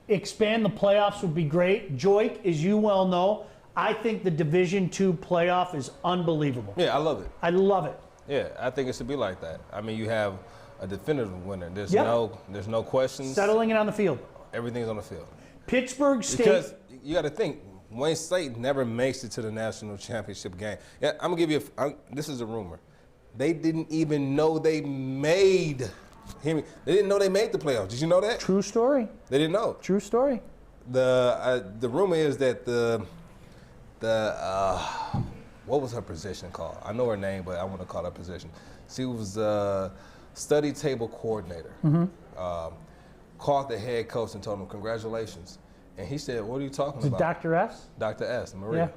Expand the playoffs would be great. Joique, as you well know, I think the Division II playoff is unbelievable. Yeah, I love it. I love it. Yeah, I think it should be like that. I mean, you have a definitive winner. There's no questions. Settling it on the field. Everything's on the field. Pittsburgh State. Because you got to think, Wayne State never makes it to the national championship game. Yeah, I'm gonna give you. This is a rumor. They didn't even know they made. Hear me. They didn't know they made the playoffs. Did you know that? True story. They didn't know. True story. The rumor is that what was her position called? I know her name, but I want to call her position. She was study table coordinator. Called the head coach and told him, "Congratulations." And he said, "What are you talking about?" Dr. S? Dr. S, Maria.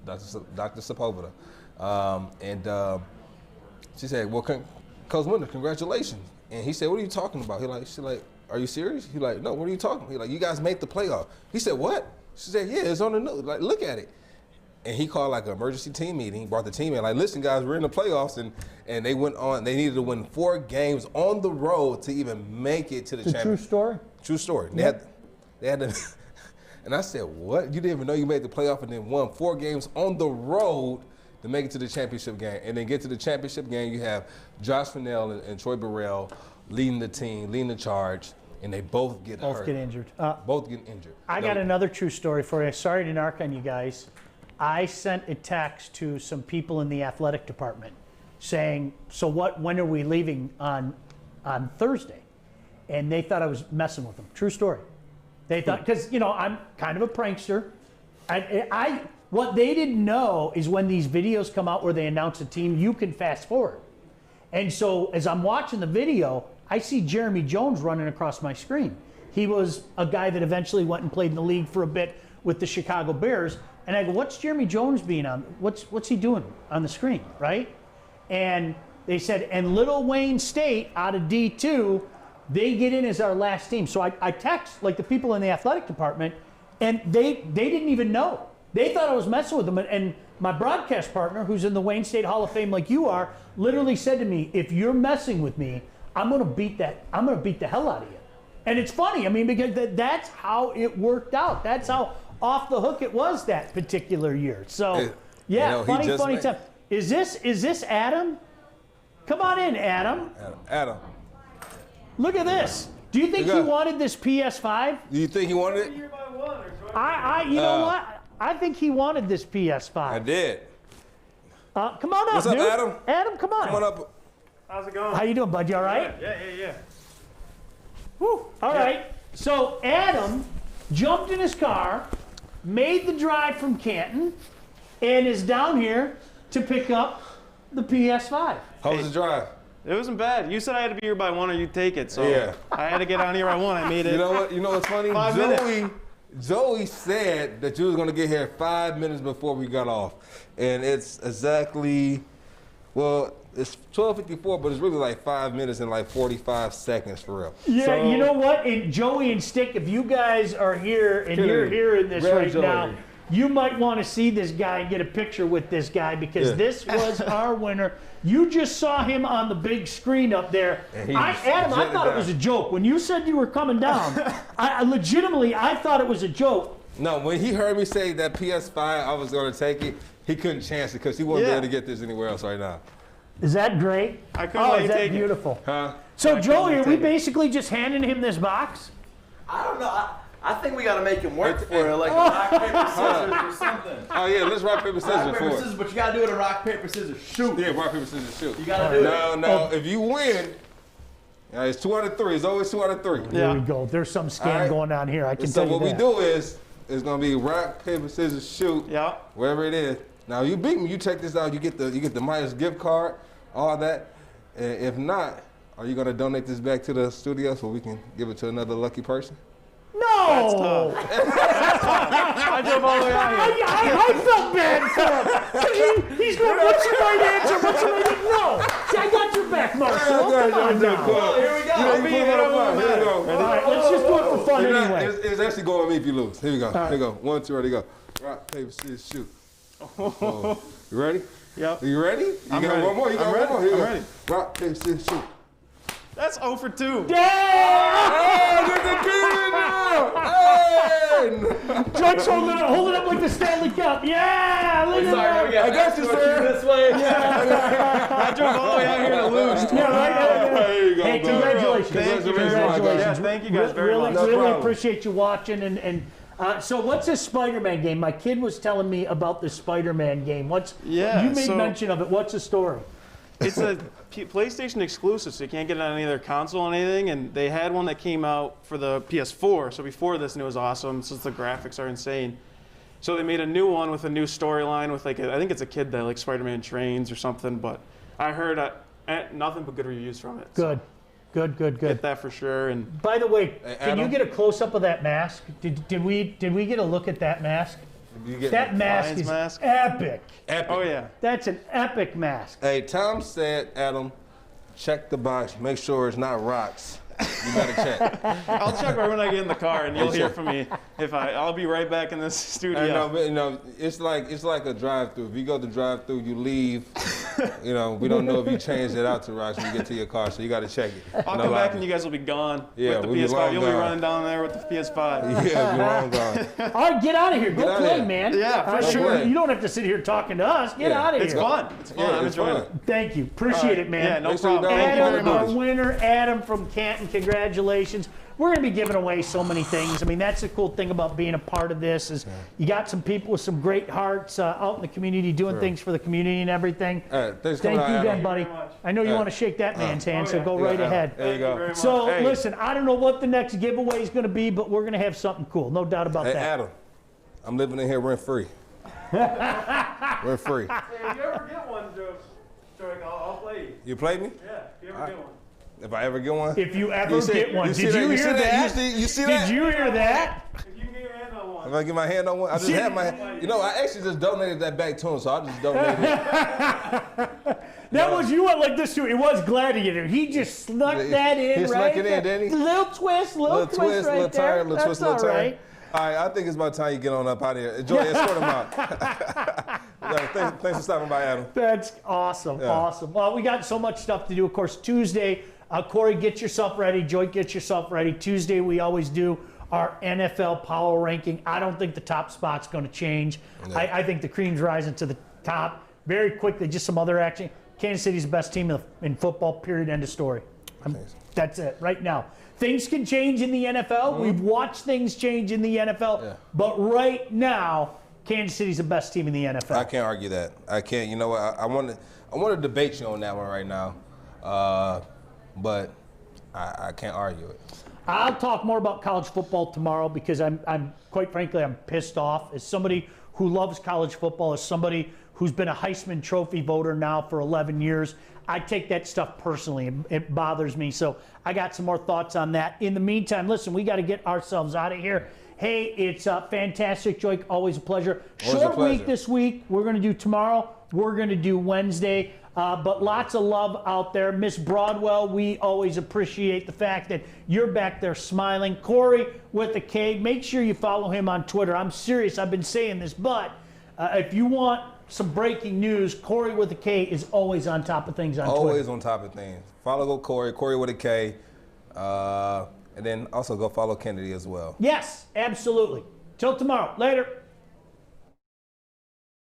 Yeah. Dr. Sepulveda. She said, "Well, Coach Winder, congratulations." And he said, "What are you talking about?" She's like, "Are you serious?" He's like, "No, what are you talking about?" He's like, "You guys made the playoff." He said, "What?" She said, "Yeah, it's on the news. Like, look at it." And he called like an emergency team meeting. He brought the team in. Like, listen, guys, we're in the playoffs, and they went on. They needed to win 4 games on the road to even make it to the championship. True story. True story. Yep. They had to. And I said, "What? You didn't even know you made the playoff and then won 4 games on the road to make it to the championship game, and then get to the championship game. You have Josh Fennell and Troy Burrell leading the team, leading the charge, and they both get hurt. Both get injured. Both get injured. I got another true story for you. Sorry to narc on you guys. I sent a text to some people in the athletic department saying, "So what? When are we leaving on Thursday?" And they thought I was messing with them. True story. They thought, because I'm kind of a prankster. What they didn't know is when these videos come out where they announce a team, you can fast forward. And so as I'm watching the video, I see Jeremy Jones running across my screen. He was a guy that eventually went and played in the league for a bit with the Chicago Bears. And I go, "What's Jeremy Jones being on? What's he doing on the screen?" Right? And they said, "And Little Wayne State out of D2, they get in as our last team." So I text like the people in the athletic department, and they didn't even know. They thought I was messing with them. And my broadcast partner, who's in the Wayne State Hall of Fame like you are, literally said to me, "If you're messing with me, I'm gonna beat the hell out of you." And it's funny, I mean, because that's how it worked out. That's how off the hook it was that particular year. So funny time. Is this Adam? Come on in, Adam. Adam. Look at this. Do you think he wanted this PS5? Do you think he wanted it? You know what? I think he wanted this PS5. I did. Come on up, What's up, dude. Adam? Adam, come on. Come on up. How's it going? How you doing, bud? You all right? Yeah. Whew. All right. So Adam jumped in his car, made the drive from Canton, and is down here to pick up the PS5. How was the drive? It wasn't bad. You said I had to be here by 1 or you'd take it, so Yeah. I had to get on here by 1. I made it. You know what? You know what's funny? 5 minutes. Joey said that you was gonna get here 5 minutes before we got off, and it's exactly, well, it's 12:54, but it's really like 5 minutes and like 45 seconds for real. Yeah, So, you know what? And Joey and Stick, if you guys are here and you're hearing this right now, you might want to see this guy and get a picture with this guy because this was our winner. You just saw him on the big screen up there. And Adam, I thought it was a joke. When you said you were coming down, I legitimately thought it was a joke. No, when he heard me say that PS5, I was gonna take it, he couldn't chance it because he wouldn't be able to get this anywhere else right now. Is that great? I couldn't let is you that take beautiful? Huh? So, Joey, are we basically just handing him this box? I don't know. I think we got to make him work for it, like a rock, paper, scissors or something. Oh, yeah, let's rock, paper, scissors Rock, for paper, it. scissors, but you got to do it a rock, paper, scissors, shoot. Yeah, rock, paper, scissors, shoot. You got to do it. No, if you win, it's 2 out of 3. It's always 2 out of 3. There we go. There's some scam going on here. I can tell you So what that. we do is, it's gonna be rock, paper, scissors, shoot. Yeah. Wherever it is. Now you beat me, you check this out. You get the Myers gift card, all that. And if not, are you gonna donate this back to the studio so we can give it to another lucky person? No! I drove all the way out here. I felt bad for him. He's going, what's the right answer? What's the right answer? No. See, I got your back, Marshall. Come on now. Here we go. Here we go. All right, let's just do it for fun anyway. It's actually going with me if you lose. Here we go. Here we go. 1, 2, ready, go. Rock, paper, scissors, shoot. Oh. You ready? Yep. You ready? You I'm got ready. one more. You got I'm one ready. more. Here you I'm go. ready. Rock, paper, scissors, shoot. That's 0 for 2. Yeah! Look at the now! Hey! Joique's holding up like the Stanley Cup. Yeah! Look at that. I got you, sir. This way. I drove all the way out here to lose. Yeah, right. There you go, Hey, bro. congratulations. Thank you. Congratulations. Yeah, thank you guys very really, much. Really problem. appreciate you watching. And so what's this Spider-Man game? My kid was telling me about this Spider-Man game. You made mention of it. What's the story? It's a PlayStation exclusive, so you can't get it on any other console or anything. And they had one that came out for the PS4, so before this, and it was awesome since the graphics are insane. So they made a new one with a new storyline with I think it's a kid that like Spider-Man trains or something. But I heard nothing but good reviews from it. Good. Good. Get that for sure. And by the way, can Adam? you get a close up of that mask? Did we get a look at that mask? That mask is epic. Oh yeah. That's an epic mask. Hey, Tom said, Adam, check the box. Make sure it's not rocks. You better check. I'll check right when I get in the car, and you'll hear from me. I'll be right back in this studio. I know, it's like a drive-through. If you go to drive-through, you leave. We don't know if you changed it out to rocks when you get to your car, so you got to check it. I'll come back and you guys will be gone with the PS5. You'll be running down there with the PS5. Yeah, we're long gone. All right, get out of here. Go play, man. Yeah, for sure. You don't have to sit here talking to us. Get out of here. It's fun. It's fun. I'm enjoying it. Thank you. Appreciate it, man. Yeah, no problem. Adam, Thank you very much. our winner, Adam from Canton. Congratulations. We're going to be giving away so many things. I mean, that's the cool thing about being a part of this is you got some people with some great hearts out in the community doing things for the community and everything. Thank you again, buddy. I know you want to shake that man's hand, so go right ahead. There you go. So, listen, I don't know what the next giveaway is going to be, but we're going to have something cool. No doubt about that. Adam, I'm living in here rent-free. Rent-free. Hey, if you ever get one, Joique, I'll play you. You play me? Yeah, if you ever get one. If I ever get one? If you ever get one. Did you hear that? You see that? Did you hear that? If you can get your hand on one. If I get my hand on one, I just have my hand. I actually just donated that back to him, so I just donated it. That was, you went like this too. It was Gladiator. He just snuck that in, he right? Snuck it in, didn't he? Little twist right little there. turn, little That's twist, little all turn. right. All right, I think it's about time you get on up out of here. Enjoy it. Sort them out. Thanks for stopping by, Adam. That's awesome. Yeah. Awesome. Well, we got so much stuff to do. Of course, Tuesday, Corey, get yourself ready. Joique, get yourself ready. Tuesday, we always do our NFL power ranking. I don't think the top spot's going to change. No. I think the cream's rising to the top very quickly. Just some other action. Kansas City's the best team in football, period, end of story. That's it, right now. Things can change in the NFL. We've watched things change in the NFL. But right now, Kansas City's the best team in the NFL. I can't argue that. I can't. You know what? I want to debate you on that one right now. But I can't argue it. I'll talk more about college football tomorrow because I'm quite frankly, I'm pissed off. As somebody who loves college football, as somebody who's been a Heisman Trophy voter now for 11 years, I take that stuff personally. It bothers me. So I got some more thoughts on that. In the meantime, listen, we got to get ourselves out of here. Hey, it's fantastic, Joique. Always a pleasure. Short week this week. We're going to do tomorrow. We're going to do Wednesday. But lots of love out there. Miss Broadwell, we always appreciate the fact that you're back there smiling. Corey with a K, make sure you follow him on Twitter. I'm serious. I've been saying this, but if you want some breaking news, Corey with a K is always on top of things on Twitter. Always on top of things. Follow Corey with a K. And then also go follow Kennedy as well. Yes, absolutely. Till tomorrow. Later.